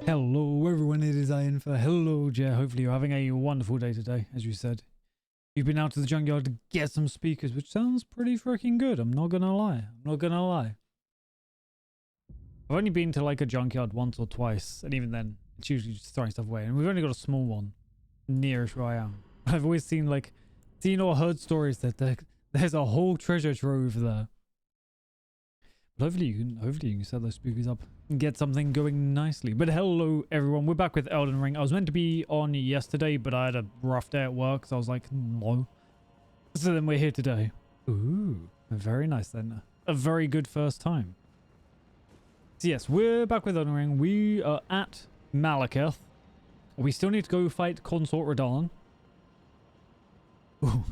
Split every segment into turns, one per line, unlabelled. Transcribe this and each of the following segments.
Hello everyone, it is Ian for Hello Jer. Hopefully you're having a wonderful day today, as you said. You've been out to the junkyard to get some speakers, which sounds pretty freaking good. I'm not gonna lie. I've only been to like a junkyard once or twice, and even then, it's usually just throwing stuff away. And we've only got a small one nearest where I am. I've always seen or heard stories that there's a whole treasure trove there. But hopefully you can set those speakers up and get something going nicely. But hello everyone, we're back with Elden Ring. I was meant to be on yesterday, but I had a rough day at work, so I was like, no. So then we're here today. Ooh, very nice then. A very good first time. So yes, we're back with Elden Ring. We are at Malekith. We still need to go fight Consort Radahn. Ooh.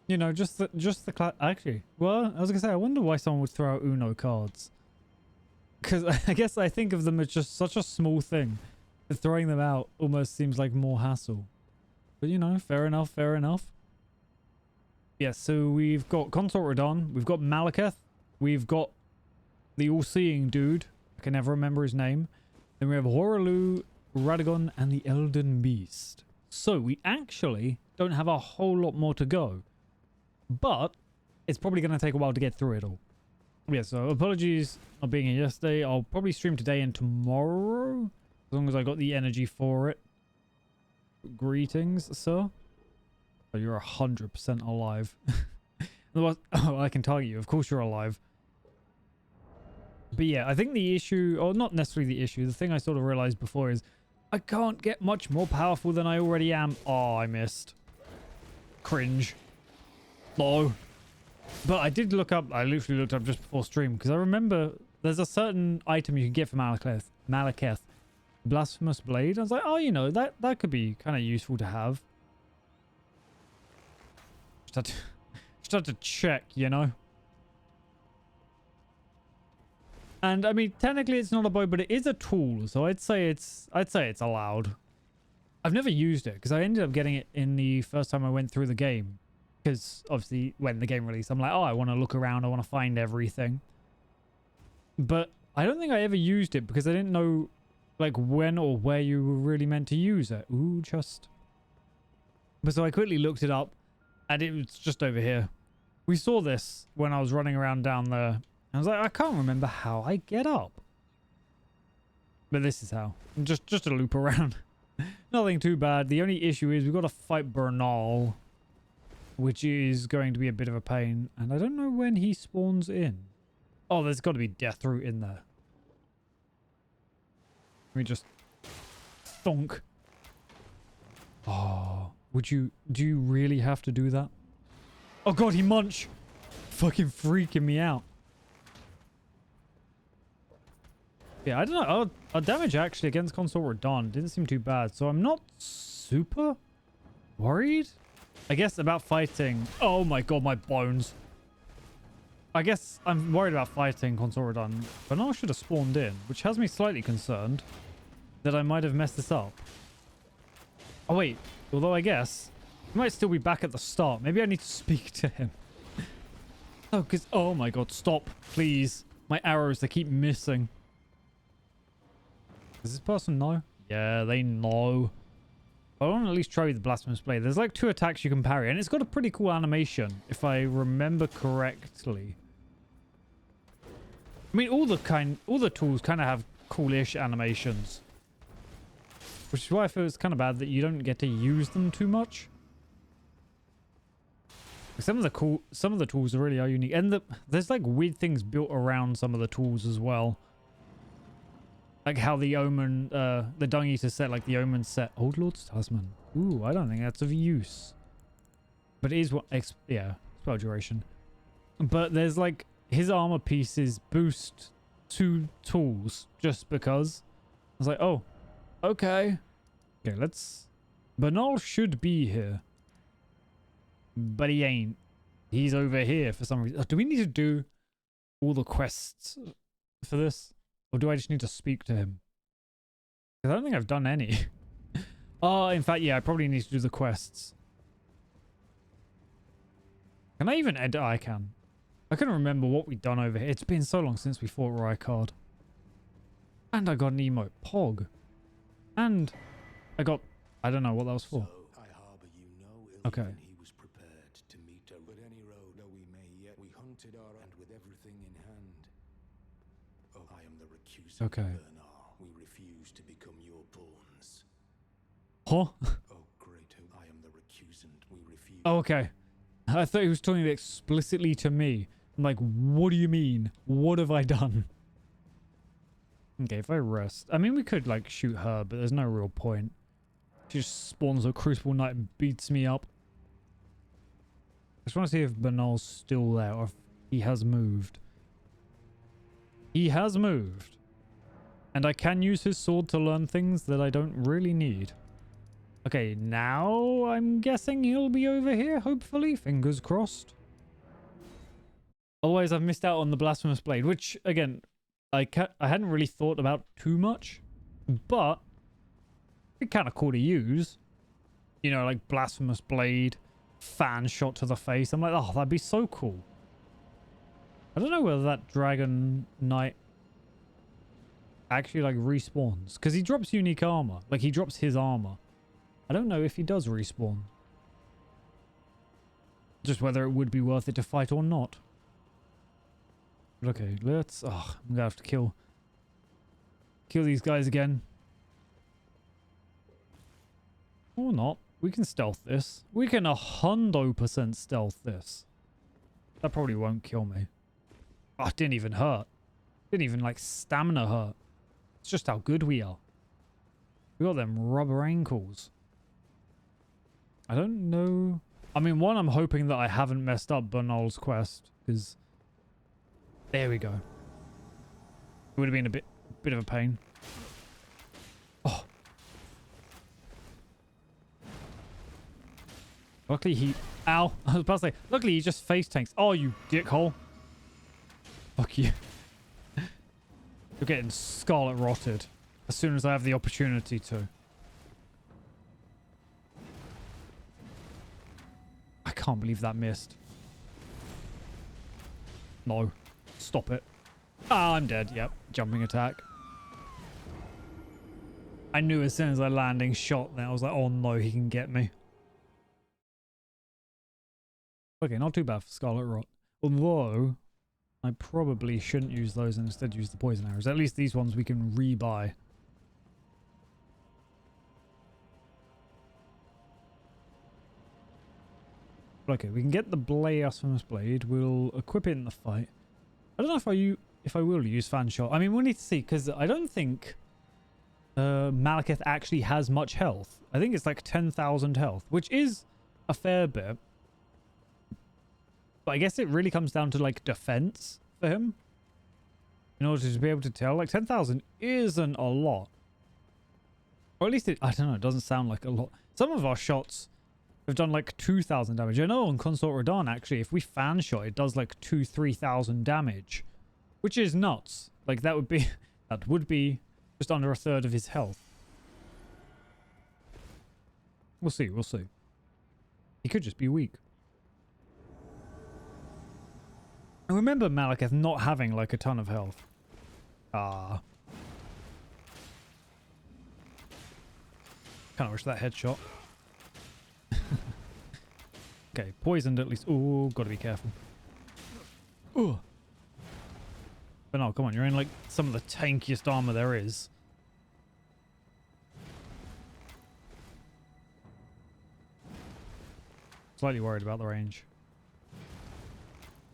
You know, just the actually, well, I was gonna say, I wonder why someone would throw out Uno cards. Because I guess I think of them as just such a small thing that throwing them out almost seems like more hassle. But you know, fair enough, fair enough. Yeah, so we've got Consort Radahn, we've got Malekith, we've got the all-seeing dude. I can never remember his name. Then we have Hoarah, Radagon, and the Elden Beast. So we actually don't have a whole lot more to go. But it's probably going to take a while to get through it all. Yeah, so apologies not being here yesterday. I'll probably stream today and tomorrow, as long as I got the energy for it. Greetings, sir. Oh, you're 100% alive. Otherwise, oh, I can target you. Of course you're alive. But yeah, I think the issue, or not necessarily the issue, the thing I sort of realized before is I can't get much more powerful than I already am. Oh, I missed. Cringe. No. But I did look up, I literally looked up just before stream, because I remember there's a certain item you can get from Malekith. Blasphemous Blade. I was like, oh, you know, that could be kind of useful to have. Just had to check, you know. And I mean, technically it's not a bow, but it is a tool, so I'd say it's allowed. I've never used it because I ended up getting it in the first time I went through the game. Because obviously when the game released, I'm like, oh, I want to look around, I want to find everything. But I don't think I ever used it because I didn't know like when or where you were really meant to use it. Ooh, just. But so I quickly looked it up and it was just over here. We saw this when I was running around down there. I was like, I can't remember how I get up. But this is how. Just a loop around. Nothing too bad. The only issue is we've got to fight Bernal, which is going to be a bit of a pain. And I don't know when he spawns in. Oh, there's got to be Deathroot in there. Let me just thunk. Oh, do you really have to do that? Oh god, he munch. Fucking freaking me out. Yeah, I don't know. Our damage actually against Consort Radahn didn't seem too bad. So I'm not super worried. I guess about fighting. Oh my god, my bones. I guess I'm worried about fighting Consort Radahn. But now I should have spawned in, which has me slightly concerned that I might have messed this up. Oh wait, although I guess he might still be back at the start. Maybe I need to speak to him. Oh, because, oh my god, stop, please. My arrows, they keep missing. Does this person know? Yeah, they know. I want to at least try the Blasphemous Blade. There's like 2 attacks you can parry, and it's got a pretty cool animation, if I remember correctly. I mean, all the tools kind of have coolish animations. Which is why I feel it's kind of bad that you don't get to use them too much. Some of the tools really are unique. And there's like weird things built around some of the tools as well. Like how the Omen, the Dung Eater set, like the Omen set. Old Lord's Talisman. Ooh, I don't think that's of use. But it is what, yeah, spell duration. But there's like, his armor pieces boost 2 tools just because. I was like, oh, okay. Okay, let's. Bernal should be here. But he ain't. He's over here for some reason. Do we need to do all the quests for this? Or do I just need to speak to him? Because I don't think I've done any. Oh, in fact, yeah, I probably need to do the quests. Can I even edit? I can. I couldn't remember what we'd done over here. It's been so long since we fought Rykard. And I got an emote. Pog. And I got... I don't know what that was for.
So I harbor you no ill.
Okay.
Even he was prepared to meet her. But any road that we may yet, we hunted our and with everything in hand. Oh, I am the recusant.
Okay.
Bernard. We refuse to become your pawns.
Huh?
Oh, great hope. I am the recusant. We refuse.
Oh, okay. I thought he was talking explicitly to me. I'm like, what do you mean? What have I done? Okay, if I rest... I mean, we could, like, shoot her, but there's no real point. She just spawns a Crucible Knight and beats me up. I just want to see if Bernal's still there, or if he has moved. He has moved. And I can use his sword to learn things that I don't really need. Okay, now I'm guessing he'll be over here, hopefully. Fingers crossed. Otherwise, I've missed out on the Blasphemous Blade, which, again... I hadn't really thought about too much, but it's kind of cool to use. You know, like Blasphemous Blade, fan shot to the face. I'm like, oh, that'd be so cool. I don't know whether that Dragon Knight actually like respawns, because he drops unique armor. Like he drops his armor. I don't know if he does respawn. Just whether it would be worth it to fight or not. Okay, let's... Oh, I'm gonna have to kill these guys again. Or not. We can stealth this. We can 100% stealth this. That probably won't kill me. Oh, it didn't even hurt. Didn't even, like, stamina hurt. It's just how good we are. We got them rubber ankles. I don't know... I mean, one, I'm hoping that I haven't messed up Bernal's quest, because... There we go. It would have been a bit of a pain. Oh. Luckily he... Ow. I was about to say, luckily he just face tanks. Oh, you dickhole. Fuck you. You're getting scarlet rotted as soon as I have the opportunity to. I can't believe that missed. No. Stop it. Ah, I'm dead. Yep. Jumping attack. I knew as soon as I landing shot that I was like, oh no, he can get me. Okay, not too bad for Scarlet Rot. Although, I probably shouldn't use those and instead use the poison arrows. At least these ones we can rebuy. Okay, we can get the Blasphemous Blade. We'll equip it in the fight. I don't know if I will use fan shot. I mean, we'll need to see, because I don't think Malekith actually has much health. I think it's like 10,000 health, which is a fair bit. But I guess it really comes down to like defense for him. In order to be able to tell, like 10,000 isn't a lot. Or at least I don't know, it doesn't sound like a lot. Some of our shots have done like 2,000 damage. I know on Consort Radahn, actually, if we fan shot, it does like 2,000-3,000 damage, which is nuts. Like that would be just under a third of his health. We'll see. We'll see. He could just be weak. I remember Malekith not having like a ton of health. Ah. Kind of wish that headshot. Okay, poisoned at least. Oh, gotta be careful. Oh. But no, come on, you're in like some of the tankiest armor there is. Slightly worried about the range.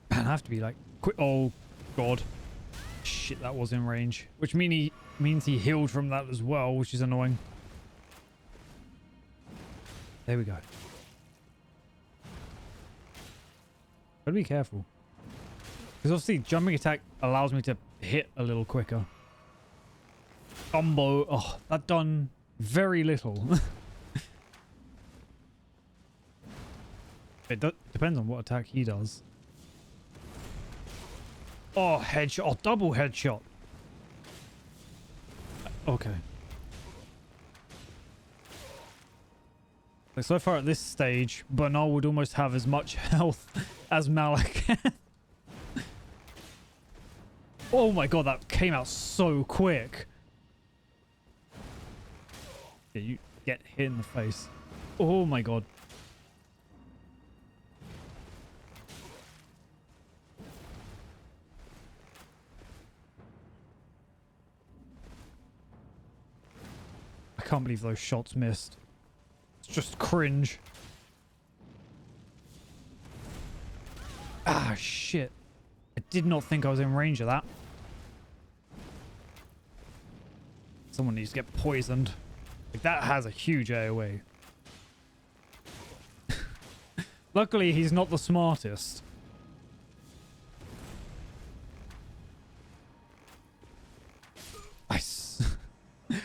Man, I have to be like quick. Oh, God. Shit, that was in range. Which means he healed from that as well, which is annoying. There we go. Gotta be careful. Because obviously jumping attack allows me to hit a little quicker. Combo. Oh, that done very little. It depends on what attack he does. Oh, headshot. Oh, double headshot. Okay. So far at this stage, Bernal would almost have as much health as Malekith. Oh my god, that came out so quick. Yeah, you get hit in the face. Oh my god. I can't believe those shots missed. It's just cringe. Ah, shit. I did not think I was in range of that. Someone needs to get poisoned. Like, that has a huge AoE. Luckily, he's not the smartest.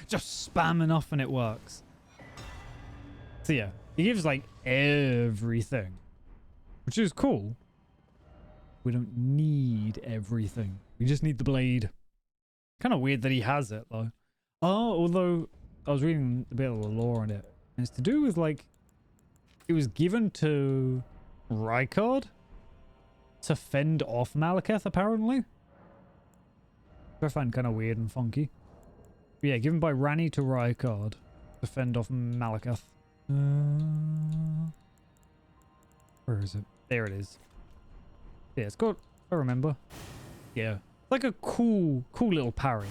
Just spam enough and it works. So yeah, he gives like everything, which is cool. We don't need everything. We just need the blade. Kind of weird that he has it though. Oh, although I was reading a bit of the lore on it, and it's to do with like it was given to Rykard to fend off Malekith apparently. Which I find kind of weird and funky. But yeah, given by Ranni to Rykard to fend off Malekith. Where is it? There it is. Yeah, it's got, I remember. Yeah. Like a cool little parry.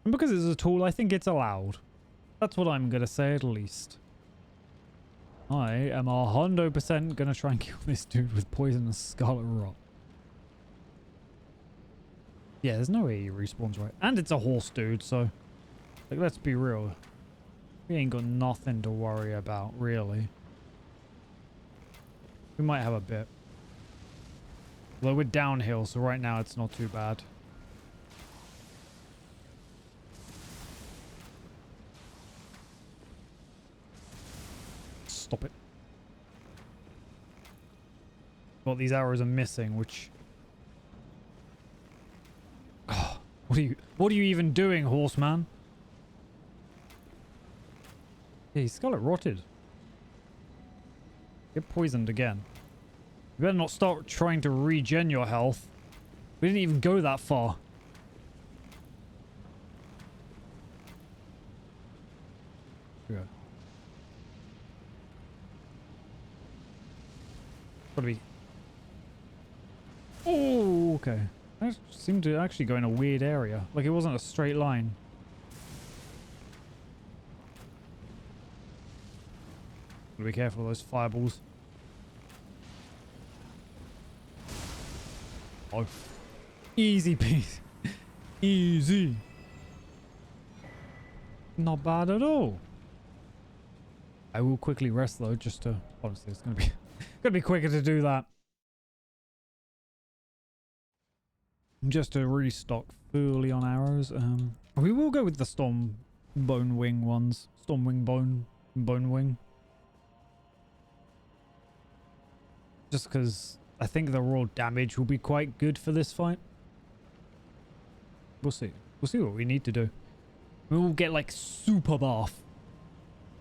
And because it's a tool, I think it's allowed. That's what I'm going to say at least. I am 100% going to try and kill this dude with poisonous scarlet rot. Yeah, there's no way he respawns, right? And it's a horse dude, so... Like, let's be real. We ain't got nothing to worry about, really. We might have a bit. Although we're downhill, so right now it's not too bad. Stop it. Well, these arrows are missing, which... Oh, what are you even doing, horseman? Yeah, he's scarlet rotted. Get poisoned again. You better not start trying to regen your health. We didn't even go that far. Yeah. Gotta be... Oh, okay. That seemed to actually go in a weird area. Like it wasn't a straight line. Gotta be careful of those fireballs. Oh. Easy peasy. Easy. Not bad at all. I will quickly rest though, just to... Honestly, it's gonna be quicker to do that. Just to restock fully on arrows. We will go with the storm bone wing ones. Storm wing bone wing. Just because I think the raw damage will be quite good for this fight. We'll see. We'll see what we need to do. We will get like super buff.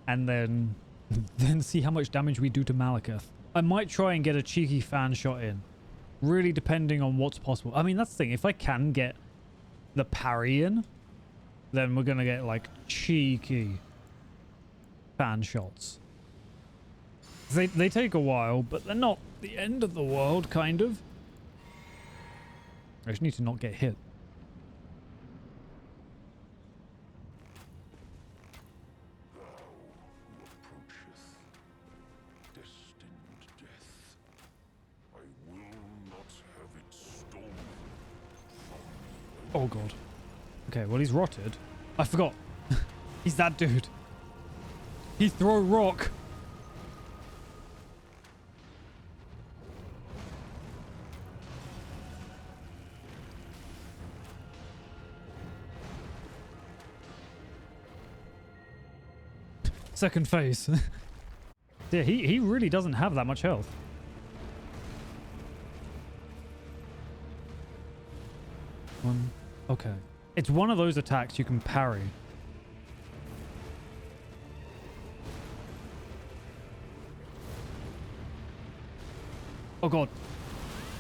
And then see how much damage we do to Malekith. I might try and get a cheeky fan shot in. Really depending on what's possible. I mean, that's the thing. If I can get the parry in, then we're going to get like cheeky fan shots. They take a while, but they're not the end of the world, kind of. I just need to not get hit. Oh god. Okay, well he's rotted. I forgot. He's that dude. He throw rock. Second phase. Yeah, he really doesn't have that much health. Okay. It's one of those attacks you can parry. Oh god.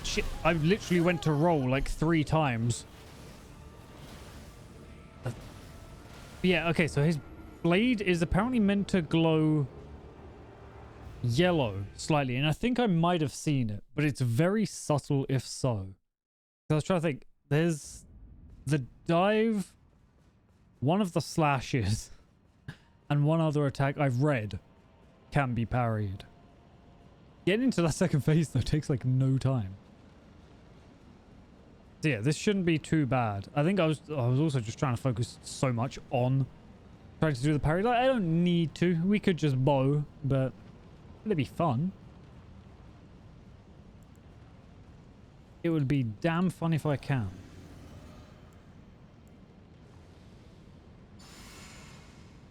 Shit, I literally went to roll like 3 times. Yeah, okay, so his blade is apparently meant to glow yellow slightly, and I think I might have seen it, but it's very subtle if so. I was trying to think. There's the dive, one of the slashes, and one other attack I've read can be parried. Getting into that second phase though takes like no time. So yeah, this shouldn't be too bad. I think I was also just trying to focus so much on trying to do the parry. Like, I don't need to. We could just bow, but it'd be fun. It would be damn fun if I can.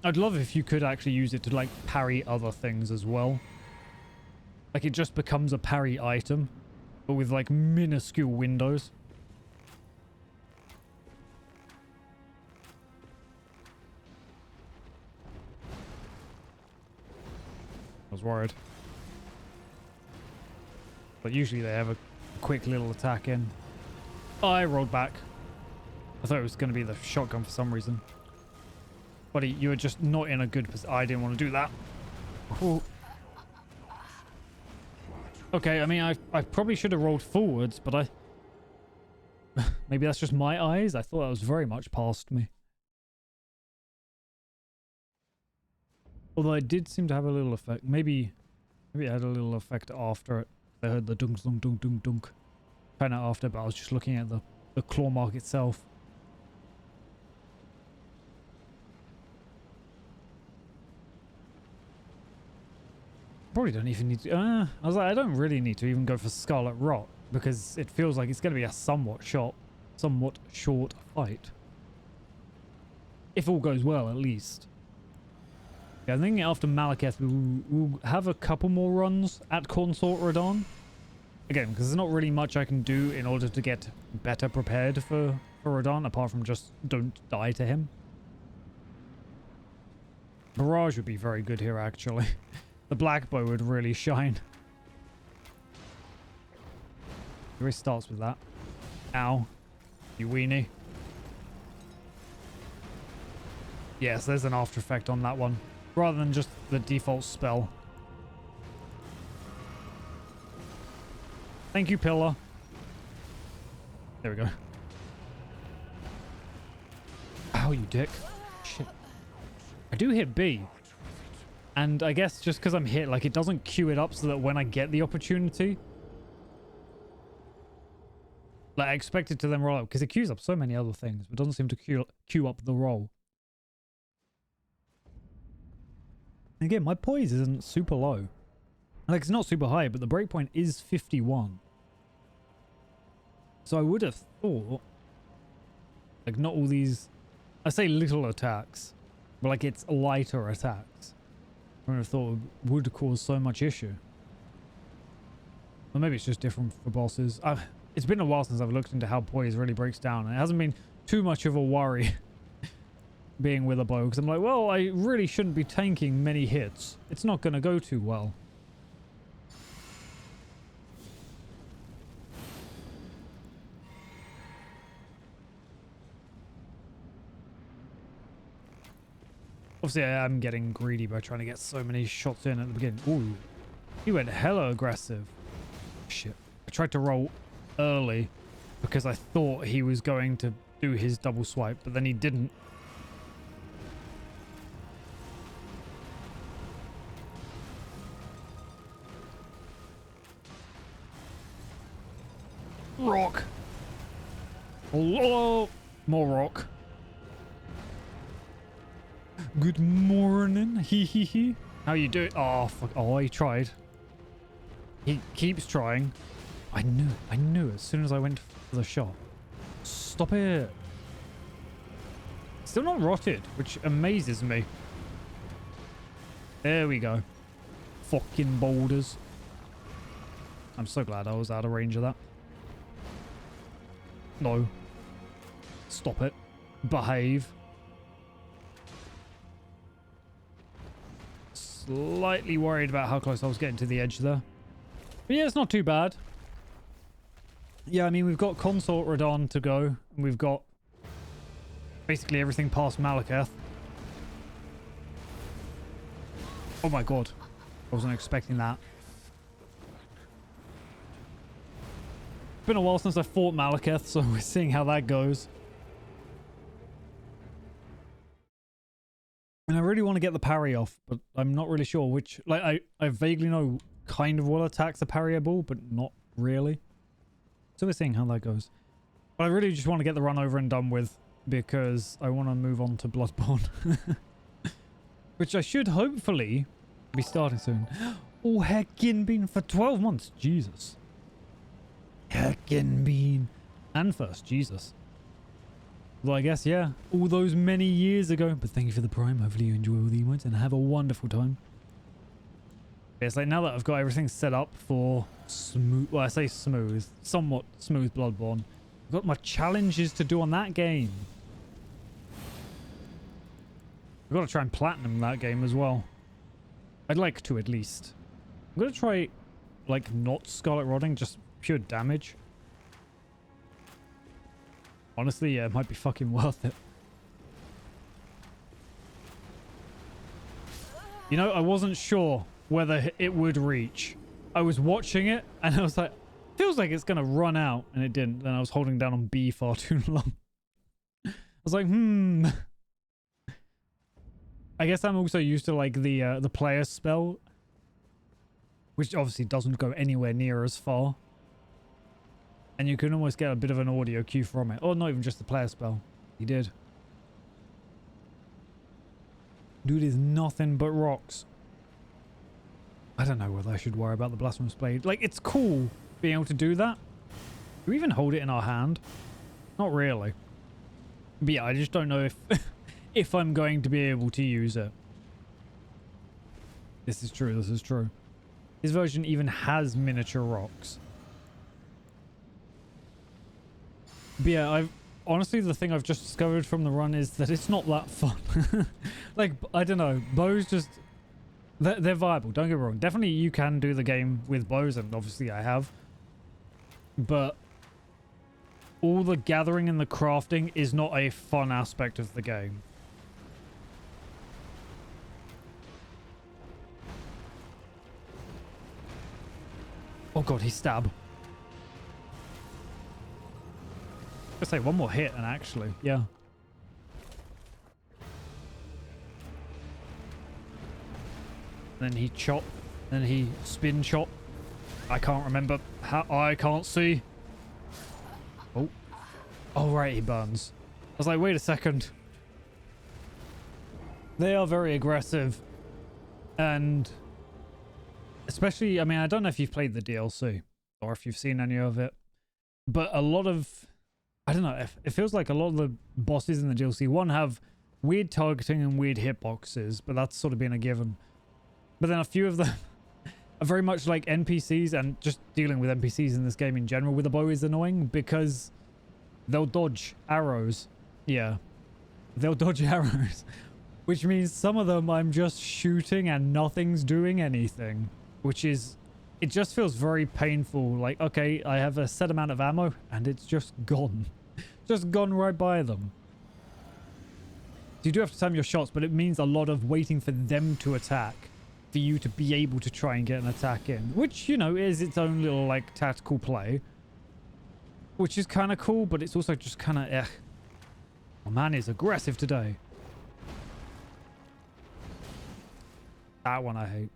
I'd love if you could actually use it to like parry other things as well. Like it just becomes a parry item, but with like minuscule windows. I was worried. But usually they have a quick little attack in. Oh, I rolled back. I thought it was going to be the shotgun for some reason. Buddy, you were just not in a good position. I didn't want to do that. Ooh. Okay, I mean, I probably should have rolled forwards, but I... Maybe that's just my eyes. I thought that was very much past me. Although it did seem to have a little effect. Maybe it had a little effect after it. I heard the dunk, dunk, dunk, dunk, dunk. Kind of after, but I was just looking at the claw mark itself. Probably don't even need to... I was like, I don't really need to even go for Scarlet Rot, because it feels like it's going to be a somewhat short fight. If all goes well, at least. Yeah, I think after Malekith, we'll have a couple more runs at Consort Radon. Again, because there's not really much I can do in order to get better prepared for Radon, apart from just don't die to him. Barrage would be very good here, actually. The black bow would really shine. It always starts with that. Ow. You weenie. Yes, there's an after effect on that one. Rather than just the default spell. Thank you, Pillar. There we go. Ow, you dick. Shit. I do hit B. And I guess just because I'm hit, like, it doesn't queue it up so that when I get the opportunity... Like, I expect it to then roll up, because it queues up so many other things, but doesn't seem to queue up the roll. Again, my poise isn't super low. Like, it's not super high, but the breakpoint is 51. So I would have thought... Like, not all these... I say little attacks, but, like, it's lighter attacks. I would have thought it would cause so much issue. Or maybe it's just different for bosses. It's been a while since I've looked into how poise really breaks down, and it hasn't been too much of a worry being with a bow, because I'm like, well, I really shouldn't be tanking many hits. It's not going to go too well. Obviously, I am getting greedy by trying to get so many shots in at the beginning. Ooh, he went hella aggressive. Shit. I tried to roll early because I thought he was going to do his double swipe, but then he didn't. Rock. Oh, more rock. Good morning. Hee hee hee. How you doing? Oh, fuck. Oh, he tried. He keeps trying. I knew as soon as I went for the shot. Stop it. Still not rotted, which amazes me. There we go. Fucking boulders. I'm so glad I was out of range of that. No. Stop it. Behave. Slightly worried about how close I was getting to the edge there. But yeah, it's not too bad. Yeah, I mean, we've got Consort Radon to go. And we've got basically everything past Malekith. Oh my god. I wasn't expecting that. Been a while since I fought Malekith, so we're seeing how that goes. And I really want to get the parry off, but I'm not really sure which. Like, I vaguely know kind of what attacks are parryable, but not really. So we're seeing how that goes. But I really just want to get the run over and done with, because I want to move on to Bloodborne. Which I should hopefully be starting soon. Oh, heckin' been for 12 months. Jesus. Heckin' been. And first, Jesus. Well, I guess, yeah, all those many years ago. But thank you for the prime. Hopefully you enjoy all the emotes and have a wonderful time. It's like now that I've got everything set up for smooth, well, I say smooth, somewhat smooth Bloodborne. I've got my challenges to do on that game. I've got to try and platinum that game as well. I'd like to, at least. I'm going to try, like, not Scarlet Rodding, just pure damage. Honestly, yeah, it might be fucking worth it. You know, I wasn't sure whether it would reach. I was watching it, and I was like, feels like it's going to run out, and it didn't. Then I was holding down on B far too long. I was like, I guess I'm also used to, like, the player spell, which obviously doesn't go anywhere near as far. And you can almost get a bit of an audio cue from it. Or not even just the player spell. He did. Dude is nothing but rocks. I don't know whether I should worry about the Blasphemous Blade. Like, it's cool being able to do that. Do we even hold it in our hand? Not really. But yeah, I just don't know if if I'm going to be able to use it. This is true, this is true. His version even has miniature rocks. But yeah, honestly, the thing I've just discovered from the run is that it's not that fun. Like, I don't know, bows just... They're viable, don't get me wrong. Definitely you can do the game with bows, and obviously I have. But all the gathering and the crafting is not a fun aspect of the game. Oh god, he stab. I say one more hit, and actually, yeah. Then he chop, then he spin chop. I can't remember how. I can't see. Oh, oh right, he burns. I was like, wait a second. They are very aggressive, and especially, I mean, I don't know if you've played the DLC or if you've seen any of it, but a lot of, I don't know, it feels like a lot of the bosses in the DLC, one, have weird targeting and weird hitboxes, but that's sort of been a given. But then a few of them are very much like NPCs, and just dealing with NPCs in this game in general with a bow is annoying because they'll dodge arrows. Yeah, they'll dodge arrows, which means some of them I'm just shooting and nothing's doing anything, which is, it just feels very painful. Like, okay, I have a set amount of ammo and it's just gone. Just gone right by them. So you do have to time your shots, but it means a lot of waiting for them to attack for you to be able to try and get an attack in, which, you know, is its own little, like, tactical play, which is kind of cool, but it's also just kind of oh man, is aggressive today. That one I hate.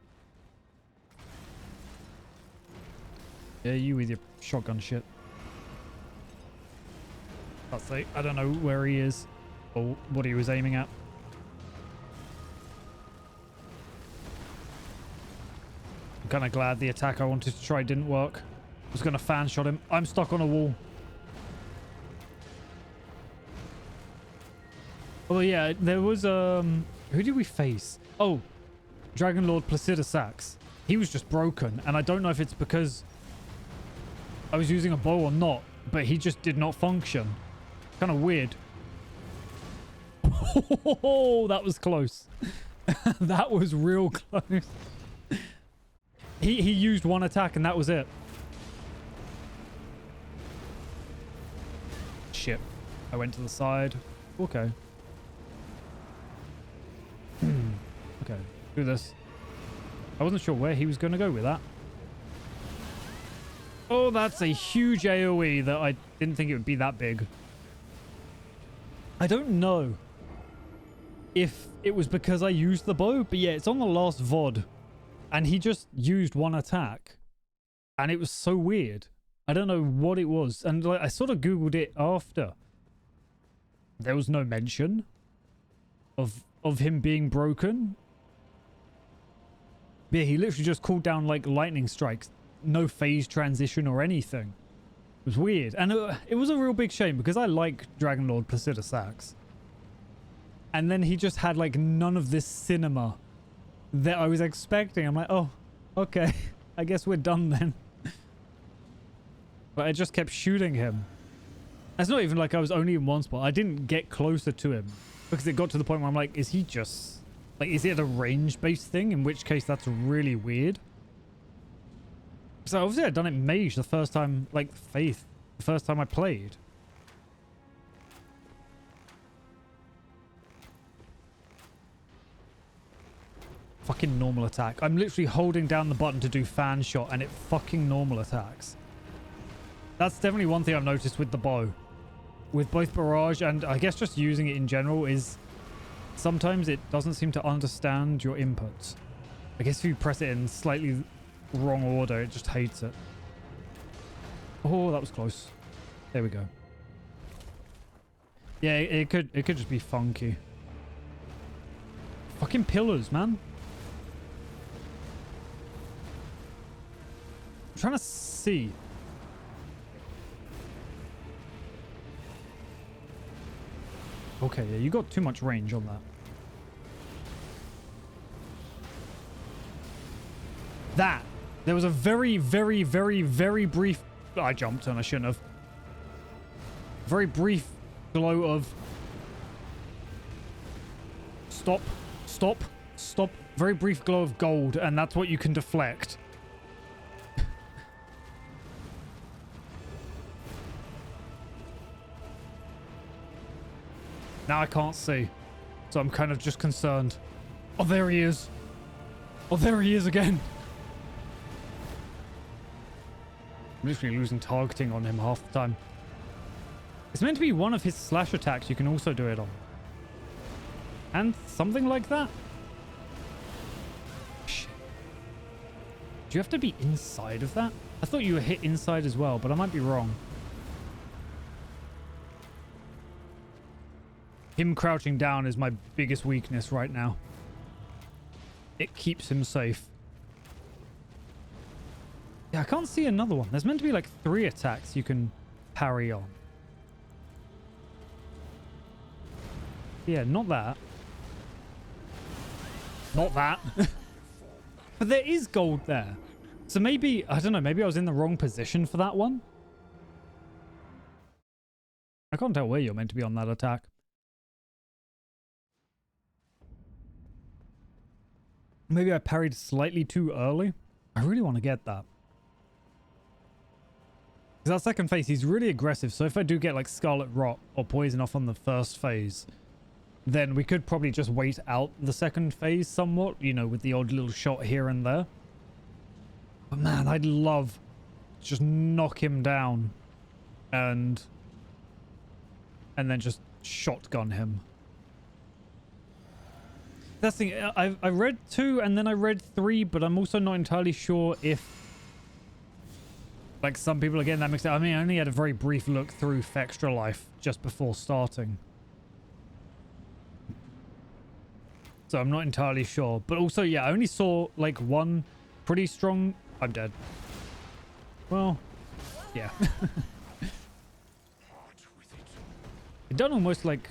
Yeah, you with your shotgun shit. That's like, I don't know where he is or what he was aiming at. I'm kind of glad the attack I wanted to try didn't work. I was going to fan shot him. I'm stuck on a wall. Oh yeah, there was who did we face? Oh, Dragon Lord Placido Sax. He was just broken, and I don't know if it's because I was using a bow or not, but he just did not function. Kind of weird. Oh, that was close. That was real close. He used one attack and that was it. Shit. I went to the side. Okay. Okay. Do this. I wasn't sure where he was going to go with that. Oh, that's a huge AoE that I didn't think it would be that big. I don't know if it was because I used the bow, but yeah, it's on the last VOD. And he just used one attack. And it was so weird. I don't know what it was. And like, I sort of Googled it after. There was no mention of him being broken. Yeah, he literally just called down like lightning strikes. No phase transition or anything. It was weird. And it was a real big shame because I like Dragon Lord Placido Sax. And then he just had like none of this cinema that I was expecting. I'm like, oh, okay. I guess we're done then. But I just kept shooting him. It's not even like I was only in one spot. I didn't get closer to him because it got to the point where I'm like, is he just like, is it a range-based thing? In which case that's really weird. So obviously I'd done it mage the first time, like Faith, the first time I played. Fucking normal attack. I'm literally holding down the button to do fan shot and it fucking normal attacks. That's definitely one thing I've noticed with the bow. With both barrage and I guess just using it in general is sometimes it doesn't seem to understand your inputs. I guess if you press it in slightly wrong order, it just hates it. Oh, that was close. There we go. Yeah, it could just be funky. Fucking pillars, man. I'm trying to see. Okay, yeah, you got too much range on that. There was a very, very, very, very brief... I jumped and I shouldn't have. Very brief glow of... Stop. Stop. Stop. Very brief glow of gold, and that's what you can deflect. Now I can't see. So I'm kind of just concerned. Oh, there he is. Oh, there he is again. I'm literally losing targeting on him half the time. It's meant to be one of his slash attacks you can also do it on. And something like that? Shit. Do you have to be inside of that? I thought you were hit inside as well, but I might be wrong. Him crouching down is my biggest weakness right now. It keeps him safe. Yeah, I can't see another one. There's meant to be like 3 attacks you can parry on. Yeah, not that. Not that. But there is gold there. So maybe, I don't know, maybe I was in the wrong position for that one. I can't tell where you're meant to be on that attack. Maybe I parried slightly too early. I really want to get that. Because that second phase, he's really aggressive. So if I do get like Scarlet Rot or Poison off on the first phase, then we could probably just wait out the second phase somewhat, you know, with the odd little shot here and there. But man, I'd love to just knock him down and then just shotgun him. That's the thing. I read 2 and then I read 3, but I'm also not entirely sure if like some people are getting that mixed up. I mean, I only had a very brief look through Fextra Life just before starting. So I'm not entirely sure. But also, yeah, I only saw like one pretty strong... I'm dead. Well, yeah. It done almost like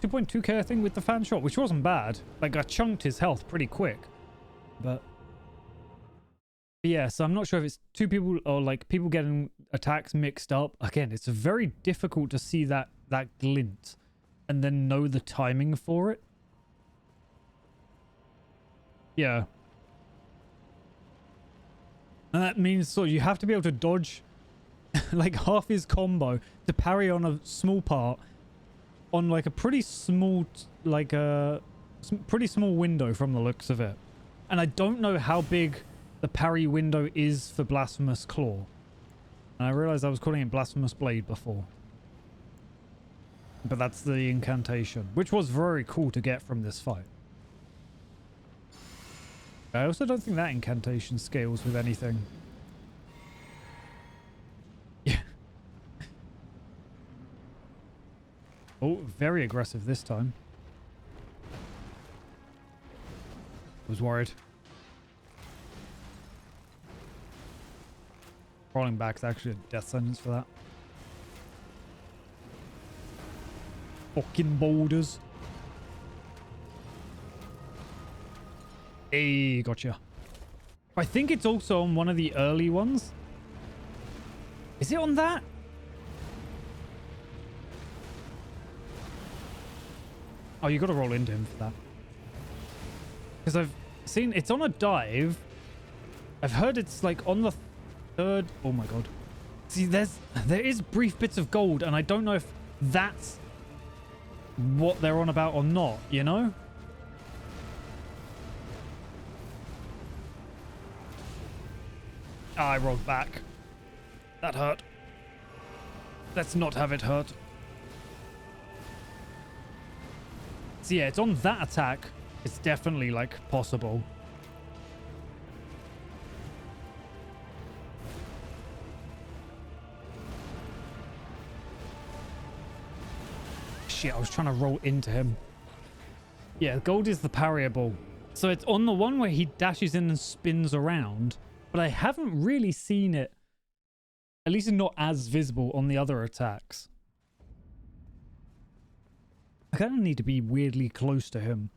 2.2k I think with the fan shot, which wasn't bad. Like I chunked his health pretty quick. But yeah, so I'm not sure if it's 2 people or like people getting attacks mixed up. Again, it's very difficult to see that glint and then know the timing for it. Yeah. And that means so you have to be able to dodge like half his combo to parry on a small part on like a pretty small, like a pretty small window from the looks of it. And I don't know how big the parry window is for Blasphemous Claw. And I realized I was calling it Blasphemous Blade before. But that's the incantation, which was very cool to get from this fight. I also don't think that incantation scales with anything. Yeah. Oh, very aggressive this time. I was worried. Rolling back is actually a death sentence for that. Fucking boulders. Hey, gotcha. I think it's also on one of the early ones. Is it on that? Oh, you got to roll into him for that. Because I've seen it's on a dive. I've heard it's like on the third. Oh my god. See, there is brief bits of gold, and I don't know if that's what they're on about or not, you know? Ah, I rolled back. That hurt. Let's not have it hurt. So yeah, it's on that attack. It's definitely, like, possible. Shit, I was trying to roll into him. Yeah, gold is the parryable. So it's on the one where he dashes in and spins around, but I haven't really seen it, at least not as visible on the other attacks. I kind of need to be weirdly close to him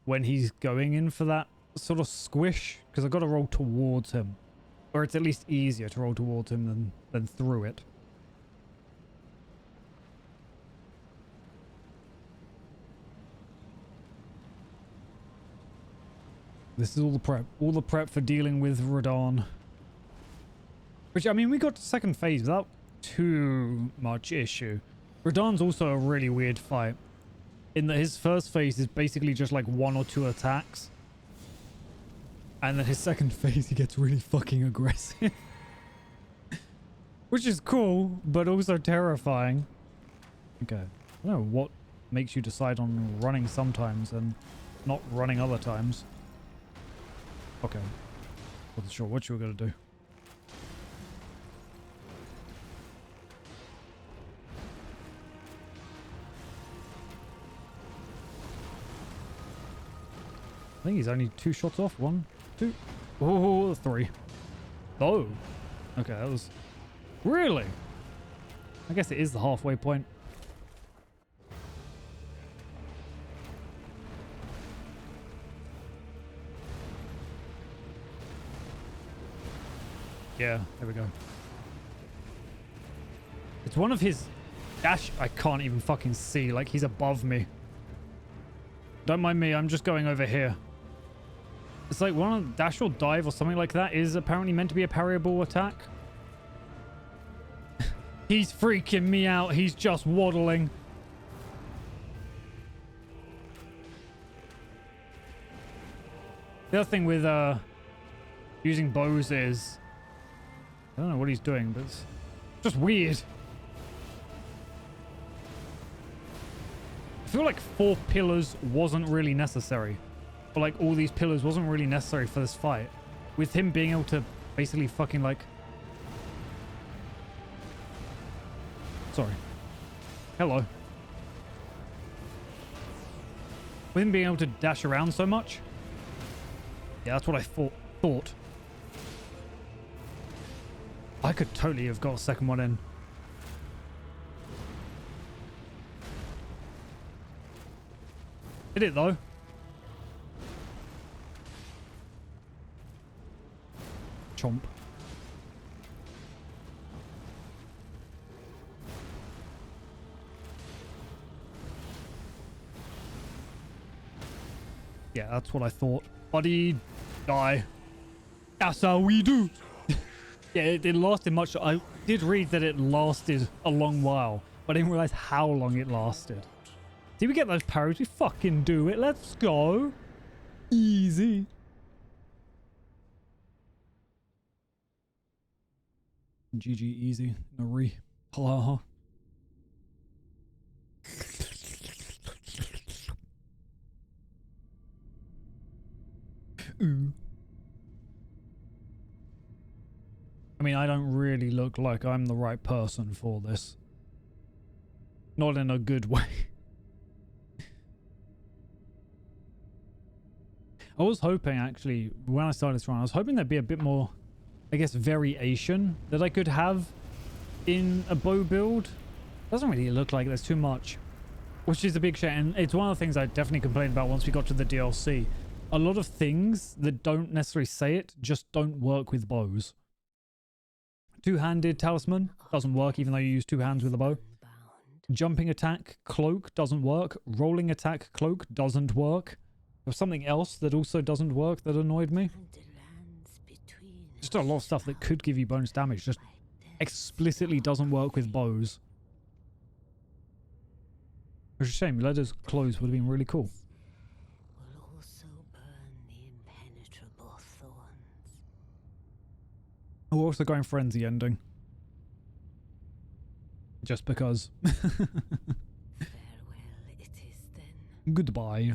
when he's going in for that sort of squish, because I've got to roll towards him. Or it's at least easier to roll towards him than through it. This is all the prep. All the prep for dealing with Radahn. Which, I mean, we got to second phase without too much issue. Radahn's also a really weird fight. In that his first phase is basically just like 1 or 2 attacks. And then his second phase he gets really fucking aggressive. Which is cool, but also terrifying. Okay. I don't know what makes you decide on running sometimes and not running other times. Okay. Wasn't sure what you were going to do. I think he's only 2 shots off. 1, 2. Oh, 3. Oh. Okay, that was... Really? I guess it is the halfway point. Yeah, there we go. It's one of his dash... I can't even fucking see. Like, he's above me. Don't mind me, I'm just going over here. It's like one of the dash or dive or something like that is apparently meant to be a parryable attack. He's freaking me out. He's just waddling. The other thing with using bows is... I don't know what he's doing, but it's just weird. I feel like 4 pillars wasn't really necessary. Or like all these pillars wasn't really necessary for this fight. With him being able to basically fucking like... Sorry. Hello. With him being able to dash around so much. Yeah, that's what I thought. I could totally have got a second one in. Did it though? Chomp. Yeah, that's what I thought. Buddy, die. That's how we do. Yeah, it didn't last much. I did read that it lasted a long while, but I didn't realize how long it lasted. Did we get those parries? We fucking do it. Let's go. Easy. GG easy. No re. Hello. Ooh. I mean, I don't really look like I'm the right person for this. Not in a good way. I was hoping, actually, when I started this run, I was hoping there'd be a bit more, I guess, variation that I could have in a bow build. Doesn't really look like there's too much, which is a big shame. And it's one of the things I definitely complained about once we got to the DLC. A lot of things that don't necessarily say it just don't work with bows. Two-handed talisman doesn't work even though you use two hands with a bow. Jumping attack cloak doesn't work. Rolling attack cloak doesn't work. There was something else that also doesn't work that annoyed me. Just a lot of stuff that could give you bonus damage just explicitly doesn't work with bows. Which is a shame. Leather's clothes would have been really cool. We're also going frenzy ending. Just because.
Farewell it is then.
Goodbye.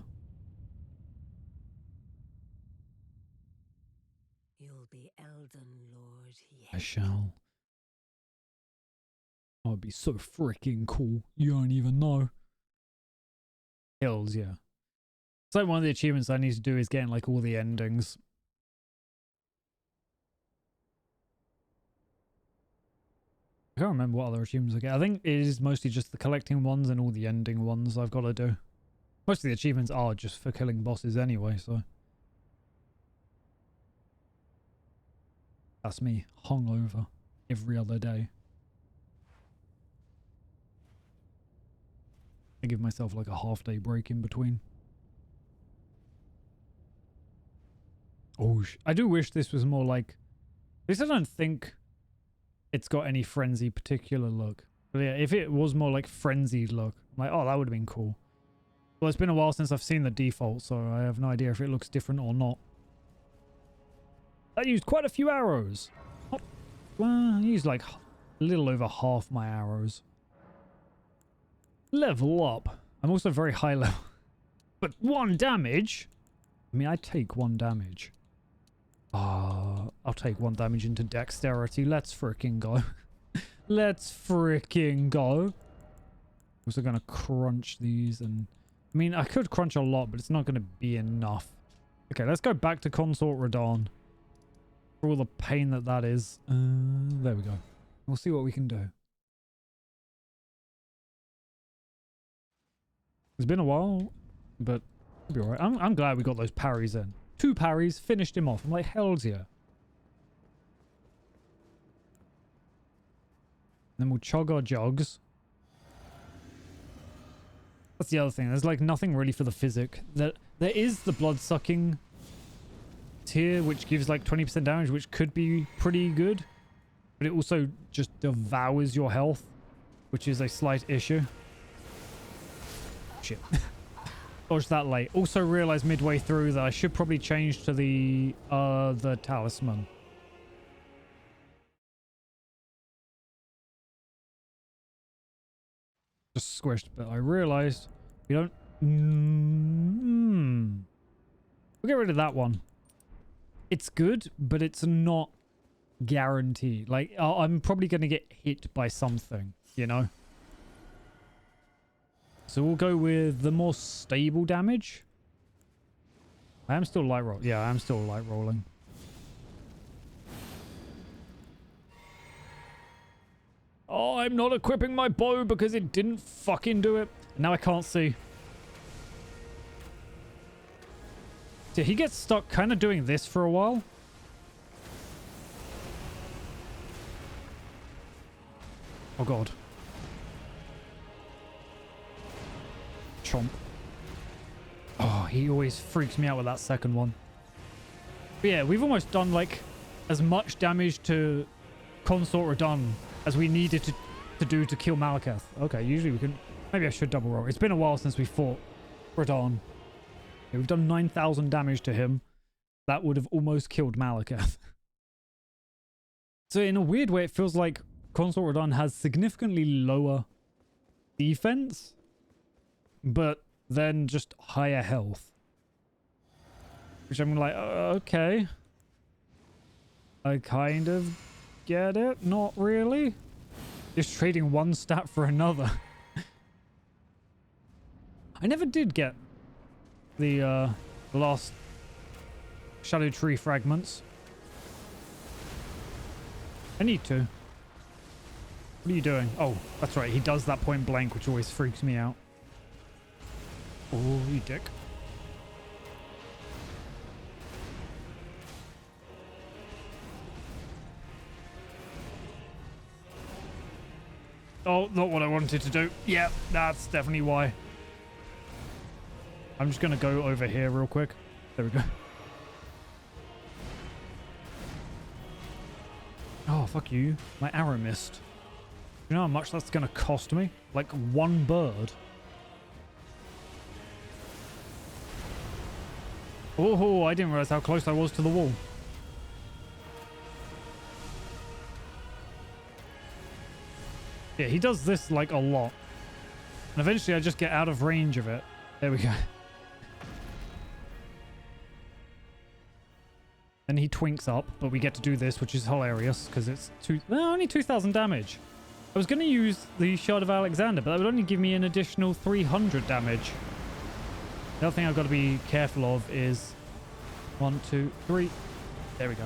You'll be Elden Lord yet.
I shall. Oh, it'd be so freaking cool. You don't even know. Hills, yeah. It's like one of the achievements I need to do is getting like all the endings. I can't remember what other achievements I get. I think it is mostly just the collecting ones and all the ending ones I've got to do. Most of the achievements are just for killing bosses anyway, so. That's me hungover every other day. I give myself like a half-day break in between. Oh, I do wish this was more like... At least I don't think it's got any frenzy particular look. But yeah, if it was more like frenzied look, I'm like, oh, that would have been cool. Well, it's been a while since I've seen the default, so I have no idea if it looks different or not. I used quite a few arrows. Well, I used like a little over half my arrows. Level up. I'm also very high level. But 1 damage? I mean, I take 1 damage. I'll take 1 damage into dexterity. Let's fricking go. Let's fricking go. Also gonna crunch these and... I mean, I could crunch a lot, but it's not gonna be enough. Okay, let's go back to Consort Radahn. For all the pain that is. There we go. We'll see what we can do. It's been a while, but it'll be alright. I'm glad we got those parries in. 2 parries, finished him off. I'm like, hell's yeah. Then we'll chug our jugs. That's the other thing. There's like nothing really for the physic. There is the blood-sucking tier, which gives like 20% damage, which could be pretty good. But it also just devours your health, which is a slight issue. Shit. Dodged that late. Also realized midway through that I should probably change to the talisman. Just squished, but I realized we don't... We'll get rid of that one. It's good, but it's not guaranteed. Like, I'm probably going to get hit by something, you know? So we'll go with the more stable damage. I am still light roll. Yeah, I am still light rolling. Oh, I'm not equipping my bow because it didn't fucking do it. Now I can't see. So he gets stuck kind of doing this for a while. Oh god. Chomp. Oh, he always freaks me out with that second one. But yeah, we've almost done like as much damage to Consort Radahn as we needed to do to kill Malekith. Okay, usually we can... Maybe I should double roll. It's been a while since we fought Radahn. Yeah, we've done 9,000 damage to him. That would have almost killed Malekith. So in a weird way, it feels like Consort Radahn has significantly lower defense, but then just higher health. Which I'm like, okay. I kind of get it. Not really. Just trading one stat for another. I never did get the last Shadow Tree fragments. I need to. What are you doing? Oh, that's right. He does that point blank, which always freaks me out. Oh, you dick. Oh, not what I wanted to do. Yeah, that's definitely why. I'm just going to go over here real quick. There we go. Oh, fuck you. My arrow missed. You know how much that's going to cost me? Like one bird. Oh, I didn't realize how close I was to the wall. Yeah, he does this like a lot. And eventually I just get out of range of it. There we go. Then he twinks up, but we get to do this, which is hilarious because it's only 2,000 damage. I was going to use the Shard of Alexander, but that would only give me an additional 300 damage. The other thing I've got to be careful of is 1, 2, 3. There we go.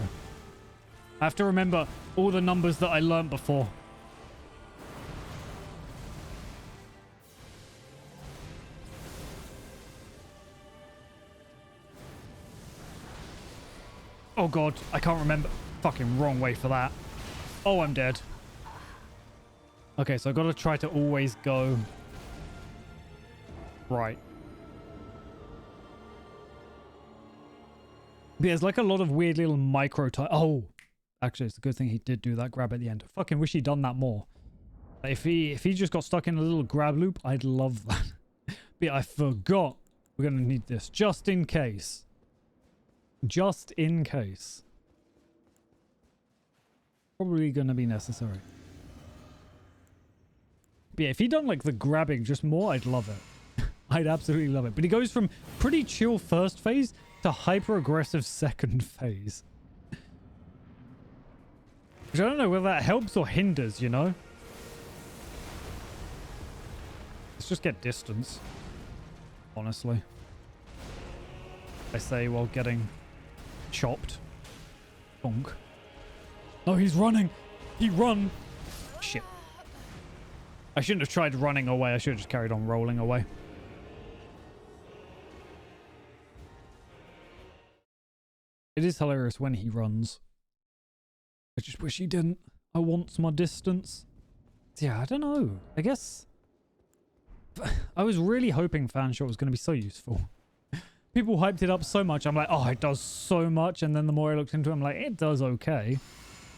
I have to remember all the numbers that I learned before. Oh god, I can't remember. Fucking wrong way for that. Oh, I'm dead. Okay, so I've got to try to always go right. There's like a lot of weird little micro type. Oh, actually, it's a good thing he did do that grab at the end. I fucking wish he'd done that more. If he just got stuck in a little grab loop, I'd love that. But yeah, I forgot. We're gonna need this just in case. Just in case. Probably gonna be necessary. But yeah, if he'd done like the grabbing just more, I'd love it. I'd absolutely love it. But he goes from pretty chill first phase to hyper aggressive second phase. Which I don't know whether that helps or hinders, you know? Let's just get distance. Honestly. I say while getting chopped. Bonk. Oh, he's running. He run. Shit. I shouldn't have tried running away. I should have just carried on rolling away. It is hilarious when he runs. I just wish he didn't. I want my distance. Yeah, I don't know. I guess... I was really hoping Fanshot was going to be so useful. People hyped it up so much. I'm like, oh, it does so much. And then the more I looked into it, I'm like, it does okay.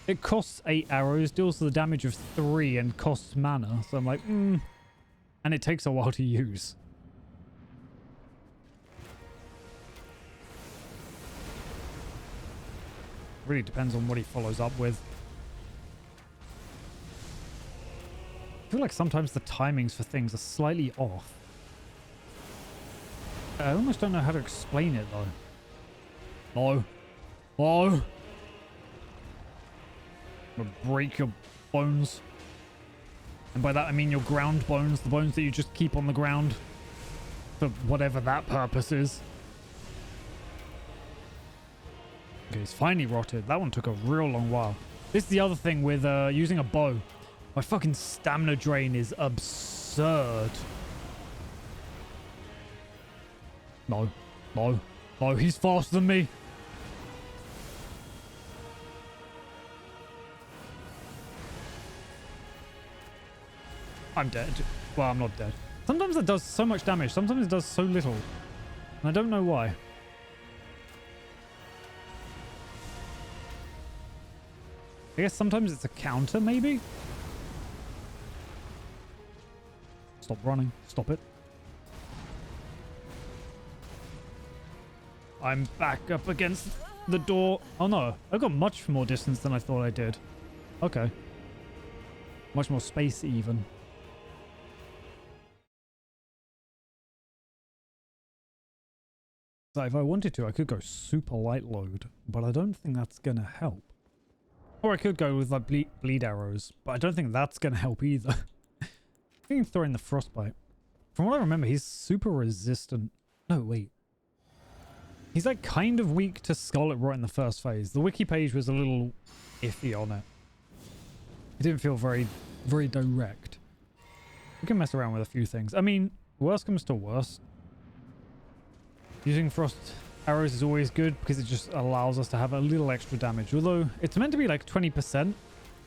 It costs 8 arrows, deals the damage of 3, and costs mana. So I'm like, And it takes a while to use. Really depends on what he follows up with. I feel like sometimes the timings for things are slightly off. I almost don't know how to explain it, though. No. No. I'm gonna break your bones. And by that I mean your ground bones. The bones that you just keep on the ground. For whatever that purpose is. Okay, he's finally rotted. That one took a real long while. This is the other thing with using a bow. My fucking stamina drain is absurd. No. No. No, he's faster than me. I'm dead. Well, I'm not dead. Sometimes it does so much damage. Sometimes it does so little. And I don't know why. I guess sometimes it's a counter, maybe? Stop running. Stop it. I'm back up against the door. Oh no, I've got much more distance than I thought I did. Okay. Much more space even. So if I wanted to, I could go super light load, but I don't think that's gonna help. Or I could go with like bleed arrows, but I don't think that's gonna help either. I think throw in the frostbite. From what I remember, he's super resistant. No, wait. He's like kind of weak to Scarlet Rot in the first phase. The wiki page was a little iffy on it. It didn't feel very direct. We can mess around with a few things. I mean, worst comes to worst. Using frost arrows is always good because it just allows us to have a little extra damage. Although it's meant to be like 20%,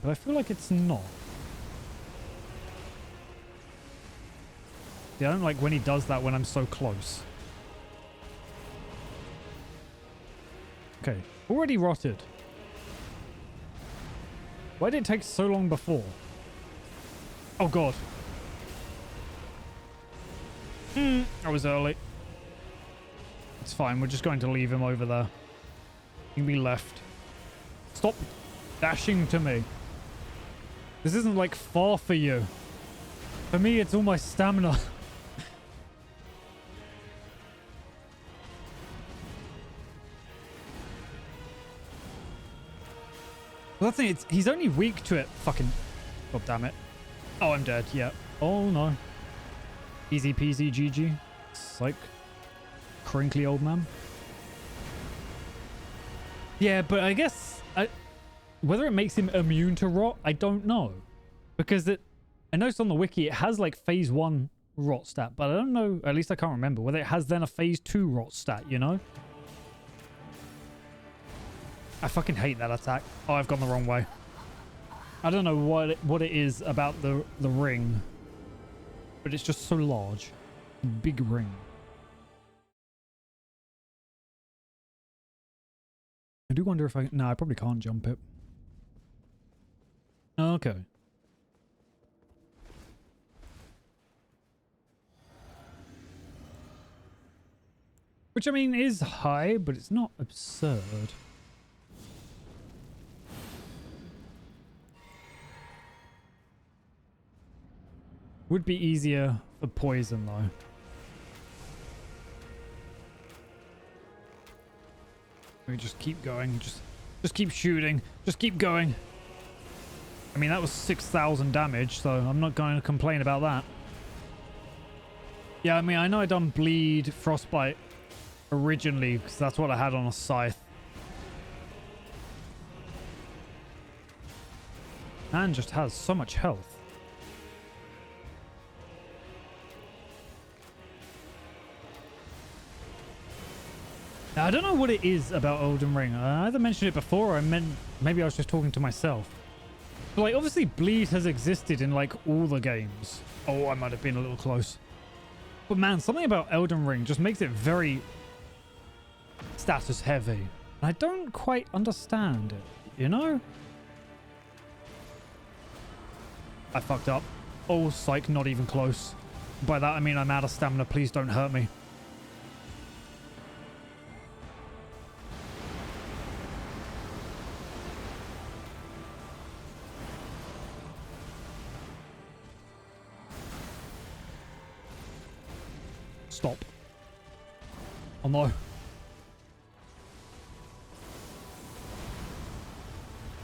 but I feel like it's not. Yeah, I don't like when he does that when I'm so close. Okay, already rotted. Why did it take so long before? Oh god. I was early. It's fine, we're just going to leave him over there. He can be left. Stop dashing to me. This isn't like far for you. For me, it's all my stamina. Well, that's the thing, he's only weak to it. Fucking... God damn it. Oh, I'm dead. Yeah. Oh, no. Easy peasy GG. Psych. Crinkly old man. Yeah, but I guess... whether it makes him immune to rot, I don't know. Because I noticed on the wiki it has like phase 1 rot stat, but I don't know, at least I can't remember, whether it has then a phase 2 rot stat, you know? I fucking hate that attack. Oh, I've gone the wrong way. I don't know what it is about the ring, but it's just so large. Big ring. I do wonder if I... No, I probably can't jump it. Okay. Which, I mean, is high, but it's not absurd. Would be easier for poison, though. We just keep going. Just keep shooting. Just keep going. I mean, that was 6,000 damage, so I'm not going to complain about that. Yeah, I mean, I know I done bleed frostbite originally because that's what I had on a scythe. And just has so much health. Now, I don't know what it is about Elden Ring. I either mentioned it before or maybe I was just talking to myself. But like, obviously bleed has existed in like all the games. Oh, I might have been a little close. But man, something about Elden Ring just makes it very status heavy. And I don't quite understand it, you know? I fucked up. Oh, psych, not even close. By that I mean I'm out of stamina. Please don't hurt me. Stop. Oh no.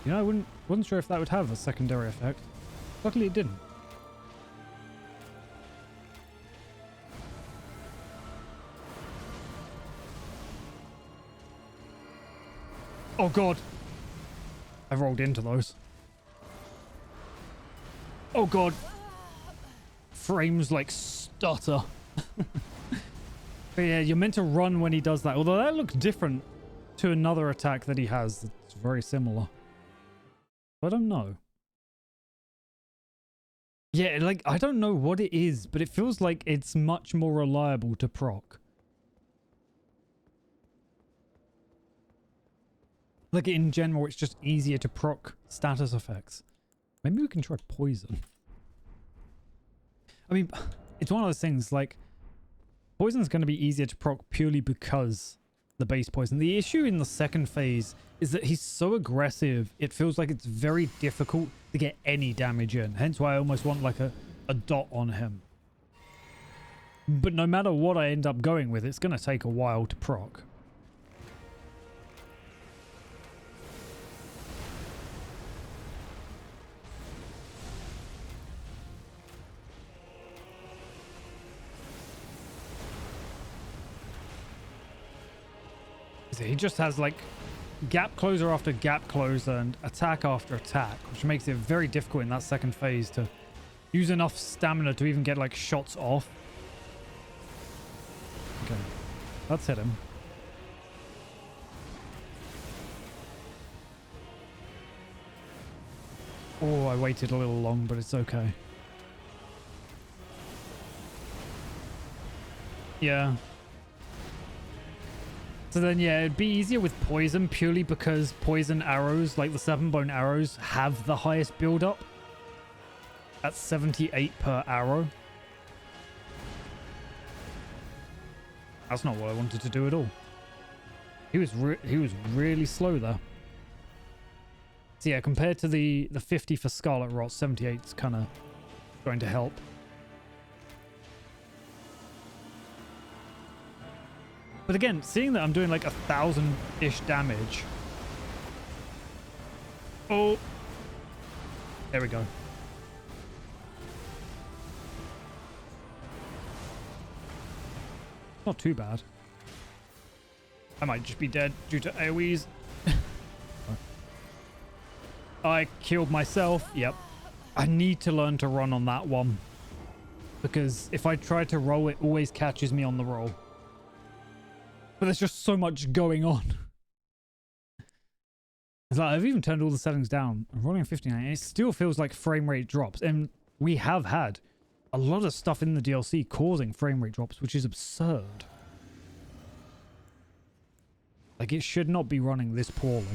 You know, I wasn't sure if that would have a secondary effect. Luckily it didn't. Oh god. I rolled into those. Oh god. Frames like stutter. But yeah, you're meant to run when he does that. Although that looks different to another attack that he has. It's very similar. I don't know. Yeah, like, I don't know what it is, but it feels like it's much more reliable to proc. Like, in general, it's just easier to proc status effects. Maybe we can try poison. I mean, it's one of those things, like, poison's going to be easier to proc purely because the base poison. The issue in the second phase is that he's so aggressive, it feels like it's very difficult to get any damage in. Hence why I almost want like a dot on him. But no matter what I end up going with, it's going to take a while to proc. He just has like gap closer after gap closer and attack after attack, which makes it very difficult in that second phase to use enough stamina to even get like shots off. Okay, let's hit him. Oh, I waited a little long, but it's okay. Yeah. So then, yeah, it'd be easier with poison purely because poison arrows, like the 7-bone arrows, have the highest build-up. At 78 per arrow. That's not what I wanted to do at all. He was really slow there. So yeah, compared to the 50 for Scarlet Rot, 78 is kind of going to help. But again, seeing that I'm doing like 1,000-ish damage. Oh. There we go. Not too bad. I might just be dead due to AoEs. I killed myself. Yep. I need to learn to run on that one. Because if I try to roll, it always catches me on the roll. But there's just so much going on. It's like I've even turned all the settings down. I'm rolling 59 and it still feels like frame rate drops. And we have had a lot of stuff in the DLC causing frame rate drops, which is absurd. Like it should not be running this poorly.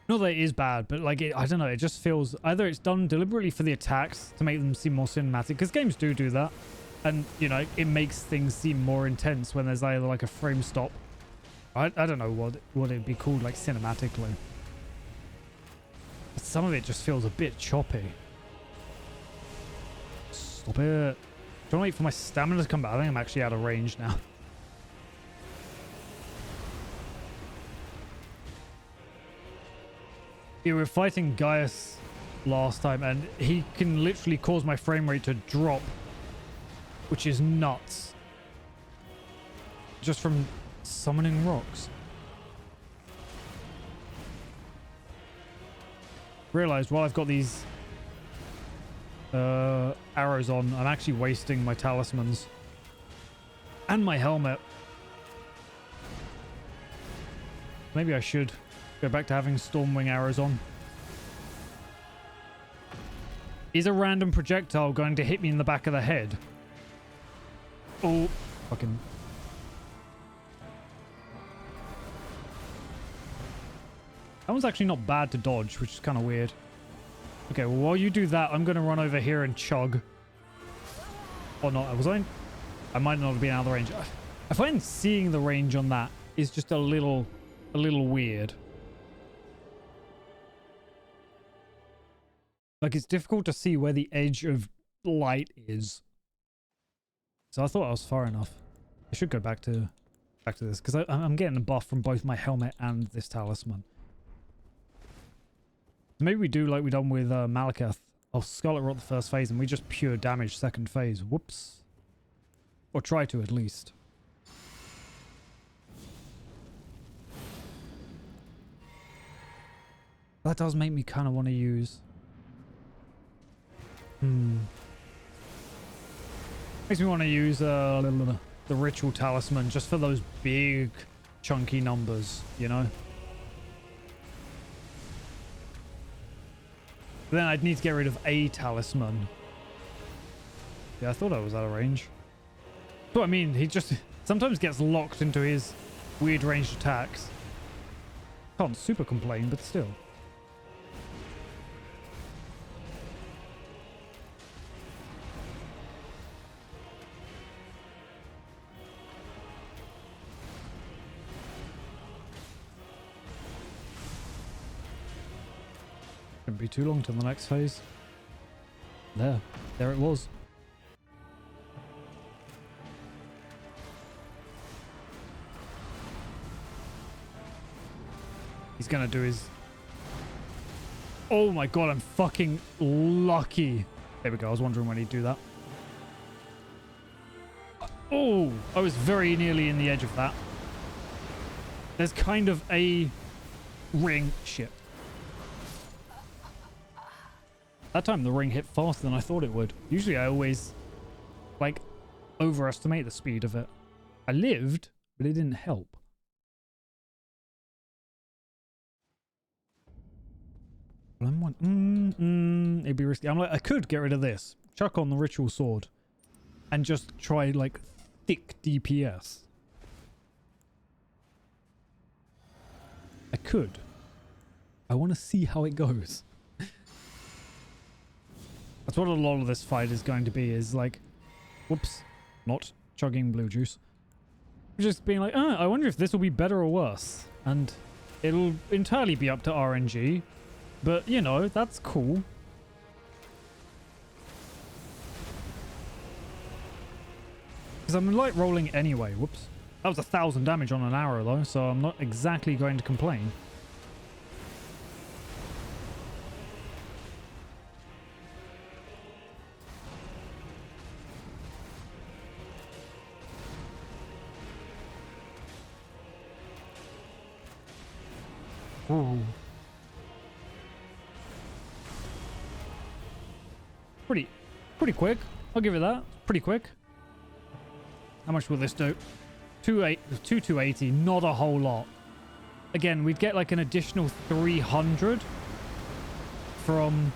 Not that it is bad, but like I don't know, it just feels either it's done deliberately for the attacks to make them seem more cinematic, because games do that, and you know it makes things seem more intense when there's either like a frame stop. I don't know what it'd be called like cinematically. But some of it just feels a bit choppy. Stop it. Do I wait for my stamina to come back? I think I'm actually out of range now. We were fighting Gaius last time and he can literally cause my frame rate to drop, which is nuts. Just from summoning rocks. Realized while I've got these arrows on, I'm actually wasting my talismans and my helmet. Maybe I should go back to having Stormwing arrows on. Is a random projectile going to hit me in the back of the head? Oh, fucking... That one's actually not bad to dodge, which is kind of weird. Okay, well, while you do that, I'm going to run over here and chug. Or not. Was I might not have been out of the range. I find seeing the range on that is just a little weird. Like, it's difficult to see where the edge of light is. So I thought I was far enough. I should go back to this, because I'm getting a buff from both my helmet and this talisman. Maybe we do like we done with Malekith. I'll Scarlet Rot the first phase and we just pure damage second phase. Whoops. Or try to at least. That does make me kind of want to use... Makes me want to use the ritual talisman just for those big chunky numbers, you know? But then I'd need to get rid of a talisman. Yeah, I thought I was out of range. But I mean, he just sometimes gets locked into his weird ranged attacks. Can't super complain, but still. Shouldn't be too long till the next phase. There it was. He's gonna do his... Oh my god, I'm fucking lucky. There we go, I was wondering when he'd do that. Oh, I was very nearly in the edge of that. There's kind of a ring. Shit. That time the ring hit faster than I thought it would. Usually I always, like, overestimate the speed of it. I lived, but it didn't help. It'd be risky. I'm like, I could get rid of this, chuck on the ritual sword, and just try, like, thick DPS. I could. I want to see how it goes. That's what a lot of this fight is going to be, is like, whoops, not chugging blue juice. Just being like, I wonder if this will be better or worse. And it'll entirely be up to RNG. But, you know, that's cool. Because I'm light rolling anyway. Whoops. That was 1,000 damage on an arrow, though, so I'm not exactly going to complain. Ooh. Pretty quick. I'll give it that. Pretty quick. How much will this do? 280, not a whole lot. Again, we'd get like an additional 300 from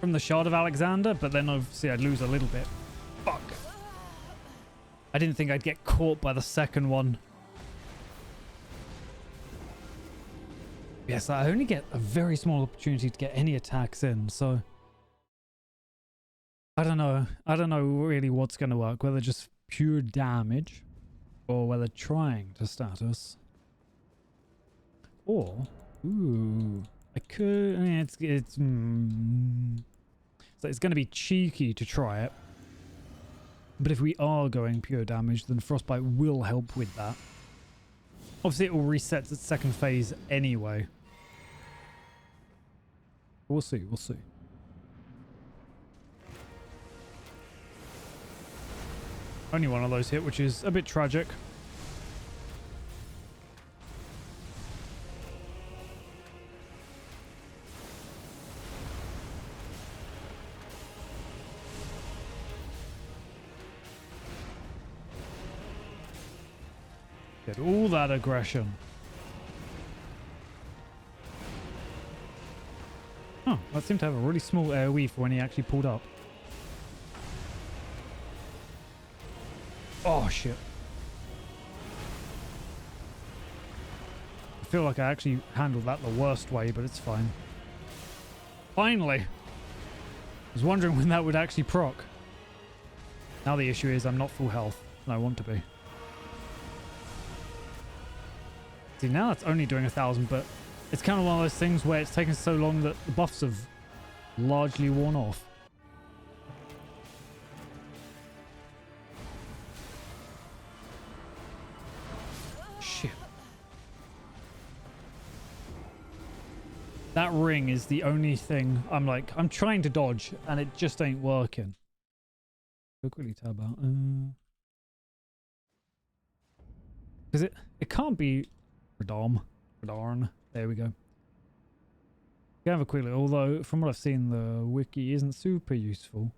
the Shard of Alexander, but then obviously I'd lose a little bit. Fuck. I didn't think I'd get caught by the second one. Yes, I only get a very small opportunity to get any attacks in, so I don't know. I don't know really what's going to work, whether just pure damage or whether trying to status. Or, ooh, I could, it's going to be cheeky to try it. But if we are going pure damage, then Frostbite will help with that. Obviously, it will reset its second phase anyway. We'll see, we'll see. Only one of those hit, which is a bit tragic. Get all that aggression. Oh, that seemed to have a really small AoE for when he actually pulled up. Oh, shit. I feel like I actually handled that the worst way, but it's fine. Finally! I was wondering when that would actually proc. Now the issue is I'm not full health, and I want to be. See, now it's only doing 1,000, but it's kind of one of those things where it's taken so long that the buffs have largely worn off. Shit. That ring is the only thing I'm trying to dodge, and it just ain't working. Go quickly tab out. Because it can't be Radarn. There we go. Can have a quick look, although from what I've seen the wiki isn't super useful.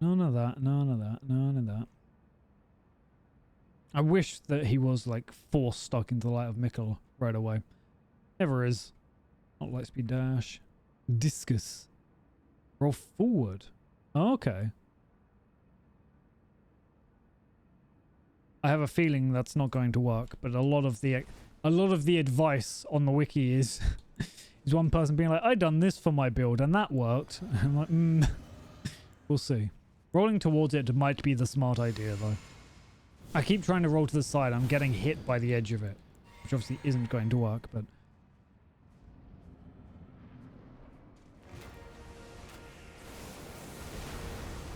None of that, none of that, none of that. I wish that he was like force stuck into the light of Mikkel right away. Never is. Not light speed dash. Discus. Roll forward. Oh, okay. I have a feeling that's not going to work, but a lot of the advice on the wiki is one person being like, I done this for my build and that worked. I'm like, we'll see. Rolling towards it might be the smart idea though. I keep trying to roll to the side. I'm getting hit by the edge of it. which obviously isn't going to work, but...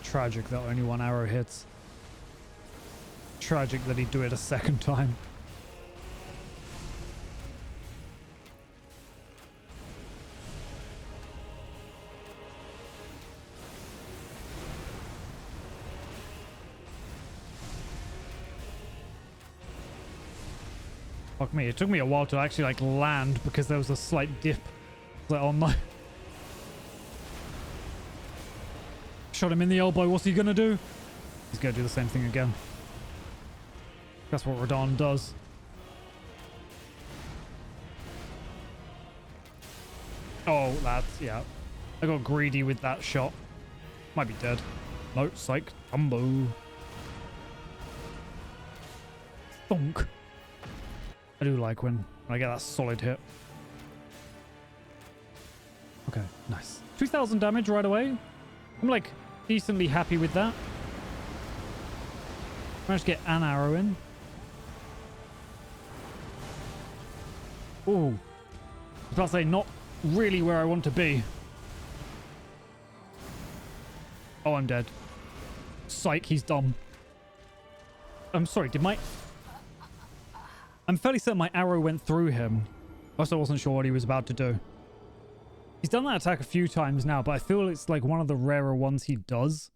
Tragic that only one arrow hits. Tragic that he'd do it a second time. Fuck me, it took me a while to actually like land because there was a slight dip. Like, oh no. Shot him in the elbow, what's he gonna do? He's gonna do the same thing again. That's what Radon does. Oh, that's, yeah. I got greedy with that shot. Might be dead. No, psych. Tumbo. Thunk. I do like when I get that solid hit. Okay, nice. 2,000 damage right away. I'm like decently happy with that. Managed to get an arrow in. Ooh. I was about to say, not really where I want to be. Oh, I'm dead. Psych, he's dumb. I'm sorry, did my... I'm fairly certain my arrow went through him. Also, wasn't sure what he was about to do. He's done that attack a few times now, but I feel it's like one of the rarer ones he does.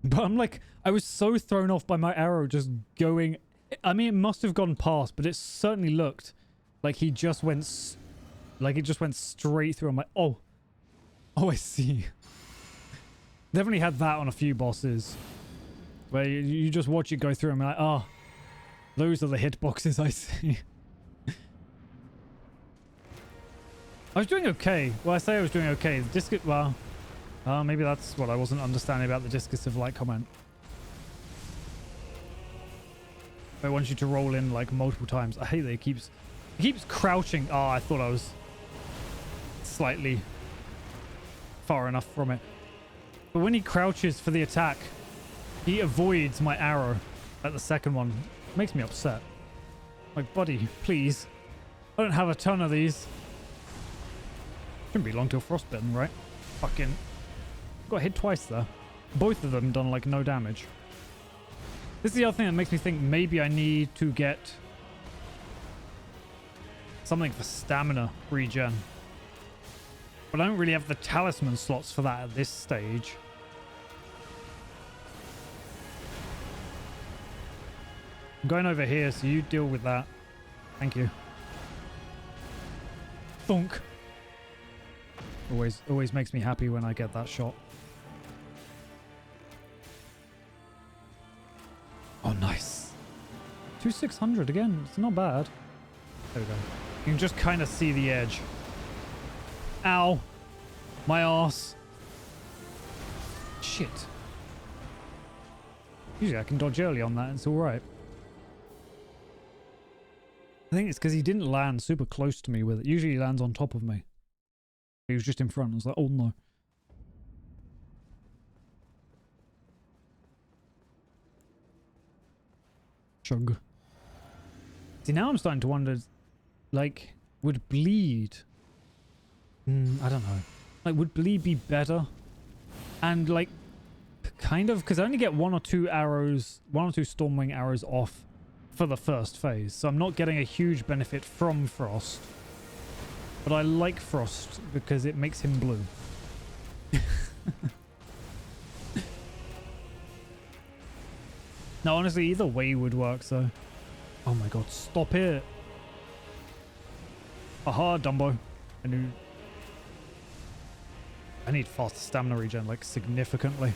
But I'm like, I was so thrown off by my arrow just going... I mean, it must have gone past, but it certainly looked like he just went... Like it just went straight through. I'm like, oh. Oh, I see. Definitely had that on a few bosses. Where you just watch it go through and be like, oh, those are the hitboxes I see. I was doing okay. Well, I say I was doing okay. The discus... Well, maybe that's what I wasn't understanding about the Discus of Light comment. I want you to roll in like multiple times. I hate that it keeps crouching. Oh, I thought I was slightly far enough from it. But when he crouches for the attack, he avoids my arrow at the second one. It makes me upset. Like, buddy, please. I don't have a ton of these. Shouldn't be long till frostbitten, right? Fucking... Got hit twice there. Both of them done like no damage. This is the other thing that makes me think maybe I need to get something for stamina regen. But I don't really have the talisman slots for that at this stage. I'm going over here, so you deal with that. Thank you. Thunk. Always makes me happy when I get that shot. Oh, nice. 2,600 again. It's not bad. There we go. You can just kind of see the edge. Ow. My arse. Shit. Usually I can dodge early on that. It's all right. I think it's because he didn't land super close to me with it. Usually he lands on top of me. He was just in front. I was like, oh no. Chug. See, now I'm starting to wonder, like, would bleed... I don't know. Like, would bleed be better? And, like, kind of, because I only get one or two Stormwing arrows off for the first phase. So I'm not getting a huge benefit from Frost. But I like Frost because it makes him blue. No, honestly, either way would work, so... Oh my god, stop it! Aha, Dumbo. I need faster stamina regen, like, significantly.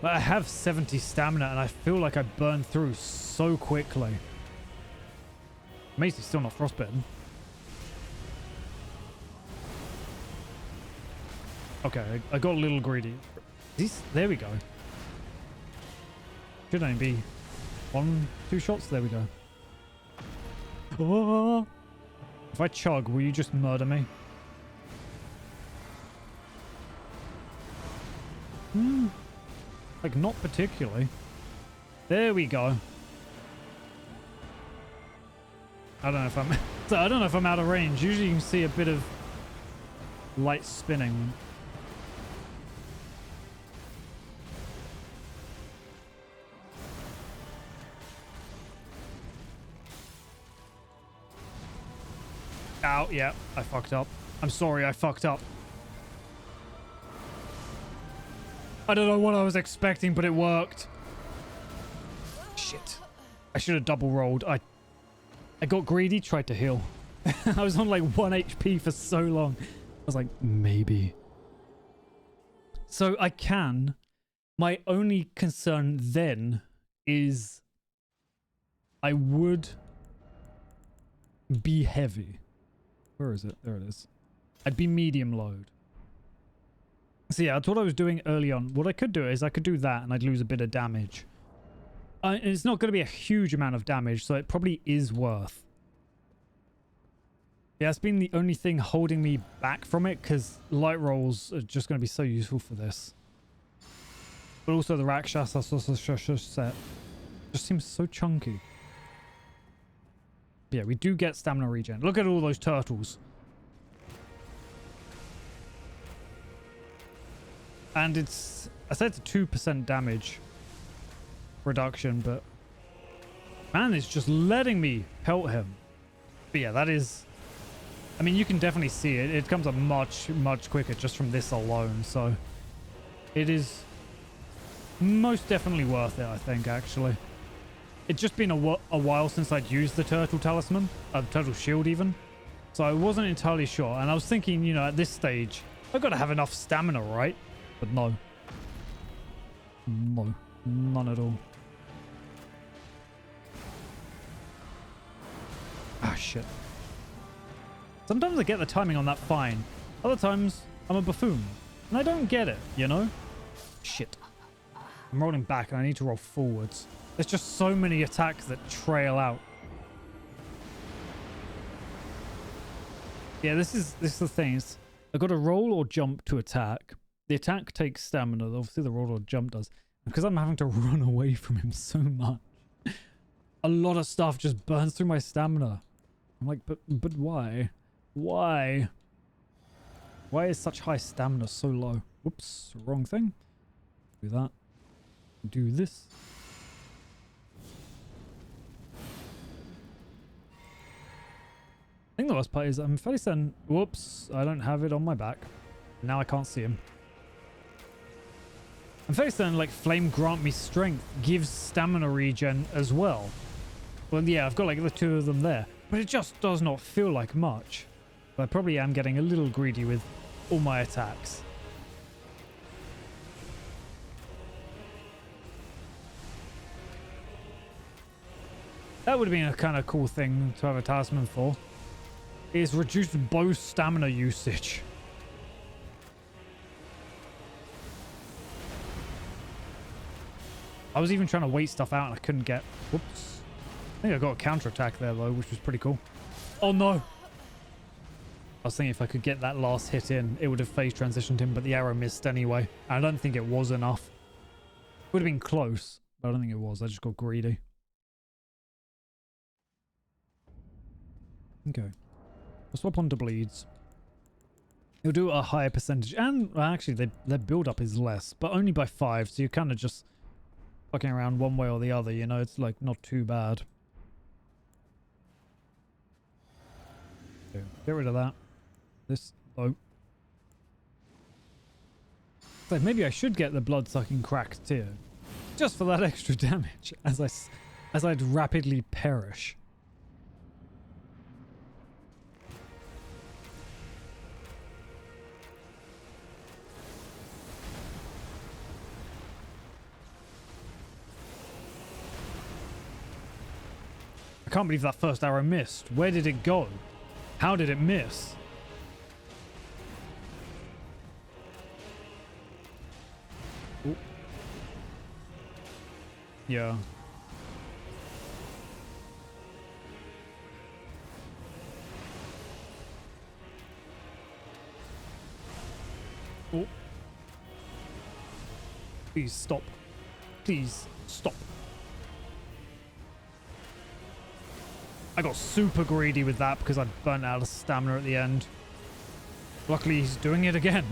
But I have 70 stamina, and I feel like I burn through so quickly. Amazing, still not frostbitten. Okay, I got a little greedy. There we go. Should only be 1-2 shots. There we go. Oh! If I chug, will you just murder me? Like, not particularly. There we go. I don't know if I'm... so I don't know if I'm out of range. Usually you can see a bit of light spinning. Ow, yeah, I fucked up. I'm sorry, I fucked up. I don't know what I was expecting, but it worked. Shit. I should have double rolled. I got greedy, tried to heal. I was on like 1 HP for so long. I was like, maybe. So I can. My only concern then is I would be heavy. Where is it? There it is. I'd be medium load. So yeah, that's what I was doing early on. What I could do is I could do that and I'd lose a bit of damage. It's not going to be a huge amount of damage, so it probably is worth. Yeah, it's been the only thing holding me back from it, because light rolls are just going to be so useful for this. But also the Rakshasa set just seems so chunky. But yeah, we do get stamina regen. Look at all those turtles. And it's... I said it's a 2% damage reduction, but... man, it's just letting me pelt him. But yeah, that is... I mean, you can definitely see it. It comes up much, much quicker just from this alone, so... it is most definitely worth it, I think, actually. It's just been a while since I'd used the turtle talisman, the turtle shield even. So I wasn't entirely sure, and I was thinking, you know, at this stage, I've got to have enough stamina, right? But no. No. None at all. Ah, shit. Sometimes I get the timing on that fine. Other times, I'm a buffoon. And I don't get it, you know? Shit. I'm rolling back and I need to roll forwards. There's just so many attacks that trail out. Yeah, this is the thing. I've got to roll or jump to attack. The attack takes stamina. Obviously, the roll or jump does. Because I'm having to run away from him so much, a lot of stuff just burns through my stamina. I'm like, but why? Why? Why is such high stamina so low? Whoops, wrong thing. Do that. Do this. I think the worst part is I'm fairly certain... whoops, I don't have it on my back. Now I can't see him. I'm fairly certain, like, Flame Grant Me Strength gives stamina regen as well. Well, yeah, I've got, like, the two of them there. But it just does not feel like much. But I probably am getting a little greedy with all my attacks. That would have been a kind of cool thing to have a talisman for. Is reduced bow stamina usage. I was even trying to wait stuff out and I couldn't get... whoops. I think I got a counterattack there though, which was pretty cool. Oh no! I was thinking if I could get that last hit in, it would have phase transitioned him, but the arrow missed anyway. I don't think it was enough. Would have been close, but I don't think it was. I just got greedy. Okay. I'll swap on to bleeds. It'll do a higher percentage, and well, actually their build up is less, but only by 5, so you're kind of just fucking around one way or the other, you know. It's like not too bad. Okay, get rid of that. This oh, so maybe I should get the blood sucking cracked tear, just for that extra damage as I'd rapidly perish. I can't believe that first arrow missed. Where did it go? How did it miss? Ooh. Yeah. Ooh. Please stop. Please stop. I got super greedy with that because I burnt out of stamina at the end. Luckily, he's doing it again.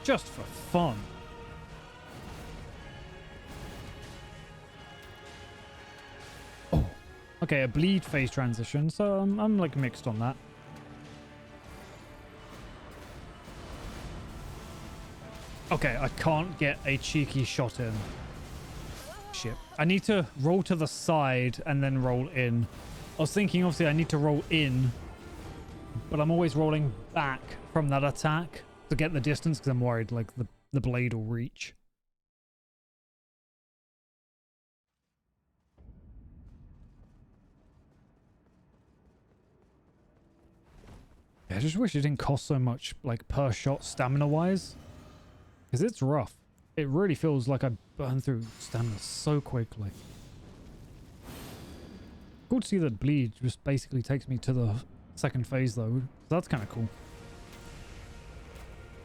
Just for fun. Oh, okay, a bleed phase transition, so I'm like mixed on that. Okay, I can't get a cheeky shot in. Shit. I need to roll to the side and then roll in. I was thinking, obviously, I need to roll in, but I'm always rolling back from that attack to get the distance because I'm worried, like, the blade will reach. Yeah, I just wish it didn't cost so much, like, per shot stamina-wise. Because it's rough. It really feels like I burn through stamina so quickly. Cool to see that bleed just basically takes me to the second phase though. So that's kind of cool.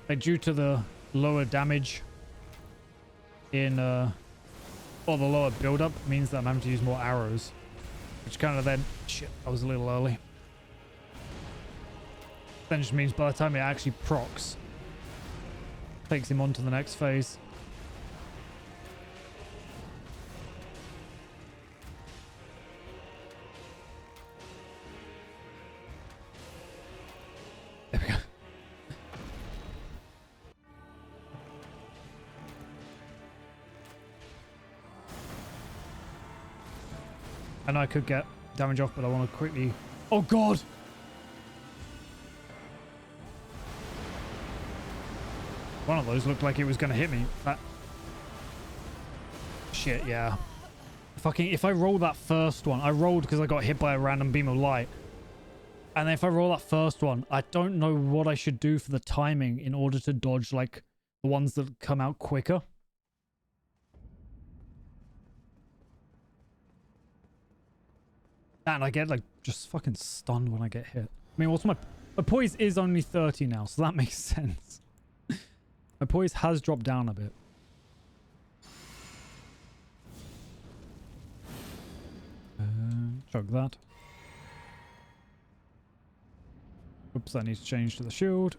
Like, due to the lower damage in or the lower build-up means that I'm having to use more arrows. Which kind of then... Shit, I was a little early. Then just means by the time it actually procs, takes him on to the next phase. There we go. I know I could get damage off, but I want to quickly... Oh god! One of those looked like it was going to hit me. That... Shit, yeah. Fucking, if I roll that first one, I rolled because I got hit by a random beam of light. And then if I roll that first one, I don't know what I should do for the timing in order to dodge, like, the ones that come out quicker. And I get, like, just fucking stunned when I get hit. I mean, what's my poise is only 30 now, so that makes sense. My poise has dropped down a bit. Chug that. Oops, I need to change to the shield.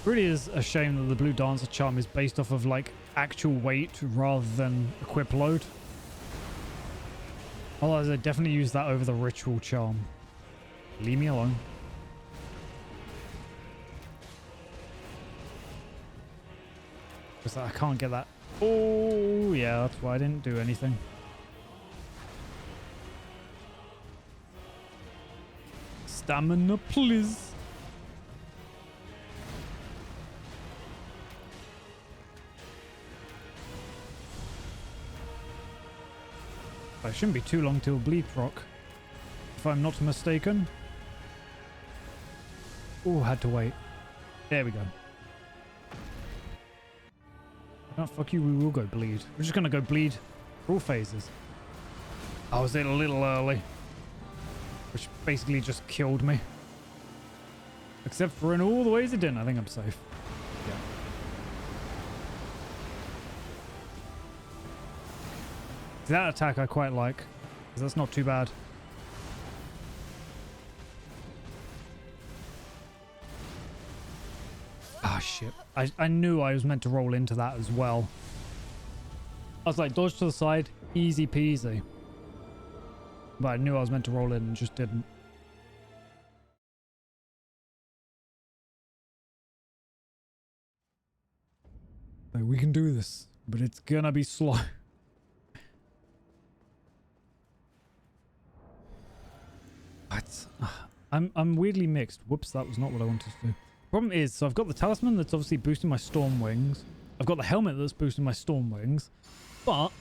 Really is a shame that the blue dancer charm is based off of like actual weight rather than equip load. Otherwise, I definitely use that over the ritual charm. Leave me alone. Because I can't get that. Oh, yeah, that's why I didn't do anything. Stamina, please. It shouldn't be too long till bleed proc, if I'm not mistaken. Oh, had to wait. There we go. Oh, fuck you, we will go bleed. We're just gonna go bleed for all phases. I was in a little early, which basically just killed me. Except for in all the ways it didn't. I think I'm safe. Yeah. That attack I quite like, because that's not too bad. Ah, shit. I knew I was meant to roll into that as well. I was like, dodge to the side, easy peasy. But I knew I was meant to roll in and just didn't. So we can do this, but it's gonna be slow. I'm weirdly mixed. Whoops, that was not what I wanted to do. Problem is, so I've got the talisman that's obviously boosting my storm wings. I've got the helmet that's boosting my storm wings. But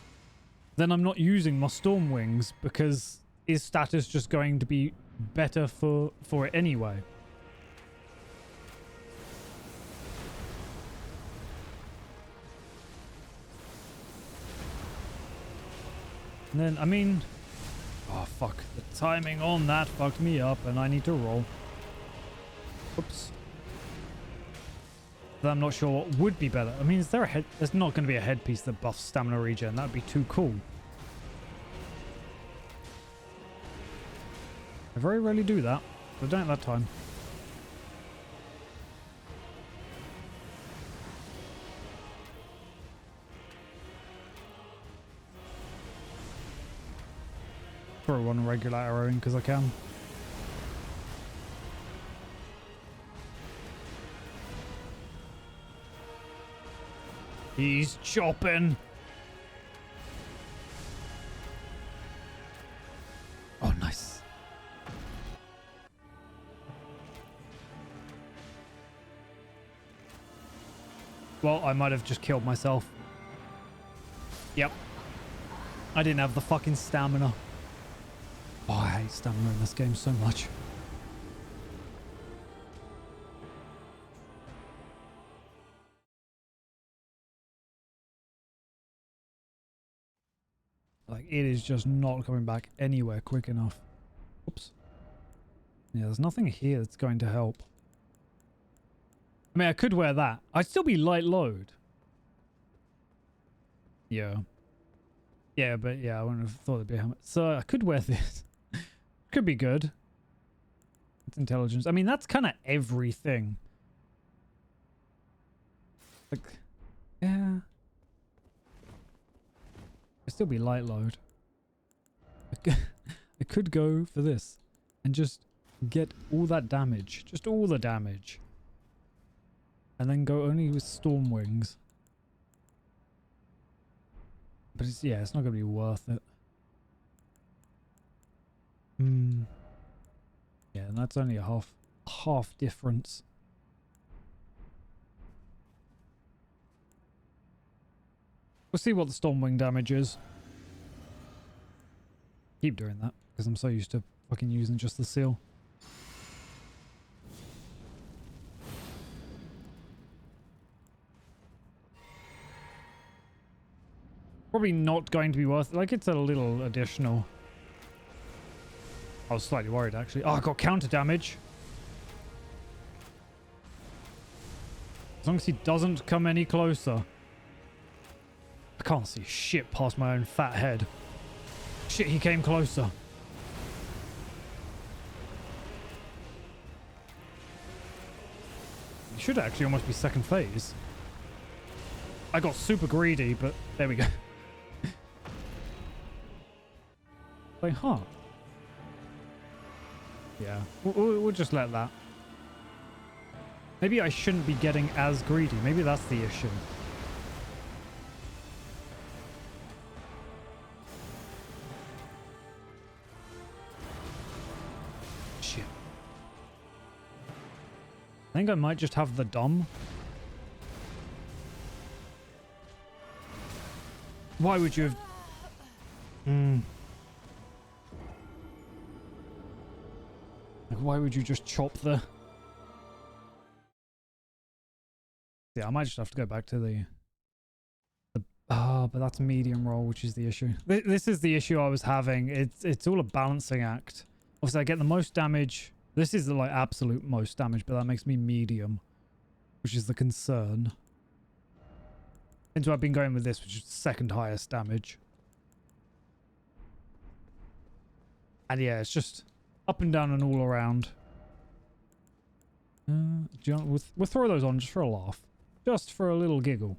then I'm not using my storm wings because is status just going to be better for it anyway? And then, I mean... Oh, fuck. The timing on that fucked me up, and I need to roll. Oops. But I'm not sure what would be better. I mean, is there a head... There's not going to be a headpiece that buffs stamina regen. That'd be too cool. I very rarely do that. But I've done it that time. Throw one regular arrow in because I can. He's chopping. Oh, nice. Well, I might have just killed myself. Yep. I didn't have the fucking stamina. Oh, I hate stamina in this game so much. Like, it is just not coming back anywhere quick enough. Oops. Yeah, there's nothing here that's going to help. I mean, I could wear that. I'd still be light load. Yeah. Yeah, but yeah, I wouldn't have thought it'd be a helmet. So I could wear this. Could be good. It's intelligence. I mean, that's kind of everything. Like, yeah. It'd still be light load. I could go for this and just get all that damage. Just all the damage. And then go only with storm wings. But it's, yeah, it's not going to be worth it. Hmm. Yeah, and that's only a half difference. We'll see what the Stormwing damage is. Keep doing that, because I'm so used to fucking using just the seal. Probably not going to be worth it. Like, it's a little additional. I was slightly worried, actually. Oh, I got counter damage. As long as he doesn't come any closer. I can't see shit past my own fat head. Shit, he came closer. He should actually almost be second phase. I got super greedy, but there we go. Like, huh. Yeah, we'll just let that. Maybe I shouldn't be getting as greedy. Maybe that's the issue. Shit. I think I might just have the Dom. Why would you have... Like, why would you just chop the... Yeah, I might just have to go back to the... but that's medium roll, which is the issue. This is the issue I was having. It's all a balancing act. Obviously, I get the most damage. This is the, like, absolute most damage, but that makes me medium, which is the concern. Into I've been going with this, which is second highest damage. And yeah, it's just up and down and all around. Do you know, we'll throw those on just for a laugh. Just for a little giggle.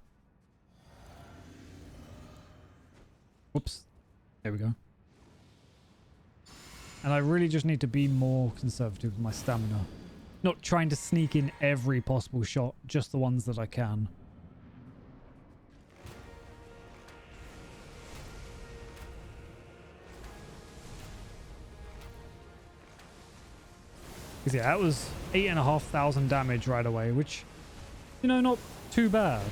Whoops. There we go. And I really just need to be more conservative with my stamina. Not trying to sneak in every possible shot, just the ones that I can. Because yeah, that was 8,500 damage right away, which, you know, not too bad.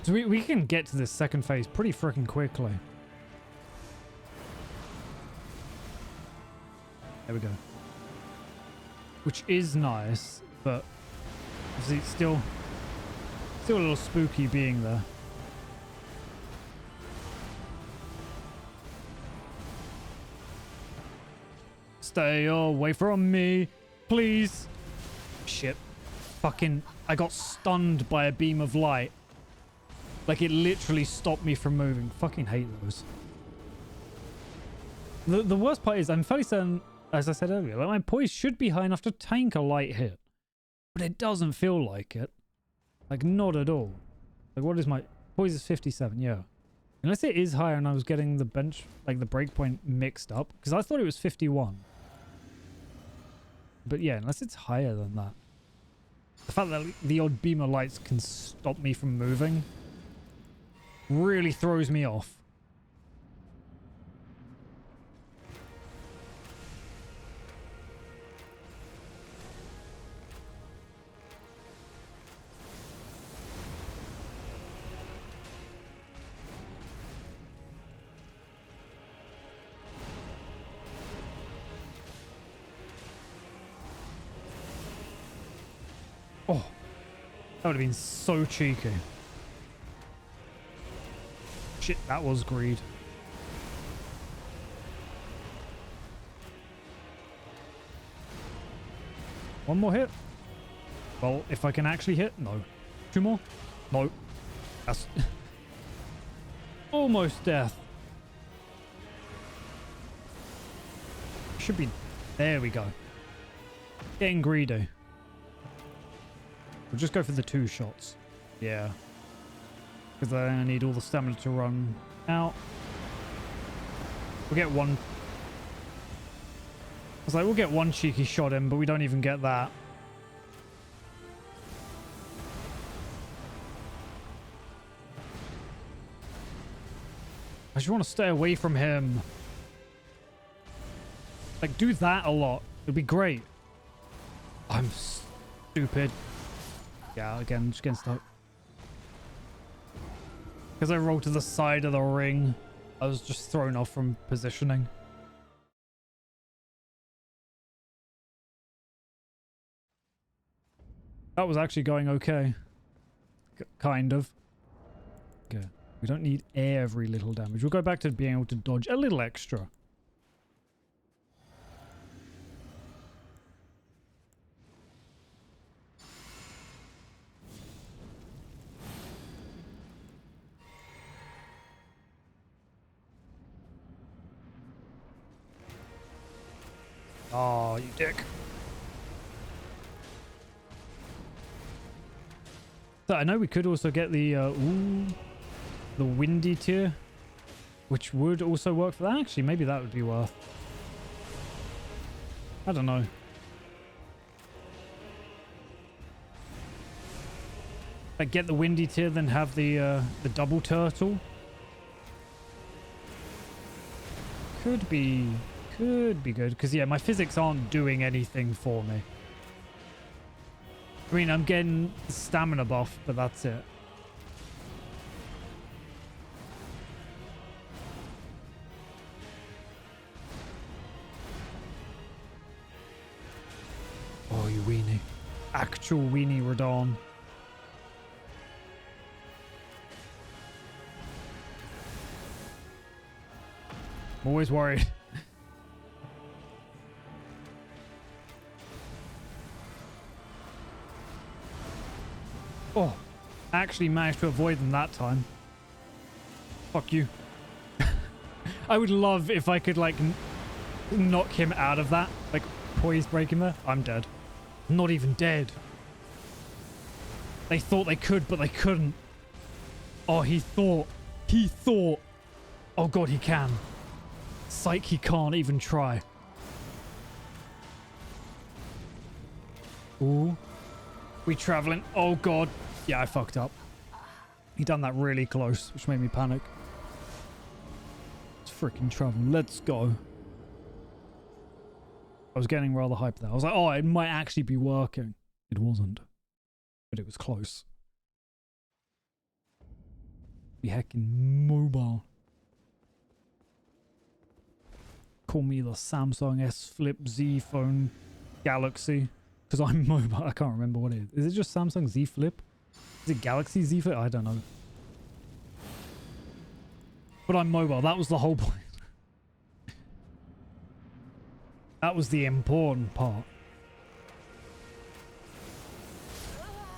So we can get to this second phase pretty freaking quickly. There we go. Which is nice, but obviously it's still a little spooky being there. Stay away from me, please. Shit. Fucking, I got stunned by a beam of light. Like it literally stopped me from moving. Fucking hate those. The worst part is I'm fairly certain, as I said earlier, like my poise should be high enough to tank a light hit. But it doesn't feel like it. Like not at all. Like what is my poise is 57, yeah. Unless it is higher and I was getting the bench, like the breakpoint mixed up. Because I thought it was 51. But yeah, unless it's higher than that. The fact that the odd beam of lights can stop me from moving really throws me off. Oh, that would have been so cheeky. Shit, that was greed. One more hit. Well, if I can actually hit, no. Two more? No. That's almost death. Should be. There we go. Getting greedy. We'll just go for the 2 shots. Yeah. Because I need all the stamina to run out. We'll get one. I was like, we'll get one cheeky shot in, but we don't even get that. I just want to stay away from him. Like, do that a lot. It'd be great. I'm stupid. Yeah, again, just getting stuck. Because I rolled to the side of the ring, I was just thrown off from positioning. That was actually going okay. Kind of. Okay. We don't need every little damage. We'll go back to being able to dodge a little extra. Oh, you dick. So I know we could also get the windy tier, which would also work for that. Actually, maybe that would be worth. I don't know. Like get the windy tier, then have the double turtle. Could be good, because yeah, my physics aren't doing anything for me. I mean, I'm getting stamina buff, but that's it. Oh, you weenie. Actual weenie Radon. I'm always worried. Oh, I actually managed to avoid them that time. Fuck you. I would love if I could, like, knock him out of that. Like, poise break him there. I'm dead. I'm not even dead. They thought they could, but they couldn't. Oh, he thought. He thought. Oh, God, he can. Psych, he can't even try. Ooh. We traveling. Oh, God. Yeah, I fucked up. He done that really close, which made me panic. Let's freaking travel. Let's go. I was getting rather hyped there. I was like, oh, it might actually be working. It wasn't. But it was close. Be heckin' mobile. Call me the Samsung S Flip Z Phone Galaxy. Because I'm mobile. I can't remember what it is. Is it just Samsung Z Flip? Is it Galaxy Z Flip? I don't know. But I'm mobile. That was the whole point. That was the important part.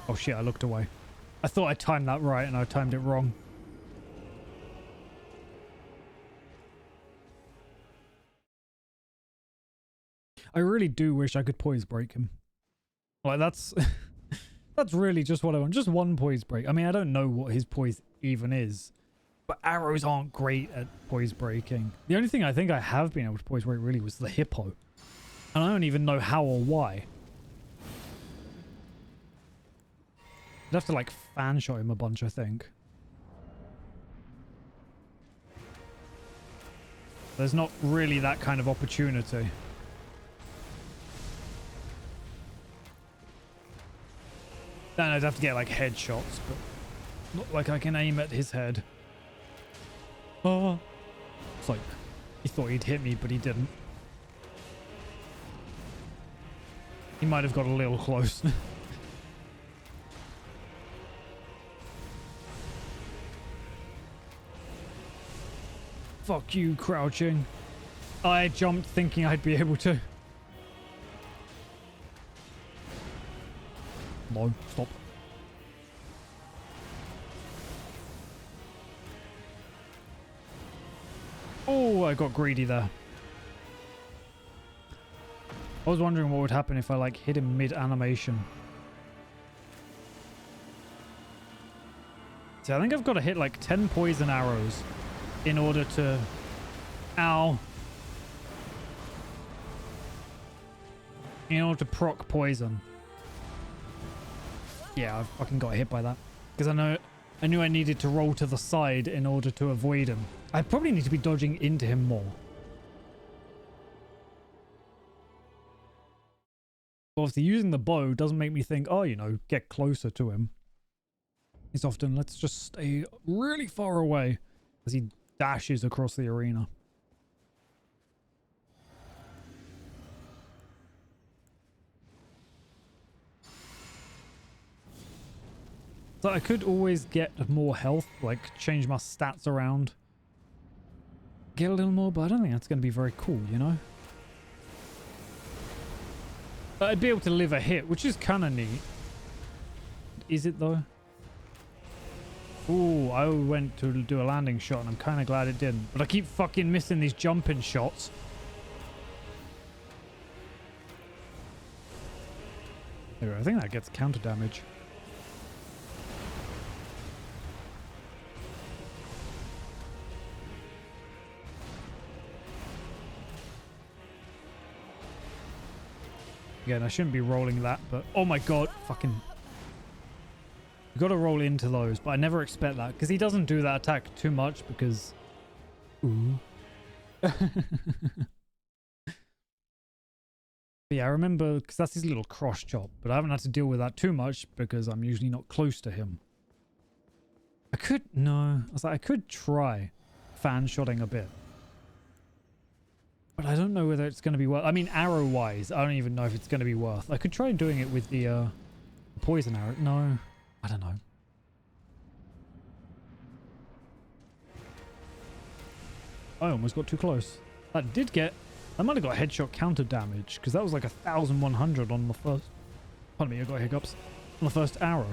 Oh shit, I looked away. I thought I timed that right and I timed it wrong. I really do wish I could poise break him. Like that's that's really just what I want. Just one poise break. I mean, I don't know what his poise even is. But arrows aren't great at poise breaking. The only thing I think I have been able to poise break really was the hippo. And I don't even know how or why. I'd have to like fan shot him a bunch, I think. There's not really that kind of opportunity. Then I'd have to get like headshots, but not like I can aim at his head. Oh, it's like he thought he'd hit me, but he didn't. He might have got a little close. Fuck you, crouching. I jumped thinking I'd be able to. No, stop. Oh, I got greedy there. I was wondering what would happen if I like hit him mid-animation. See, I think I've got to hit like 10 poison arrows in order to... Ow. In order to proc poison. Yeah, I fucking got hit by that. Because I knew I needed to roll to the side in order to avoid him. I probably need to be dodging into him more. Obviously, using the bow doesn't make me think, oh, you know, get closer to him. It's often, let's just stay really far away as he dashes across the arena. So I could always get more health, like change my stats around. Get a little more, but I don't think that's going to be very cool, you know? But I'd be able to live a hit, which is kind of neat. Is it though? Ooh, I went to do a landing shot and I'm kind of glad it didn't. But I keep fucking missing these jumping shots. There, I think that gets counter damage. Again, I shouldn't be rolling that, but oh my god, fucking... You gotta roll into those, but I never expect that, because he doesn't do that attack too much, because... Ooh. Yeah, I remember, because that's his little cross chop, but I haven't had to deal with that too much, because I'm usually not close to him. I could... No. I was like, I could try fan-shotting a bit. But I don't know whether it's going to be worth... I mean, arrow-wise, I don't even know if it's going to be worth. I could try doing it with the poison arrow. No, I don't know. I almost got too close. That did get... I might have got headshot counter damage, because that was like 1,100 on the first... Pardon me, I got hiccups. On the first arrow.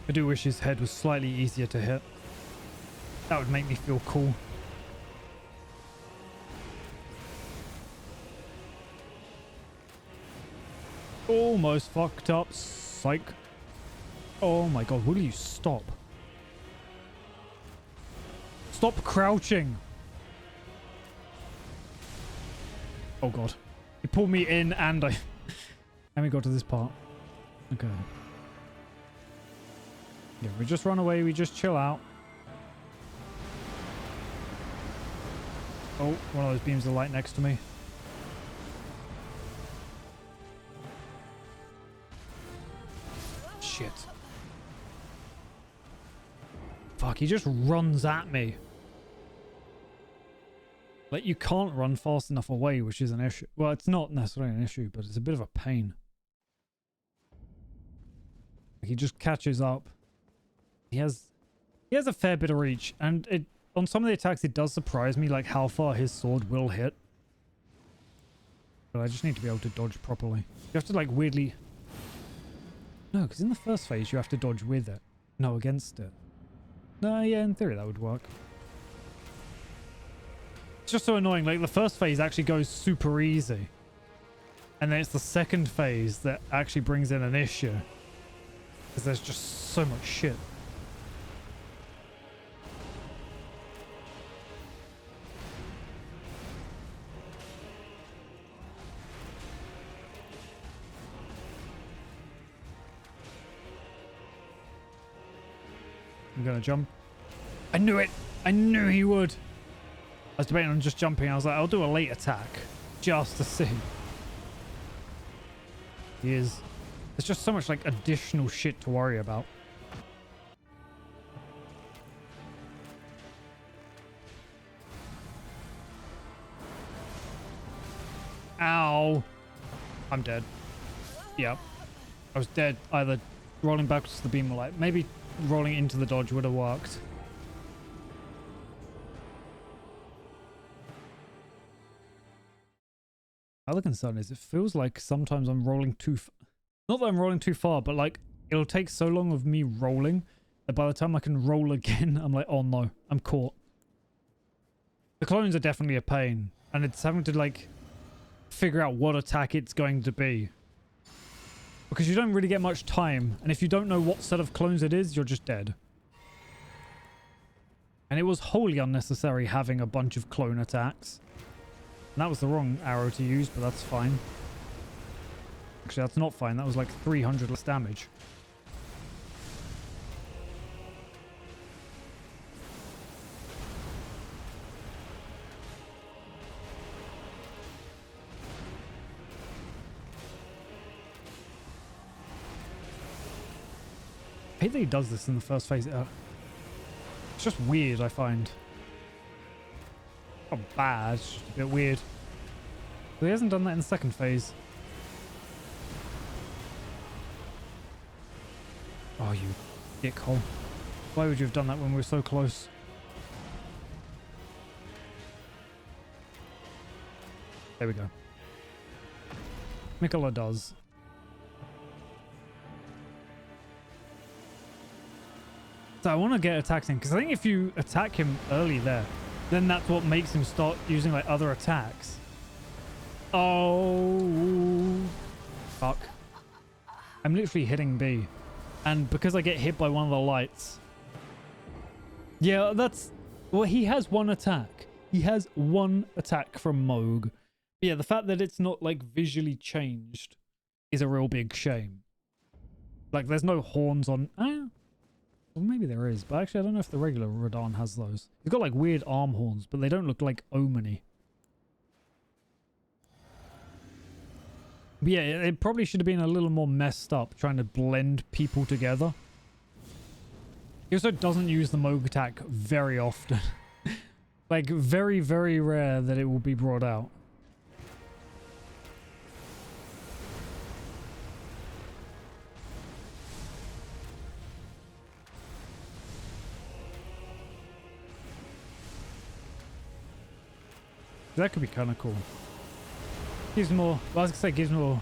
I do wish his head was slightly easier to hit. That would make me feel cool. Almost fucked up. Psych. Oh my god, will you stop? Stop crouching. Oh god. He pulled me in and I... And we got to this part. Okay. Yeah, we just run away, we just chill out. Oh, one of those beams of light next to me. shit. Fuck, he just runs at me. Like, you can't run fast enough away, which is an issue. Well, it's not necessarily an issue, but it's a bit of a pain. He just catches up. He has a fair bit of reach, and it on some of the attacks it does surprise me, like how far his sword will hit. But I just need to be able to dodge properly. You have to like weirdly... No, because in the first phase you have to dodge with it. No, against it. No, yeah, in theory that would work. It's just so annoying. Like, the first phase actually goes super easy. And then it's the second phase that actually brings in an issue. Because there's just so much shit. I'm gonna jump. I knew it! I knew he would! I was debating on just jumping. I was like, I'll do a late attack. Just to see. He is. There's just so much like additional shit to worry about. Ow! I'm dead. Yep. I was dead. Either rolling backwards to the beam or like maybe rolling into the dodge would have worked. Other concern is it feels like sometimes I'm rolling too not that I'm rolling too far, but like it'll take so long of me rolling that by the time I can roll again, I'm like, oh no, I'm caught. The clones are definitely a pain, and it's having to like figure out what attack it's going to be. Because you don't really get much time, and if you don't know what set of clones it is, you're just dead. And it was wholly unnecessary having a bunch of clone attacks. And that was the wrong arrow to use, but that's fine. Actually, that's not fine. That was like 300 less damage. I hate that he does this in the first phase. It's just weird, I find. Not bad, it's just a bit weird. But he hasn't done that in the second phase. Oh, you dickhole. Why would you have done that when we were so close? There we go. Mikola does. So I want to get attacks in, because I think if you attack him early there, then that's what makes him start using like other attacks. Oh, fuck. I'm literally hitting B. And because I get hit by one of the lights. Yeah, that's... Well, he has one attack. He has one attack from Moog. But yeah, the fact that it's not like visually changed is a real big shame. Like, there's no horns on... Well, maybe there is, but actually I don't know if the regular Radahn has those. He's got like weird arm horns, but they don't look like Omni. But yeah, it probably should have been a little more messed up, trying to blend people together. He also doesn't use the Moog attack very often. Like, very, very rare that it will be brought out. That could be kind of cool. Gives more, well, I was gonna say, gives more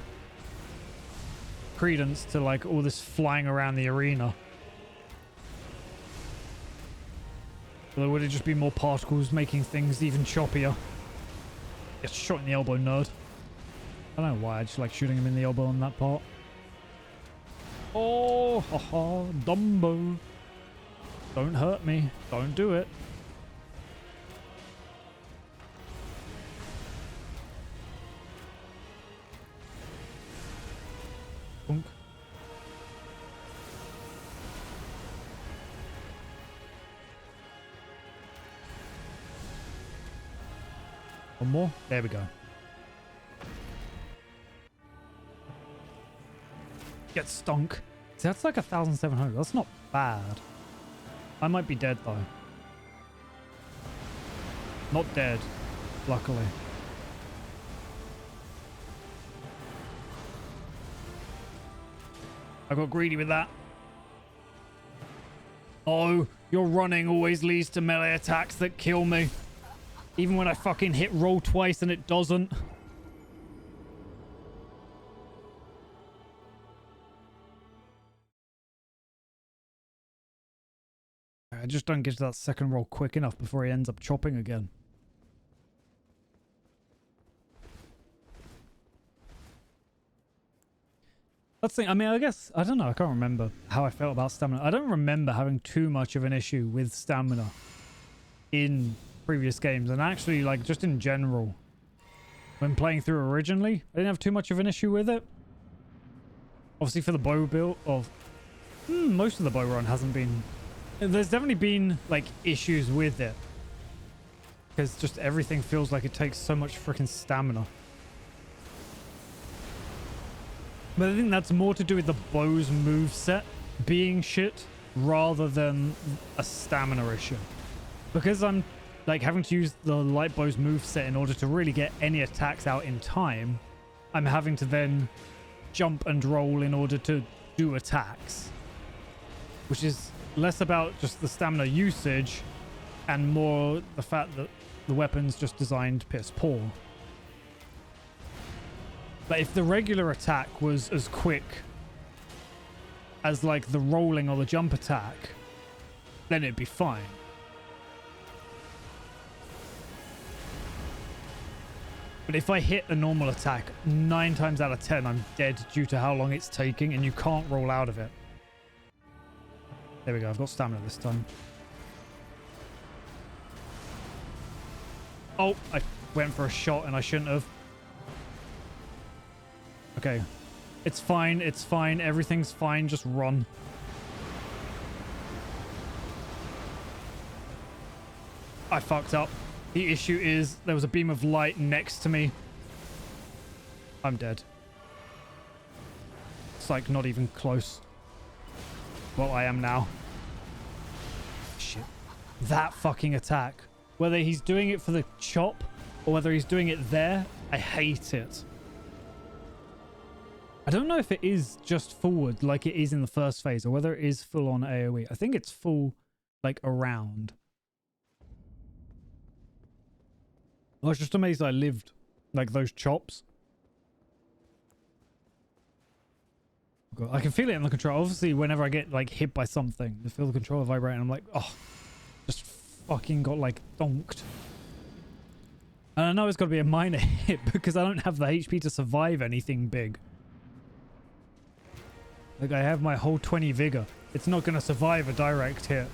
credence to like all this flying around the arena. Although would it just be more particles making things even choppier? Get shot in the elbow, nerd. I don't know why, I just like shooting him in the elbow on that part. Oh, haha, Dumbo. Don't hurt me. Don't do it. Bonk. One more. There we go. Get stunk. It's That's like 1,700. That's not bad. I might be dead though. Not dead, luckily. I got greedy with that. Oh, your running always leads to melee attacks that kill me. Even when I fucking hit roll twice and it doesn't. I just don't get to that second roll quick enough before he ends up chopping again. That's the thing. I mean, I guess, I don't know. I can't remember how I felt about stamina. I don't remember having too much of an issue with stamina in previous games. And actually, like, just in general, when playing through originally, I didn't have too much of an issue with it. Obviously, for the bow build of... most of the bow run hasn't been... There's definitely been, like, issues with it. Because just everything feels like it takes so much freaking stamina. But I think that's more to do with the bow's moveset being shit rather than a stamina issue. Because I'm like having to use the light bow's moveset in order to really get any attacks out in time, I'm having to then jump and roll in order to do attacks. Which is less about just the stamina usage and more the fact that the weapon's just designed piss poor. But if the regular attack was as quick as like the rolling or the jump attack, then it'd be fine. But if I hit a normal attack, 9 times out of 10, I'm dead due to how long it's taking and you can't roll out of it. There we go. I've got stamina this time. Oh, I went for a shot and I shouldn't have. Okay. It's fine. It's fine. Everything's fine. Just run. I fucked up. The issue is there was a beam of light next to me. I'm dead. It's like not even close. Well, I am now. Shit. That fucking attack. Whether he's doing it for the chop or whether he's doing it there, I hate it. I don't know if it is just forward like it is in the first phase or whether it is full on AoE. I think it's full like around. I was just amazed I lived like those chops. God, I can feel it in the control. Obviously, whenever I get like hit by something, I feel the controller vibrating. I'm like, oh, just fucking got like donked. And I know it's got to be a minor hit because I don't have the HP to survive anything big. Like I have my whole 20 vigor. It's not going to survive a direct hit.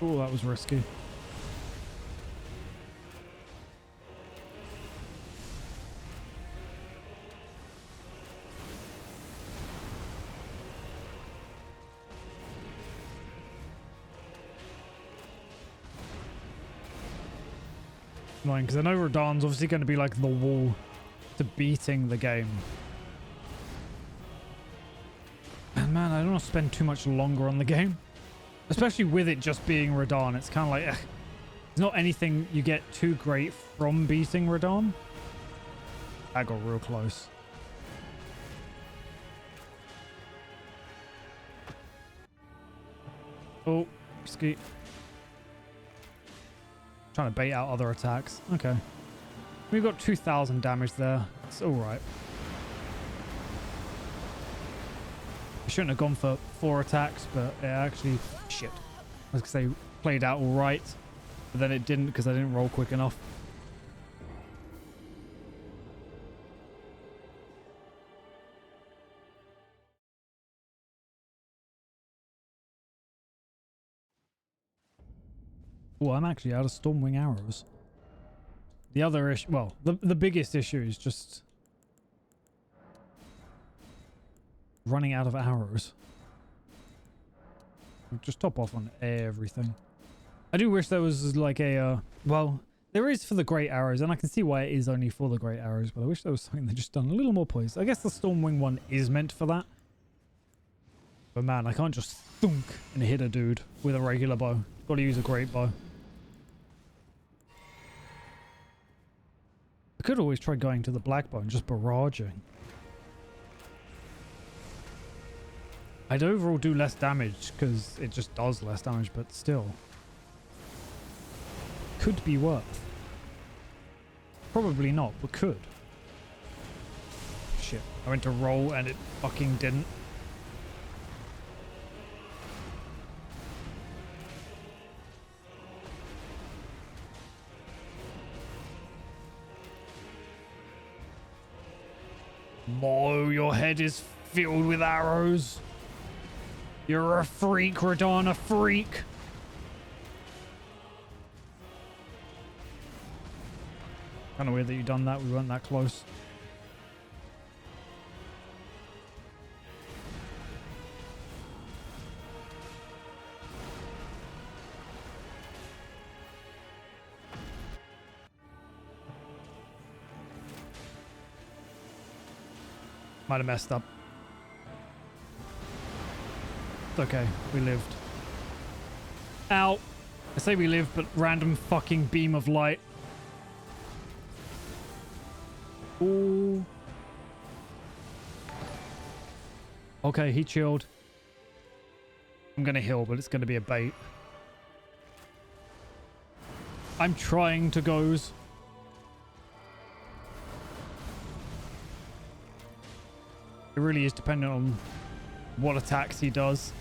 Oh, that was risky. Annoying, because I know Radahn's obviously going to be like the wall to beating the game. And man, I don't want to spend too much longer on the game. Especially with it just being Radahn. It's kind of like, it's not anything you get too great from beating Radahn. That got real close. Oh, risky. Trying to bait out other attacks. Okay. We've got 2,000 damage there. It's alright. I shouldn't have gone for 4 attacks, but it actually... Shit. I was going to say, played out alright. But then it didn't because I didn't roll quick enough. Oh, I'm actually out of Stormwing arrows. The other issue... Well, the biggest issue is just... running out of arrows. Just top off on everything. I do wish there was like a, well, there is for the great arrows, and I can see why it is only for the great arrows, but I wish there was something that just done a little more poise. I guess the Stormwing one is meant for that. But man, I can't just thunk and hit a dude with a regular bow. Got to use a great bow. I could always try going to the black bow and just barraging. I'd overall do less damage because it just does less damage, but still. Could be worth. Probably not, but could. Shit. I went to roll and it fucking didn't. Mo, your head is filled with arrows. You're a freak, Radon, a freak. Kind of weird that you done that. We weren't that close. Might have messed up. It's okay. We lived. Ow. I say we lived, but random fucking beam of light. Ooh. Okay, he chilled. I'm gonna heal, but it's gonna be a bait. I'm trying to goes. It really is dependent on what attacks he does.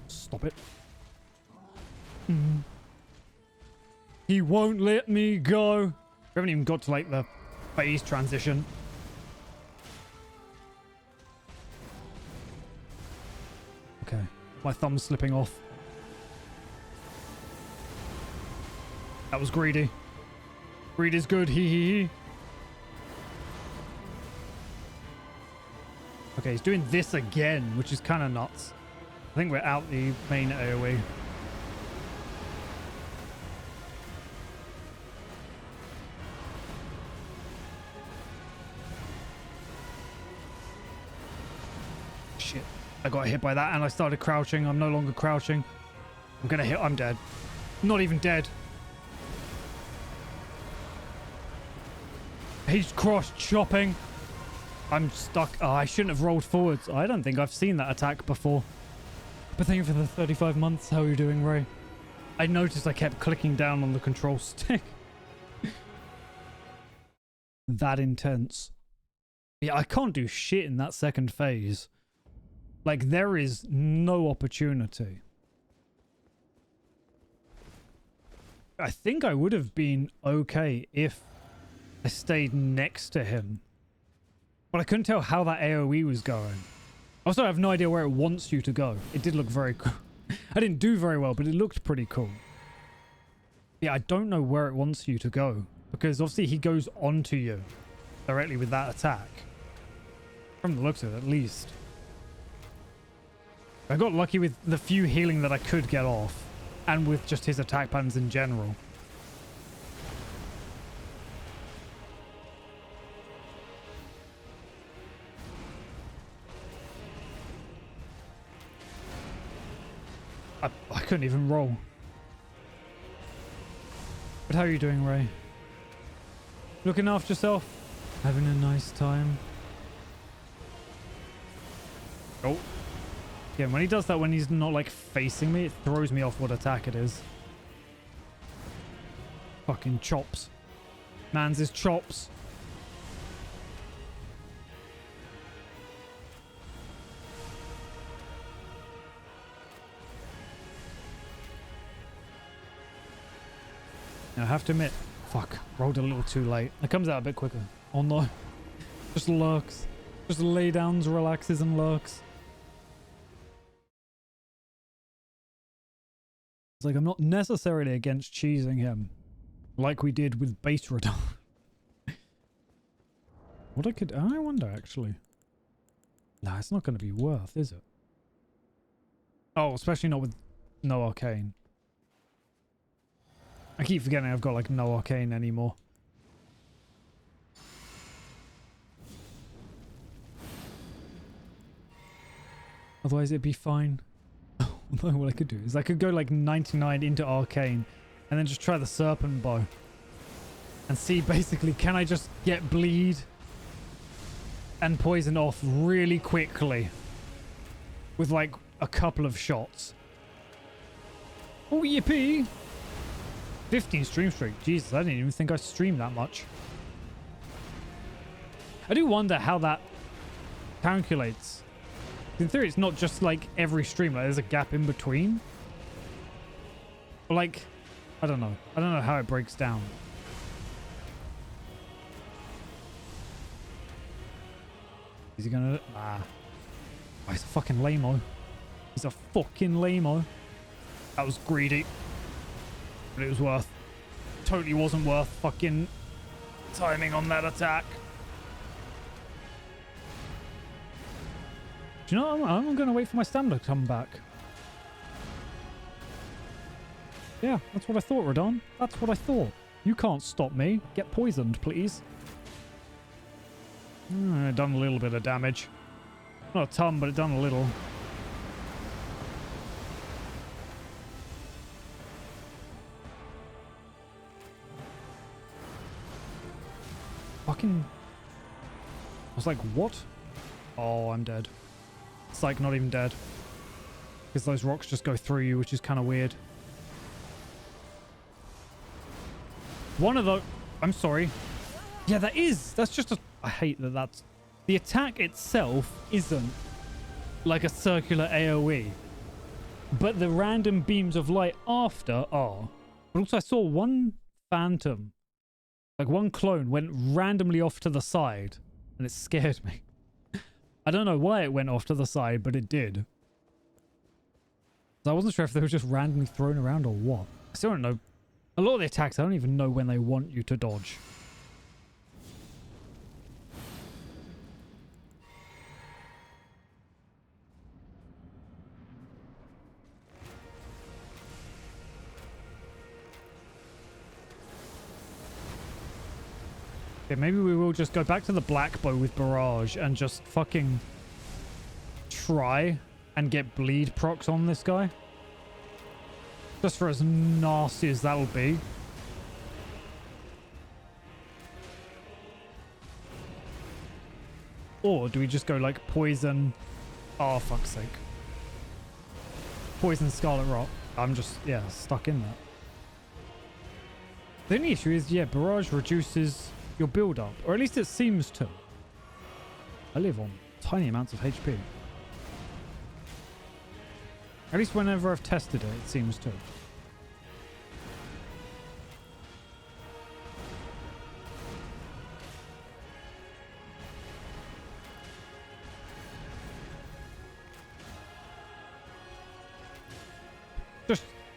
Stop it. He won't let me go. We haven't even got to like the phase transition. Okay, my thumb's slipping off. That was greedy. Greed is good. He. Okay, he's doing this again, which is kind of nuts. I think we're out the main AoE. Shit. I got hit by that and I started crouching. I'm no longer crouching. I'm gonna hit. I'm dead. Not even dead. He's cross chopping. I'm stuck. Oh, I shouldn't have rolled forwards. I don't think I've seen that attack before. But thank you for the 35 months. How are you doing, Ray? I noticed I kept clicking down on the control stick. That intense. Yeah, I can't do shit in that second phase. Like, there is no opportunity. I think I would have been okay if I stayed next to him. But I couldn't tell how that AoE was going. Also, I have no idea where it wants you to go. It did look very cool. I didn't do very well, but it looked pretty cool. Yeah, I don't know where it wants you to go. Because obviously he goes onto you directly with that attack. From the looks of it, at least. I got lucky with the few healing that I could get off. And with just his attack patterns in general. I couldn't even roll. But how are you doing, Ray? Looking after yourself? Having a nice time? Oh. Yeah, when he does that, when he's not like facing me, it throws me off what attack it is. Fucking chops. Man's his chops. I have to admit, fuck, rolled a little too late. It comes out a bit quicker. Oh no. Just lurks. Just lay downs, relaxes and lurks. It's like I'm not necessarily against cheesing him. Like we did with base radar. What I wonder actually. Nah, it's not going to be worth, is it? Oh, especially not with no arcane. I keep forgetting I've got like no arcane anymore. Otherwise it'd be fine. Although what I could do is I could go like 99 into arcane and then just try the serpent bow. And see basically, can I just get bleed and poison off really quickly with like a couple of shots. Oh, yippee! 15 stream streak. Jesus, I didn't even think I streamed that much. I do wonder how that calculates. In theory, it's not just like every stream. Like, there's a gap in between. But like, I don't know. I don't know how it breaks down. Is he gonna... Nah. Oh, he's a fucking lame-o. He's a fucking lame-o. That was greedy. But it was worth... Totally wasn't worth fucking timing on that attack. Do you know what? I'm going to wait for my stamina to come back. Yeah, that's what I thought, Radon. That's what I thought. You can't stop me. Get poisoned, please. Done a little bit of damage. Not a ton, but it done a little. Fucking... I was like, what? Oh, I'm dead. It's like not even dead. Because those rocks just go through you, which is kind of weird. One of the... I'm sorry. Yeah, that is. That's just a... I hate that that's... The attack itself isn't like a circular AoE. But the random beams of light after are. But also I saw one phantom. Like one clone went randomly off to the side. And it scared me. I don't know why it went off to the side, but it did. So I wasn't sure if they were just randomly thrown around or what. I still don't know. A lot of the attacks, I don't even know when they want you to dodge. Okay, maybe we will just go back to the black bow with barrage and just fucking try and get bleed procs on this guy. Just for as nasty as that'll be. Or do we just go like poison? Oh, fuck's sake. Poison Scarlet Rock. I'm just, yeah, stuck in that. The only issue is, yeah, barrage reduces your build up, or at least it seems to. I live on tiny amounts of HP. At least whenever I've tested it, it seems to.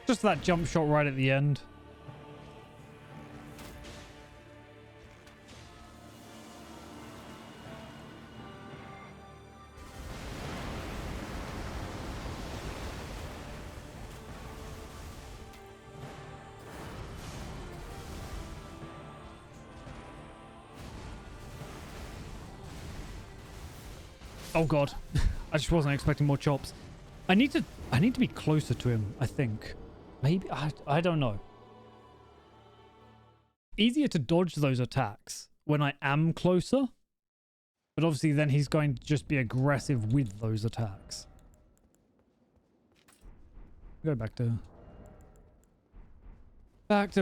Just that jump shot right at the end. Oh god. I just wasn't expecting more chops. I need to be closer to him, I think. Maybe I don't know. Easier to dodge those attacks when I am closer. But obviously then he's going to just be aggressive with those attacks. Go back to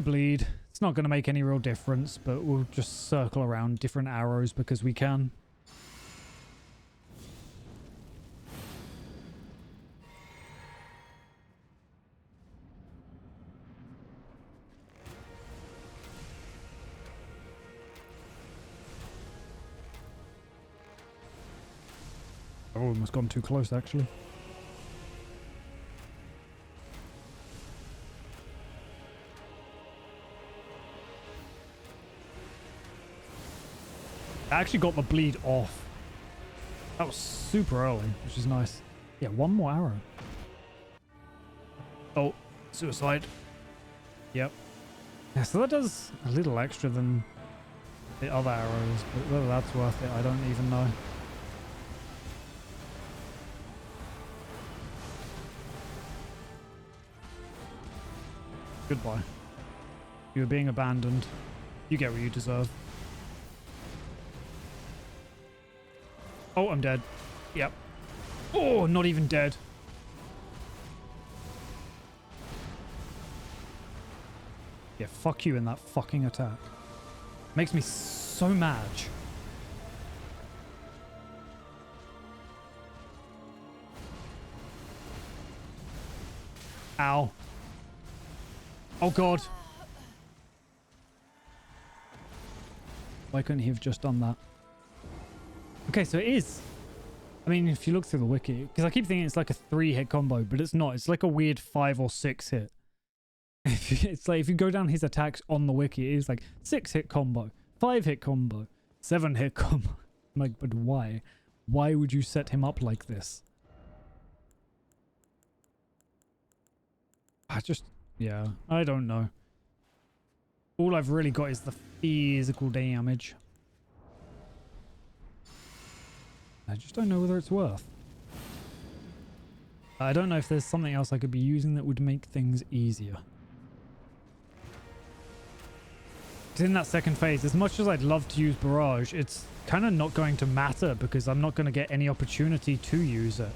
bleed. It's not going to make any real difference, but we'll just circle around different arrows because we can. I've almost gone too close, actually. I actually got the bleed off. That was super early, which is nice. Yeah, one more arrow. Oh, suicide. Yep. Yeah, so that does a little extra than the other arrows, but whether that's worth it, I don't even know. Goodbye. You're being abandoned. You get what you deserve. Oh, I'm dead. Yep. Oh, not even dead. Yeah, fuck you in that fucking attack. Makes me so mad. Ow. Oh god. Why couldn't he have just done that? Okay, so it is. I mean, if you look through the wiki, because I keep thinking it's like a 3-hit combo, but it's not. It's like a weird 5 or 6 hit. It's like if you go down his attacks on the wiki, it is like 6-hit combo, 5-hit combo, 7-hit combo. I'm like, but why? Why would you set him up like this? Yeah, I don't know. All I've really got is the physical damage. I just don't know whether it's worth. I don't know if there's something else I could be using that would make things easier. Because in that second phase, as much as I'd love to use Barrage, it's kind of not going to matter because I'm not going to get any opportunity to use it.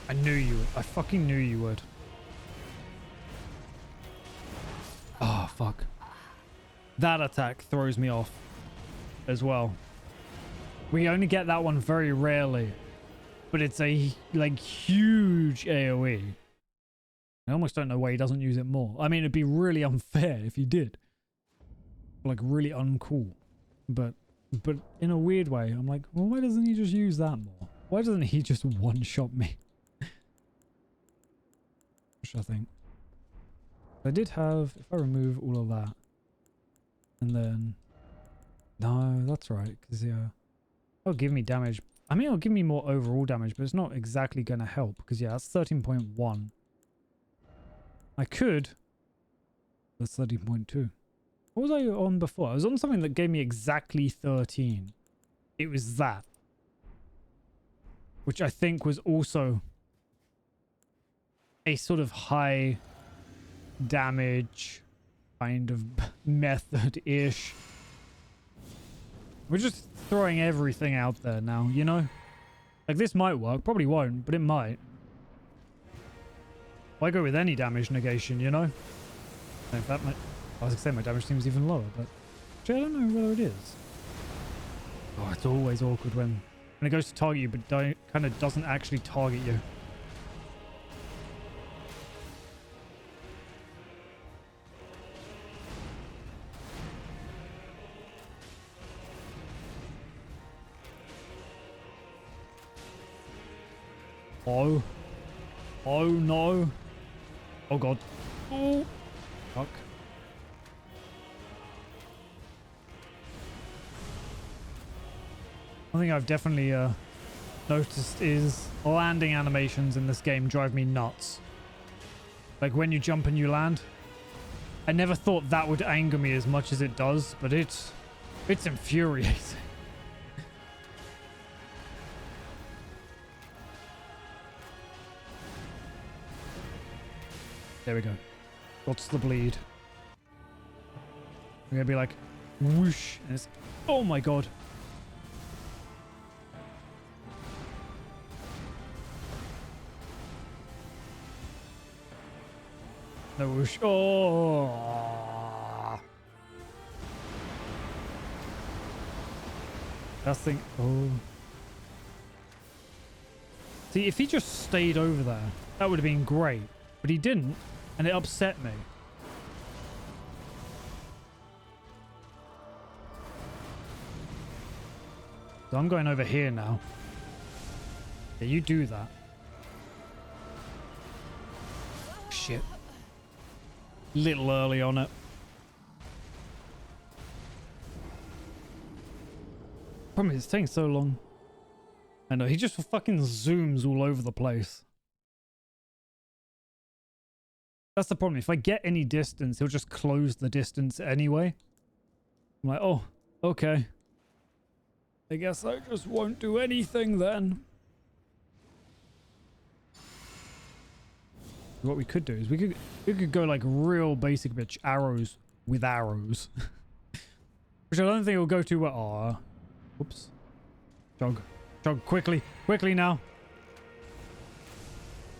I knew you would. I fucking knew you would. Oh, fuck. That attack throws me off as well. We only get that one very rarely, but it's a, like, huge AoE. I almost don't know why he doesn't use it more. I mean, it'd be really unfair if he did. Like, really uncool. But in a weird way, I'm like, well, why doesn't he just use that more? Why doesn't he just one-shot me? I think I did have, if I remove all of that and then no, that's right, because yeah, it'll give me damage. I mean, it'll give me more overall damage, but it's not exactly going to help because yeah, that's 13.1. I could, that's 13.2. What was I on before? I was on something that gave me exactly 13. It was that, which I think was also a sort of high damage kind of method-ish. We're just throwing everything out there now, you know? Like, this might work. Probably won't, but it might. Why go with any damage negation, you know? In fact, I was gonna say my damage seems even lower, but actually, I don't know whether it is. Oh, it's always awkward when it goes to target you, but kind of doesn't actually target you. Oh. Oh no. Oh god. Oh. Fuck. One thing I've definitely noticed is landing animations in this game drive me nuts. Like when you jump and you land. I never thought that would anger me as much as it does, but it's infuriating. There we go. What's the bleed? We're gonna be like, whoosh, and it's, oh my god. No whoosh. Oh. That thing. Oh. See, if he just stayed over there, that would have been great. But he didn't. And it upset me. So I'm going over here now. Yeah, you do that. Shit. Little early on it. Problem is, it's taking so long. I know, he just fucking zooms all over the place. That's the problem. If I get any distance, he'll just close the distance anyway. I'm like, oh, okay. I guess I just won't do anything then. What we could do is we could go like real basic bitch arrows with arrows. Which I don't think will go too well. Aw. Whoops. Jog. Jog quickly. Quickly now.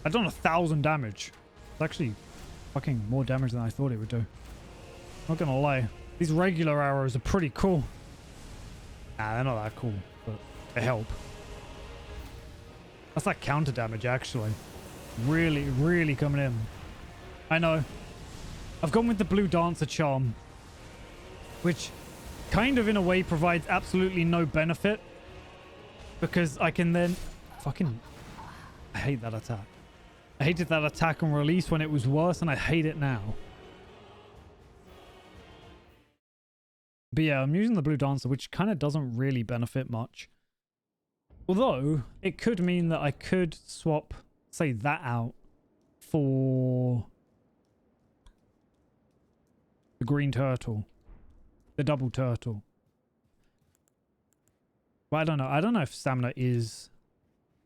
I've done 1,000 damage. It's actually fucking more damage than I thought it would do. Not gonna lie. These regular arrows are pretty cool. Nah, they're not that cool, but they help. That's like counter damage, actually. Really, really coming in. I know. I've gone with the blue dancer charm, which kind of in a way provides absolutely no benefit because I can then fucking... I hate that attack. I hated that attack and release when it was worse, and I hate it now. But yeah, I'm using the blue dancer, which kind of doesn't really benefit much. Although, it could mean that I could swap, say, that out for the green turtle. The double turtle. But I don't know. I don't know if stamina is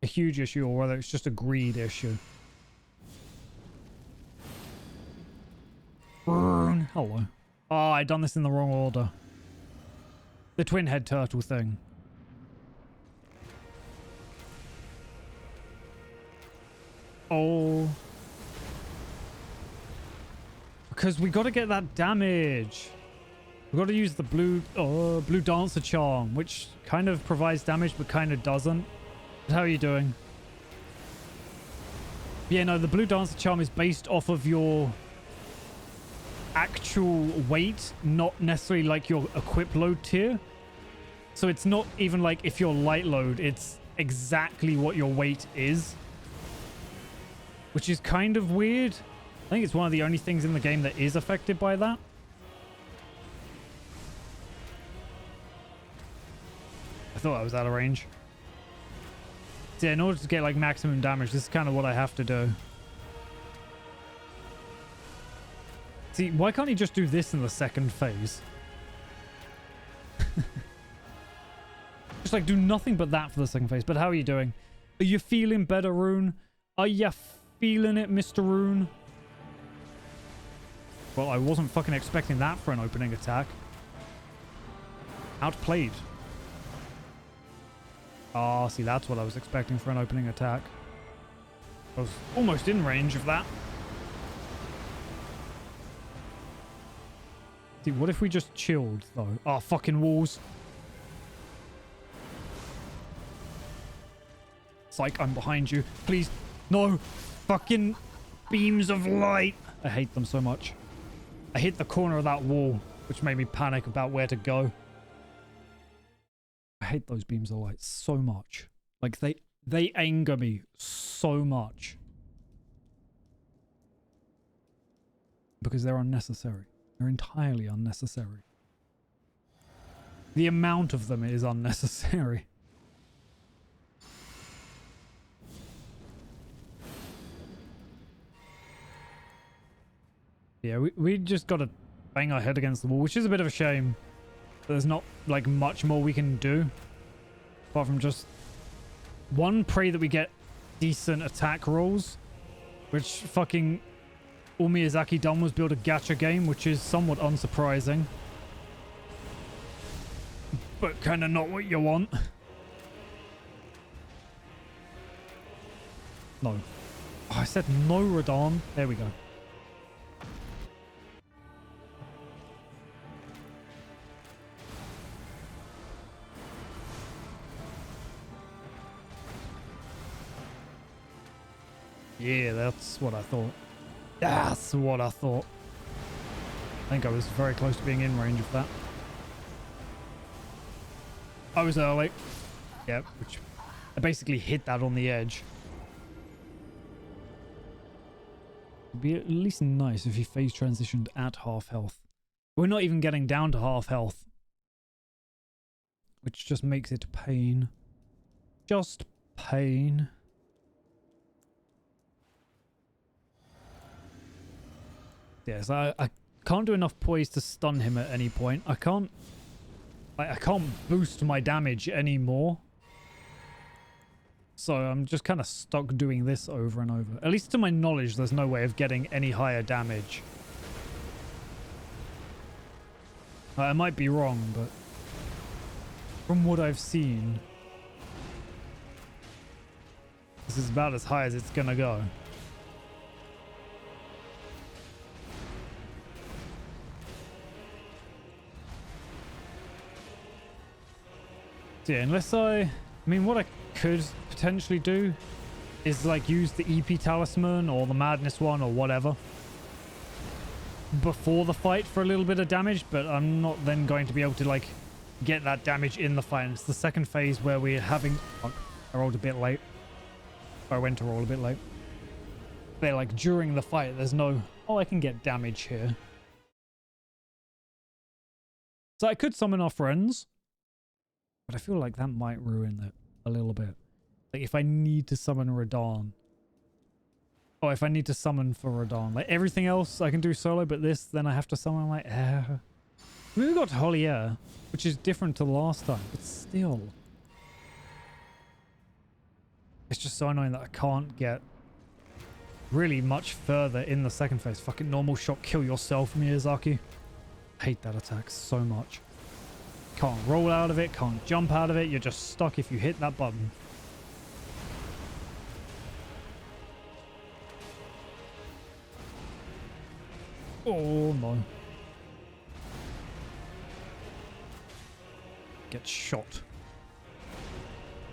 a huge issue or whether it's just a greed issue. Hello. Oh, I done this in the wrong order. The twin head turtle thing. Oh. Because we got to get that damage. We got to use the blue dancer charm, which kind of provides damage but kind of doesn't. But how are you doing? Yeah, no, the blue dancer charm is based off of your actual weight, not necessarily like your equip load tier. So it's not even like if you're light load, it's exactly what your weight is, which is kind of weird. I think it's one of the only things in the game that is affected by that. I thought I was out of range. So yeah, in order to get like maximum damage, this is kind of what I have to do. See, why can't he just do this in the second phase? Just like do nothing but that for the second phase. But how are you doing? Are you feeling better, Rune? Are you feeling it, Mr. Rune? Well, I wasn't fucking expecting that for an opening attack. Outplayed. Ah, see, that's what I was expecting for an opening attack. I was almost in range of that. See, what if we just chilled, though? Ah, fucking walls. Psych, I'm behind you. Please. No. Fucking beams of light. I hate them so much. I hit the corner of that wall, which made me panic about where to go. I hate those beams of light so much. Like, they anger me so much. Because they're unnecessary. They're entirely unnecessary. The amount of them is unnecessary. Yeah, we just got to bang our head against the wall, which is a bit of a shame. There's not, like, much more we can do. Apart from just... One, pray that we get decent attack rolls. Which fucking... All Miyazaki done was build a gacha game, which is somewhat unsurprising. But kind of not what you want. No. Oh, I said no, Radon. There we go. Yeah, that's what I thought. That's what I thought. I think I was very close to being in range of that. I was early. Yeah, which I basically hit that on the edge. It'd be at least nice if he phase transitioned at half health. We're not even getting down to half health, which just makes it pain. Just pain. Yes, I can't do enough poise to stun him at any point. I can't boost my damage anymore. So I'm just kind of stuck doing this over and over. At least to my knowledge, there's no way of getting any higher damage. I might be wrong, but from what I've seen, this is about as high as it's gonna go. So yeah, unless I mean, what I could potentially do is like use the EP talisman or the madness one or whatever before the fight for a little bit of damage, but I'm not then going to be able to like get that damage in the fight. And it's the second phase where we're having... Oh, I rolled a bit late. I went to roll a bit late. But like during the fight, there's no... Oh, I can get damage here. So I could summon our friends, but I feel like that might ruin it a little bit. Like if I need to summon Radahn. Oh, if I need to summon for Radahn. Like everything else I can do solo, but this, then I have to summon like air. I mean, we got Holy Air, which is different to last time, but still. It's just so annoying that I can't get really much further in the second phase. Fucking normal shot, kill yourself, Miyazaki. Hate that attack so much. Can't roll out of it, can't jump out of it. You're just stuck if you hit that button. Oh no. Get shot.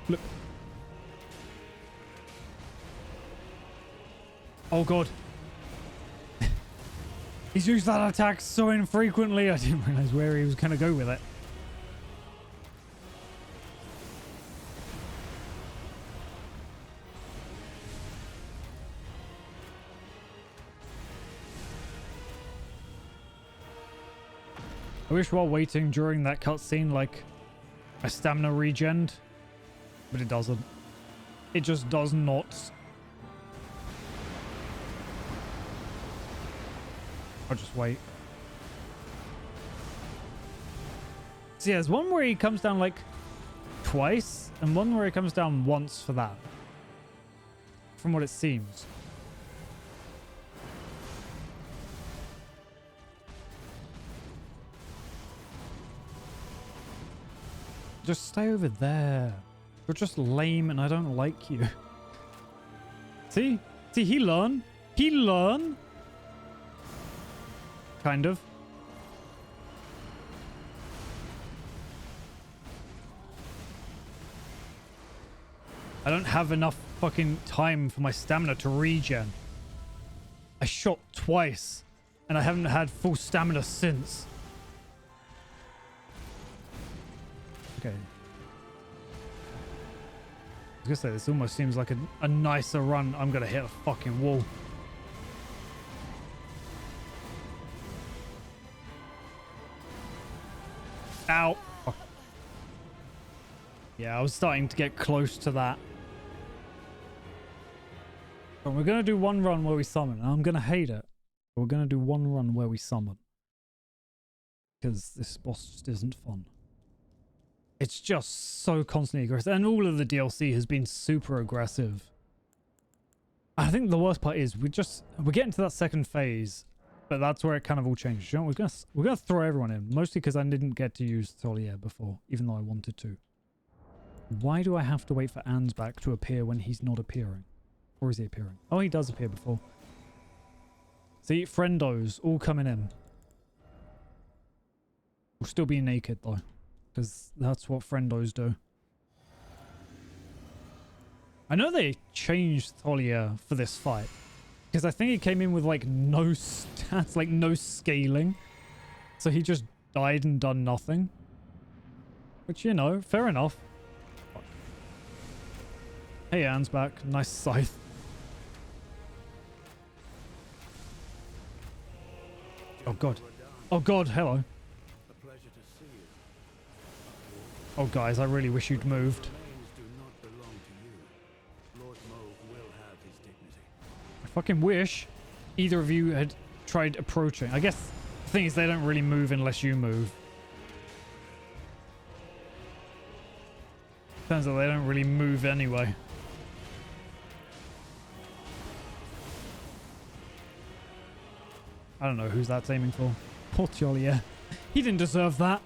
Look. Oh god. He's used that attack so infrequently, I didn't realize where he was going to go with it. I wish while waiting during that cutscene, like, my stamina regened, but it doesn't. It just does not. I'll just wait. So yeah, there's one where he comes down like twice, and one where he comes down once for that. From what it seems. Just stay over there. You're just lame and I don't like you. See? See, he learn. He learn. Kind of. I don't have enough fucking time for my stamina to regen. I shot twice and I haven't had full stamina since. Okay. I was gonna say, this almost seems like a nicer run. I'm gonna hit a fucking wall. Ow. Fuck. Yeah, I was starting to get close to that. But we're gonna do one run where we summon. I'm gonna hate it. But we're gonna do one run where we summon. Because this boss just isn't fun. It's just so constantly aggressive. And all of the DLC has been super aggressive. I think the worst part is we're getting to that second phase, but that's where it kind of all changes. You know, we're gonna throw everyone in, mostly because I didn't get to use Tholier before, even though I wanted to. Why do I have to wait for Ansbach to appear when he's not appearing? Or is he appearing? Oh, he does appear before. See, friendos all coming in. We'll still be naked though. Because that's what friendos do. I know they changed Tholier for this fight. Because I think he came in with like no stats, like no scaling. So he just died and done nothing. Which, you know, fair enough. Hey, Anne's back. Nice scythe. Oh god. Oh god, hello. Oh guys, I really wish you'd moved. I fucking wish either of you had tried approaching. I guess the thing is they don't really move unless you move. Turns out they don't really move anyway. I don't know who's that's aiming for. Poor Tjolier. He didn't deserve that.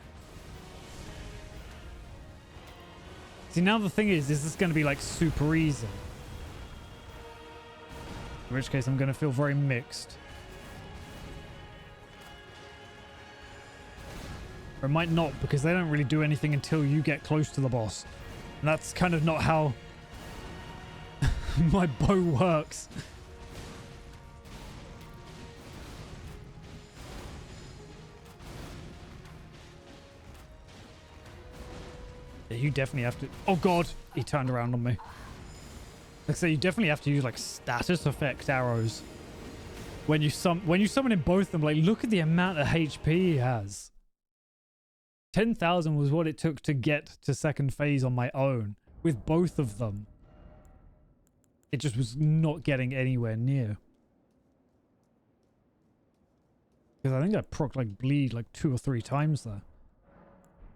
See, now the thing is this going to be like super easy? In which case I'm going to feel very mixed. Or it might not, because they don't really do anything until you get close to the boss. And that's kind of not how my bow works. Yeah, you definitely have to... Oh god, he turned around on me. Like I say, you definitely have to use like status effect arrows when you summon in both of them. Like, look at the amount of HP he has. 10,000 was what it took to get to second phase on my own with both of them. It just was not getting anywhere near. Because I think I procced like bleed like 2 or 3 times there.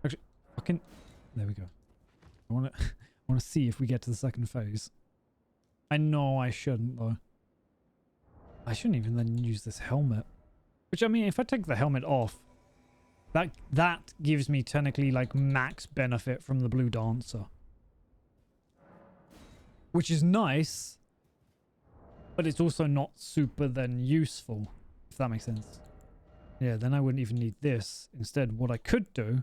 Actually, fucking... There we go. I want to see if we get to the second phase. I know I shouldn't though. I shouldn't even then use this helmet. Which, I mean, if I take the helmet off, that gives me technically like max benefit from the blue dancer. Which is nice, but it's also not super then useful, if that makes sense. Yeah, then I wouldn't even need this. Instead, what I could do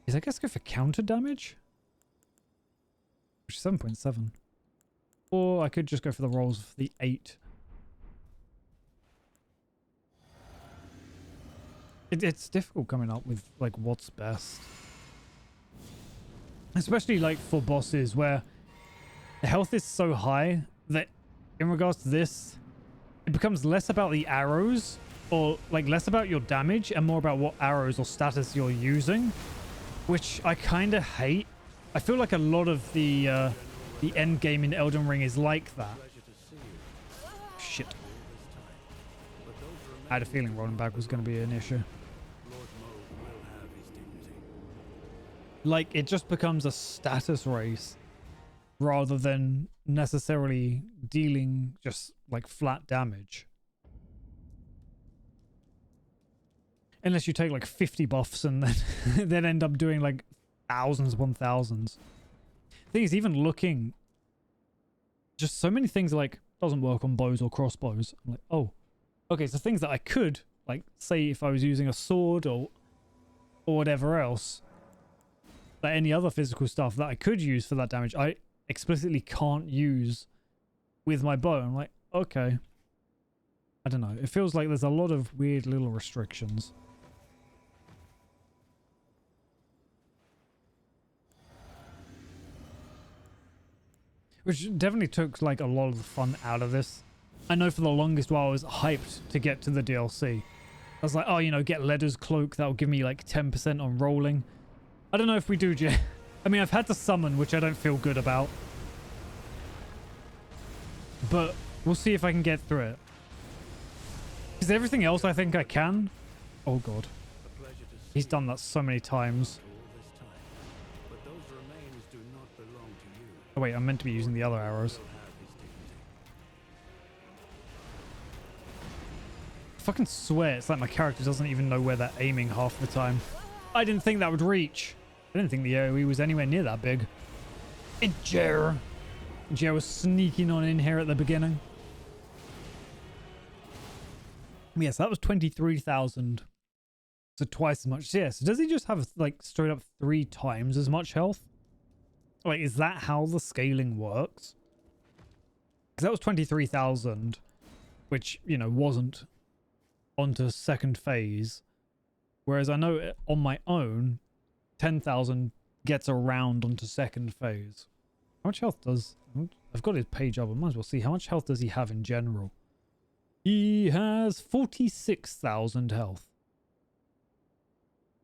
is I guess go for counter damage, which is 7.7. Or I could just go for the rolls for the 8. It's difficult coming up with like what's best. Especially like for bosses where the health is so high that in regards to this, it becomes less about the arrows or like less about your damage and more about what arrows or status you're using, which I kind of hate. I feel like a lot of the end game in Elden Ring is like that. Shit. I had a feeling rolling back was going to be an issue. Like, it just becomes a status race rather than necessarily dealing just like flat damage. Unless you take like 50 buffs and then then end up doing like thousands upon thousands. Thing is, even looking, just so many things like doesn't work on bows or crossbows. I'm like, oh, okay, so things that I could like say if I was using a sword or whatever else, like any other physical stuff that I could use for that damage, I explicitly can't use with my bow. I'm like, okay, I don't know. It feels like there's a lot of weird little restrictions. Which definitely took like a lot of the fun out of this. I know for the longest while I was hyped to get to the DLC. I was like, oh, you know, get Ledder's Cloak. That'll give me like 10% on rolling. I don't know if we do, Jay. I mean, I've had to summon, which I don't feel good about. But we'll see if I can get through it. Because everything else I think I can. Oh, God. He's done that so many times. Oh, wait, I'm meant to be using the other arrows. I fucking swear it's like my character doesn't even know where they're aiming half the time. I didn't think that would reach. I didn't think the AoE was anywhere near that big. Jer was sneaking on in here at the beginning. Yes, that was 23,000. So twice as much. Yeah, so does he just have like straight up 3 times as much health? Like, is that how the scaling works? Because that was 23,000, which, you know, wasn't onto second phase. Whereas I know on my own, 10,000 gets around onto second phase. How much health does... I've got his page up. I might as well see. How much health does he have in general? He has 46,000 health.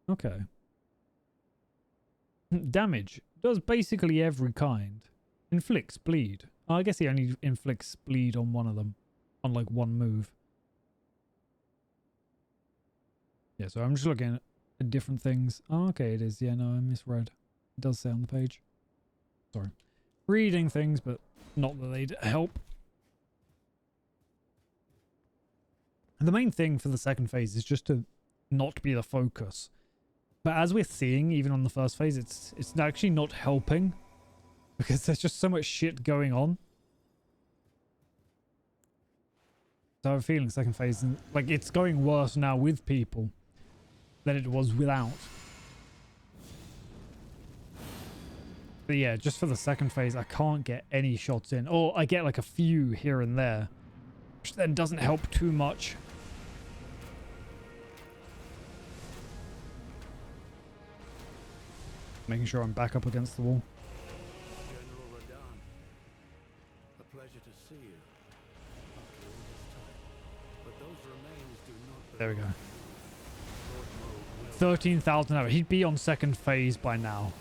Okay. Damage. Does basically every kind. Inflicts bleed. Oh, I guess he only inflicts bleed on one of them. On like one move. Yeah, so I'm just looking at different things. Oh, okay, it is. Yeah, no, I misread. It does say on the page. Sorry. Reading things, but not that they'd help. And the main thing for the second phase is just to not be the focus. But as we're seeing, even on the first phase, it's actually not helping. Because there's just so much shit going on. So I have a feeling second phase, like, it's going worse now with people than it was without. But yeah, just for the second phase, I can't get any shots in. Or I get like a few here and there, which then doesn't help too much. Making sure I'm back up against the wall.
General Radon, a pleasure to see you. After all this time. But those remains do not
There we go.
belong. Lord Mo will
13,000 hours. He'd be on second phase by now.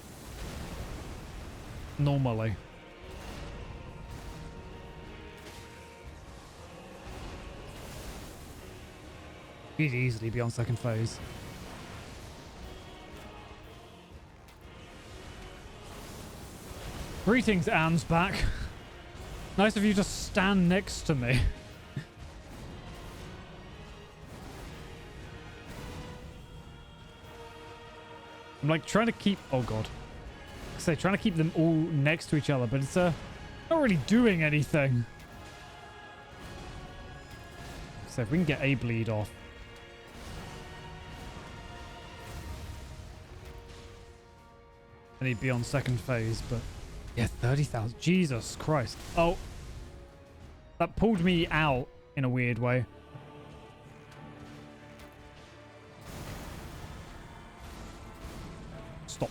Normally. He'd easily be on second phase. Greetings, Anne's back. Nice of you to stand next to me. I'm like trying to keep... Oh god. So trying to keep them all next to each other, but it's not really doing anything. So if we can get a bleed off. And he'd be on second phase, but yeah, 30,000. Jesus Christ. Oh. That pulled me out in a weird way. Stop.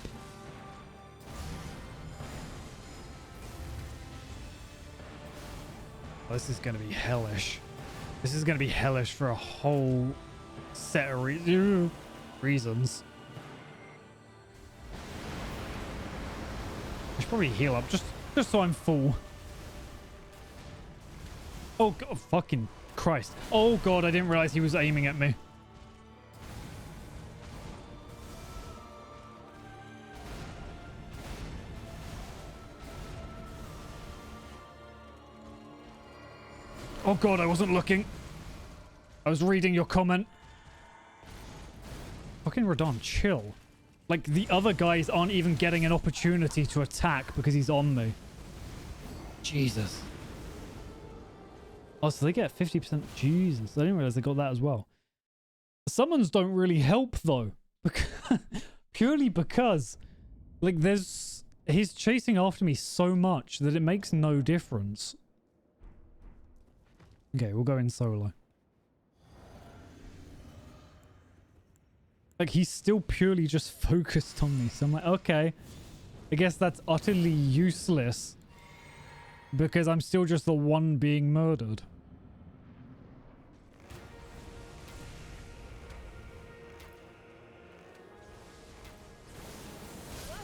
Oh, this is going to be hellish. This is going to be hellish for a whole set of reasons. I should probably heal up just so I'm full. Oh god, fucking Christ. Oh god, I didn't realize he was aiming at me. Oh god, I wasn't looking. I was reading your comment. Fucking Radon, chill. Like, the other guys aren't even getting an opportunity to attack because he's on me. Jesus. Oh, so they get 50%. Jesus, I didn't realize they got that as well. Summons don't really help, though. Purely because, like, he's chasing after me so much that it makes no difference. Okay, we'll go in solo. Like, he's still purely just focused on me. So I'm like, okay. I guess that's utterly useless. Because I'm still just the one being murdered.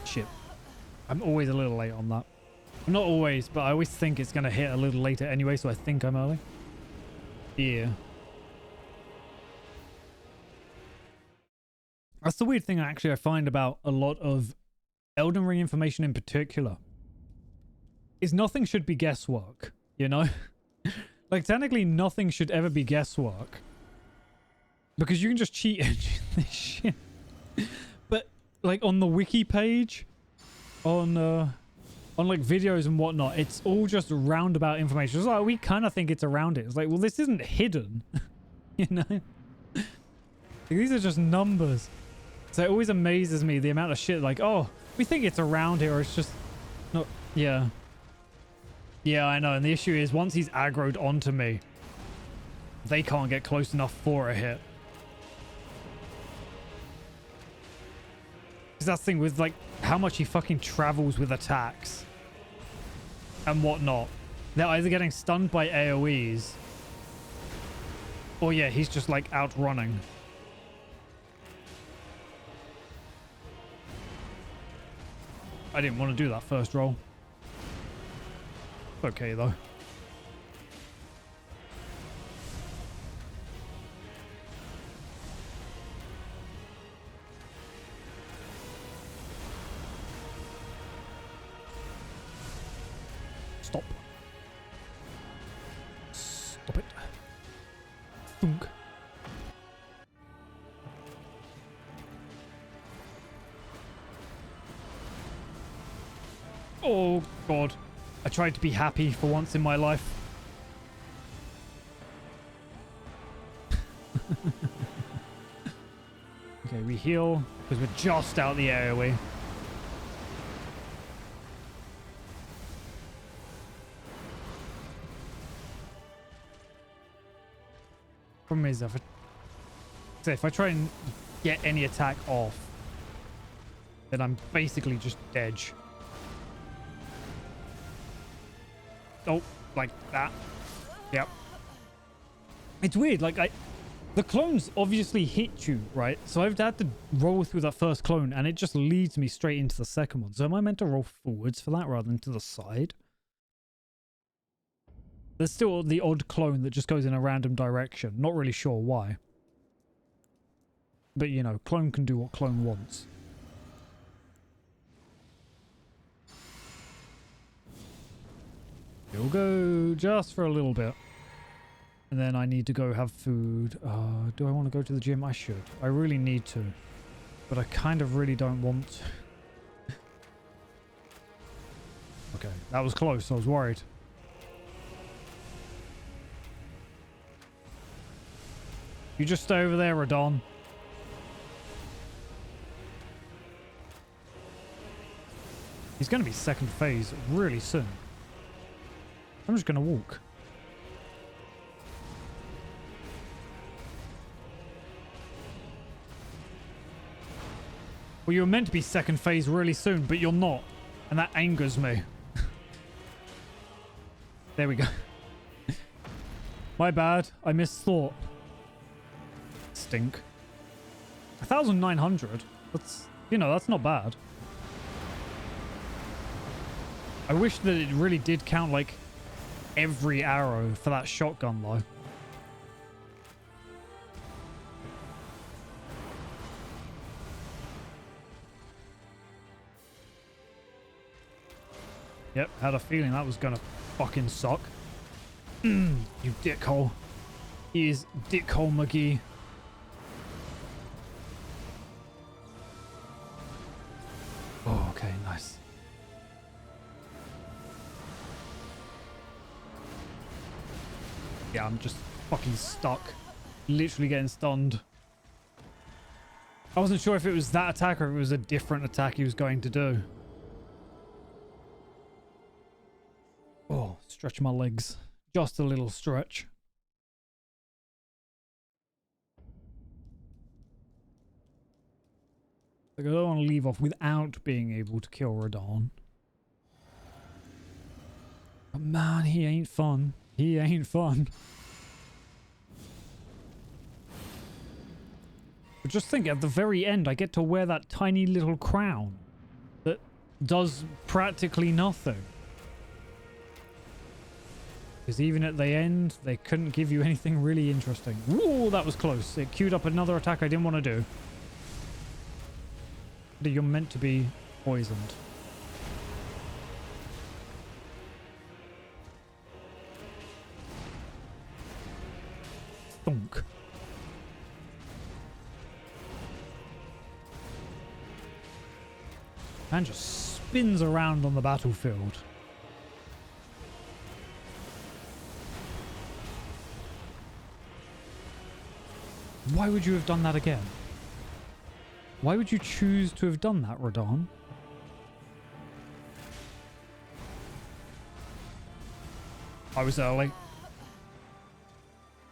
Shit. I'm always a little late on that. Not always, but I always think it's going to hit a little later anyway, so I think I'm early. Yeah. That's the weird thing actually I find about a lot of Elden Ring information in particular. Is nothing should be guesswork, you know? Like, technically nothing should ever be guesswork. Because you can just cheat engine this shit. But, like, on the wiki page, on like videos and whatnot, it's all just roundabout information. It's like, we kind of think it's around it. It's like, well, this isn't hidden. You know? Like, these are just numbers. So it always amazes me the amount of shit like, oh, we think it's around here, or it's just not. Yeah. Yeah, I know. And the issue is once he's aggroed onto me, they can't get close enough for a hit. Because that's the thing with like how much he fucking travels with attacks and whatnot. They're either getting stunned by AoEs or yeah, he's just like outrunning. I didn't want to do that first roll. Okay though. Stop. Stop it. Thunk. Oh god. I tried to be happy for once in my life. Okay, we heal because we're just out the AoE. Problem is, if I try and get any attack off, then I'm basically just dead. Oh, like that. Yep. It's weird, like the clones obviously hit you, right? So I've had to roll through that first clone and it just leads me straight into the second one. So am I meant to roll forwards for that rather than to the side? There's still the odd clone that just goes in a random direction. Not really sure why. But you know, clone can do what clone wants. We'll go just for a little bit. And then I need to go have food. Do I want to go to the gym? I should. I really need to. But I kind of really don't want to. Okay, that was close. I was worried. You just stay over there, Radon. He's going to be second phase really soon. I'm just going to walk. Well, you were meant to be second phase really soon, but you're not. And that angers me. There we go. My bad. I misthought. Stink. 1,900. That's, you know, that's not bad. I wish that it really did count like every arrow for that shotgun though. Yep, had a feeling that was gonna fucking suck. You dickhole. He is dickhole McGee. Oh, okay, nice. Yeah, I'm just fucking stuck. Literally getting stunned. I wasn't sure if it was that attack or if it was a different attack he was going to do. Oh, stretch my legs. Just a little stretch. Like, I don't want to leave off without being able to kill Radon. But man, he ain't fun. He ain't fun. But just think, at the very end, I get to wear that tiny little crown that does practically nothing. Because even at the end, they couldn't give you anything really interesting. Ooh, that was close. It queued up another attack I didn't want to do. You're meant to be poisoned. Thunk. And just spins around on the battlefield. Why would you have done that again? Why would you choose to have done that, Radon? I was early.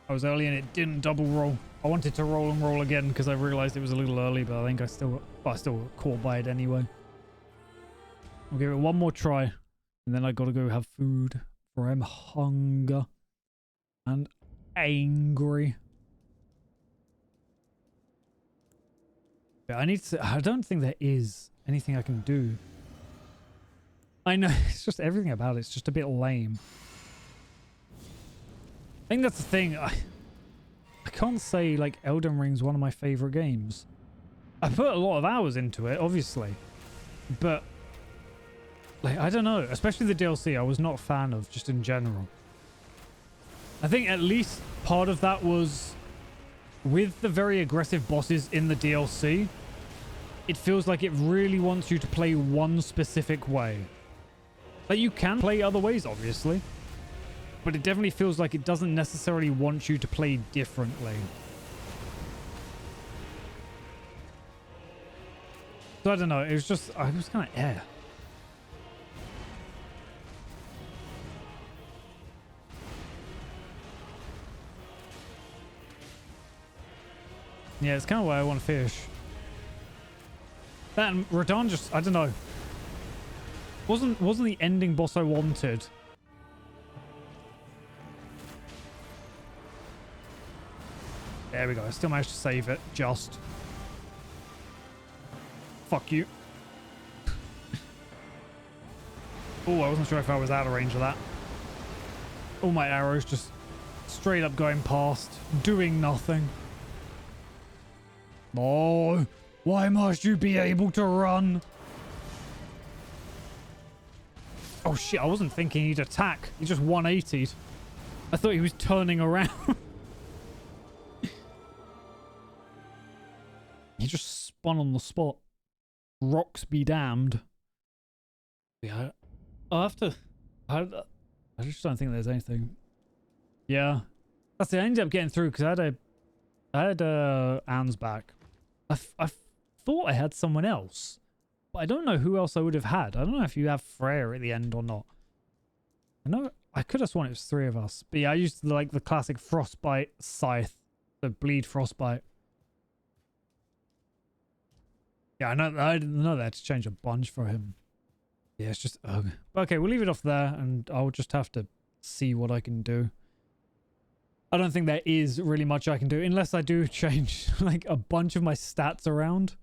I was early and it didn't double roll. I wanted to roll and roll again because I realized it was a little early, but I think I still got caught by it anyway. I'll give it one more try and then I gotta go have food for I'm hunger and angry. Yeah, I don't think there is anything I can do. I know, it's just everything about it's just a bit lame. I think that's the thing. I can't say like Elden Ring's one of my favorite games. I put a lot of hours into it, obviously, but like I don't know, especially the DLC I was not a fan of just in general. I think at least part of that was with the very aggressive bosses in the DLC. It feels like it really wants you to play one specific way. Like you can play other ways, obviously, but it definitely feels like it doesn't necessarily want you to play differently. So I don't know, it was just, I was kind of Yeah, it's kind of why I want to fish. That and Radahn just, I don't know. Wasn't the ending boss I wanted. There we go. I still managed to save it. Just. Fuck you. Oh, I wasn't sure if I was out of range of that. All my arrows just straight up going past, doing nothing. Oh, why must you be able to run? Oh shit, I wasn't thinking he'd attack. He just 180'd. I thought he was turning around. He just spun on the spot. Rocks be damned. Yeah, I'll have to... I just don't think there's anything. Yeah. That's it. I ended up getting through because I had Anne's back. I thought I had someone else. But I don't know who else I would have had. I don't know if you have Freya at the end or not. I know I could have sworn it was 3 of us. But yeah, I used like the classic Frostbite Scythe. The Bleed Frostbite. Yeah, I didn't know they had to change a bunch for him. Yeah, it's just ugh. Okay, we'll leave it off there and I'll just have to see what I can do. I don't think there is really much I can do unless I do change like a bunch of my stats around.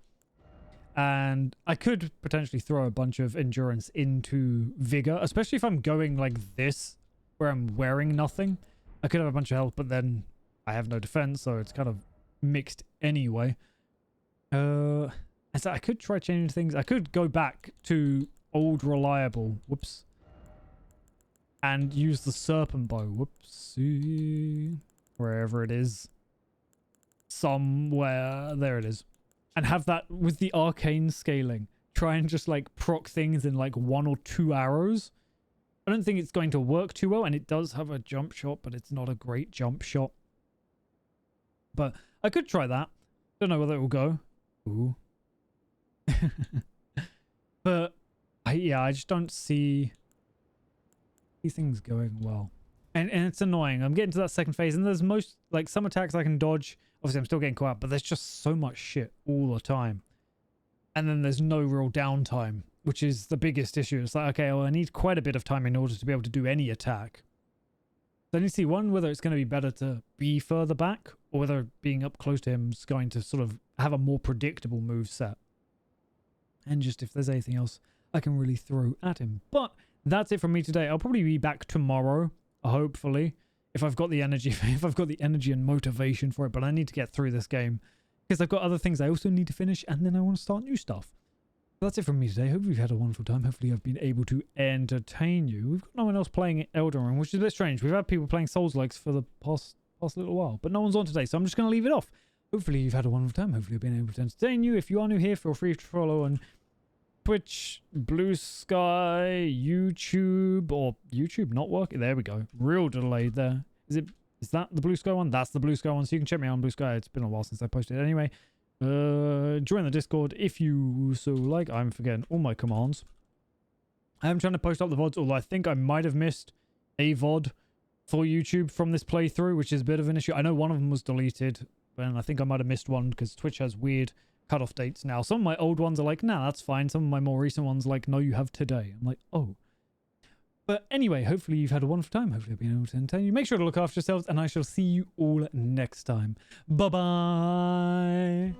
And I could potentially throw a bunch of endurance into vigor, especially if I'm going like this, where I'm wearing nothing. I could have a bunch of health, but then I have no defense, so it's kind of mixed anyway. So I could try changing things. I could go back to old reliable, whoops, and use the serpent bow, whoopsie, wherever it is. Somewhere, there it is. And have that with the arcane scaling. Try and just like proc things in like 1 or 2 arrows. I don't think it's going to work too well. And it does have a jump shot, but it's not a great jump shot. But I could try that. Don't know whether it will go. Ooh. But yeah, I just don't see these things going well. And it's annoying. I'm getting to that second phase and there's like some attacks I can dodge. Obviously, I'm still getting caught up, but there's just so much shit all the time. And then there's no real downtime, which is the biggest issue. It's like, okay, well, I need quite a bit of time in order to be able to do any attack. So I need to see, one, whether it's going to be better to be further back, or whether being up close to him is going to sort of have a more predictable move set. And just if there's anything else I can really throw at him. But that's it from me today. I'll probably be back tomorrow, hopefully. If I've got the energy, and motivation for it, but I need to get through this game because I've got other things I also need to finish, and then I want to start new stuff. So that's it from me today. Hope you've had a wonderful time. Hopefully I've been able to entertain you. We've got no one else playing Elden Ring, which is a bit strange. We've had people playing Souls-likes for the past little while, but no one's on today, so I'm just going to leave it off. Hopefully you've had a wonderful time. Hopefully I've been able to entertain you. If you are new here, feel free to follow on Twitch, Blue Sky, YouTube, or YouTube not working. There we go. Real delayed there. Is that the Blue Sky one? That's the Blue Sky one. So you can check me out on Blue Sky. It's been a while since I posted anyway. Join the Discord if you so like. I'm forgetting all my commands. I am trying to post up the VODs, although I think I might have missed a VOD for YouTube from this playthrough, which is a bit of an issue. I know one of them was deleted, and I think I might have missed one because Twitch has weird cutoff dates now. Some of my old ones are like, nah, that's fine. Some of my more recent ones are like, no, you have today. I'm like, oh. But anyway, hopefully you've had a wonderful time. Hopefully I've been able to entertain you. Make sure to look after yourselves, and I shall see you all next time. Bye-bye.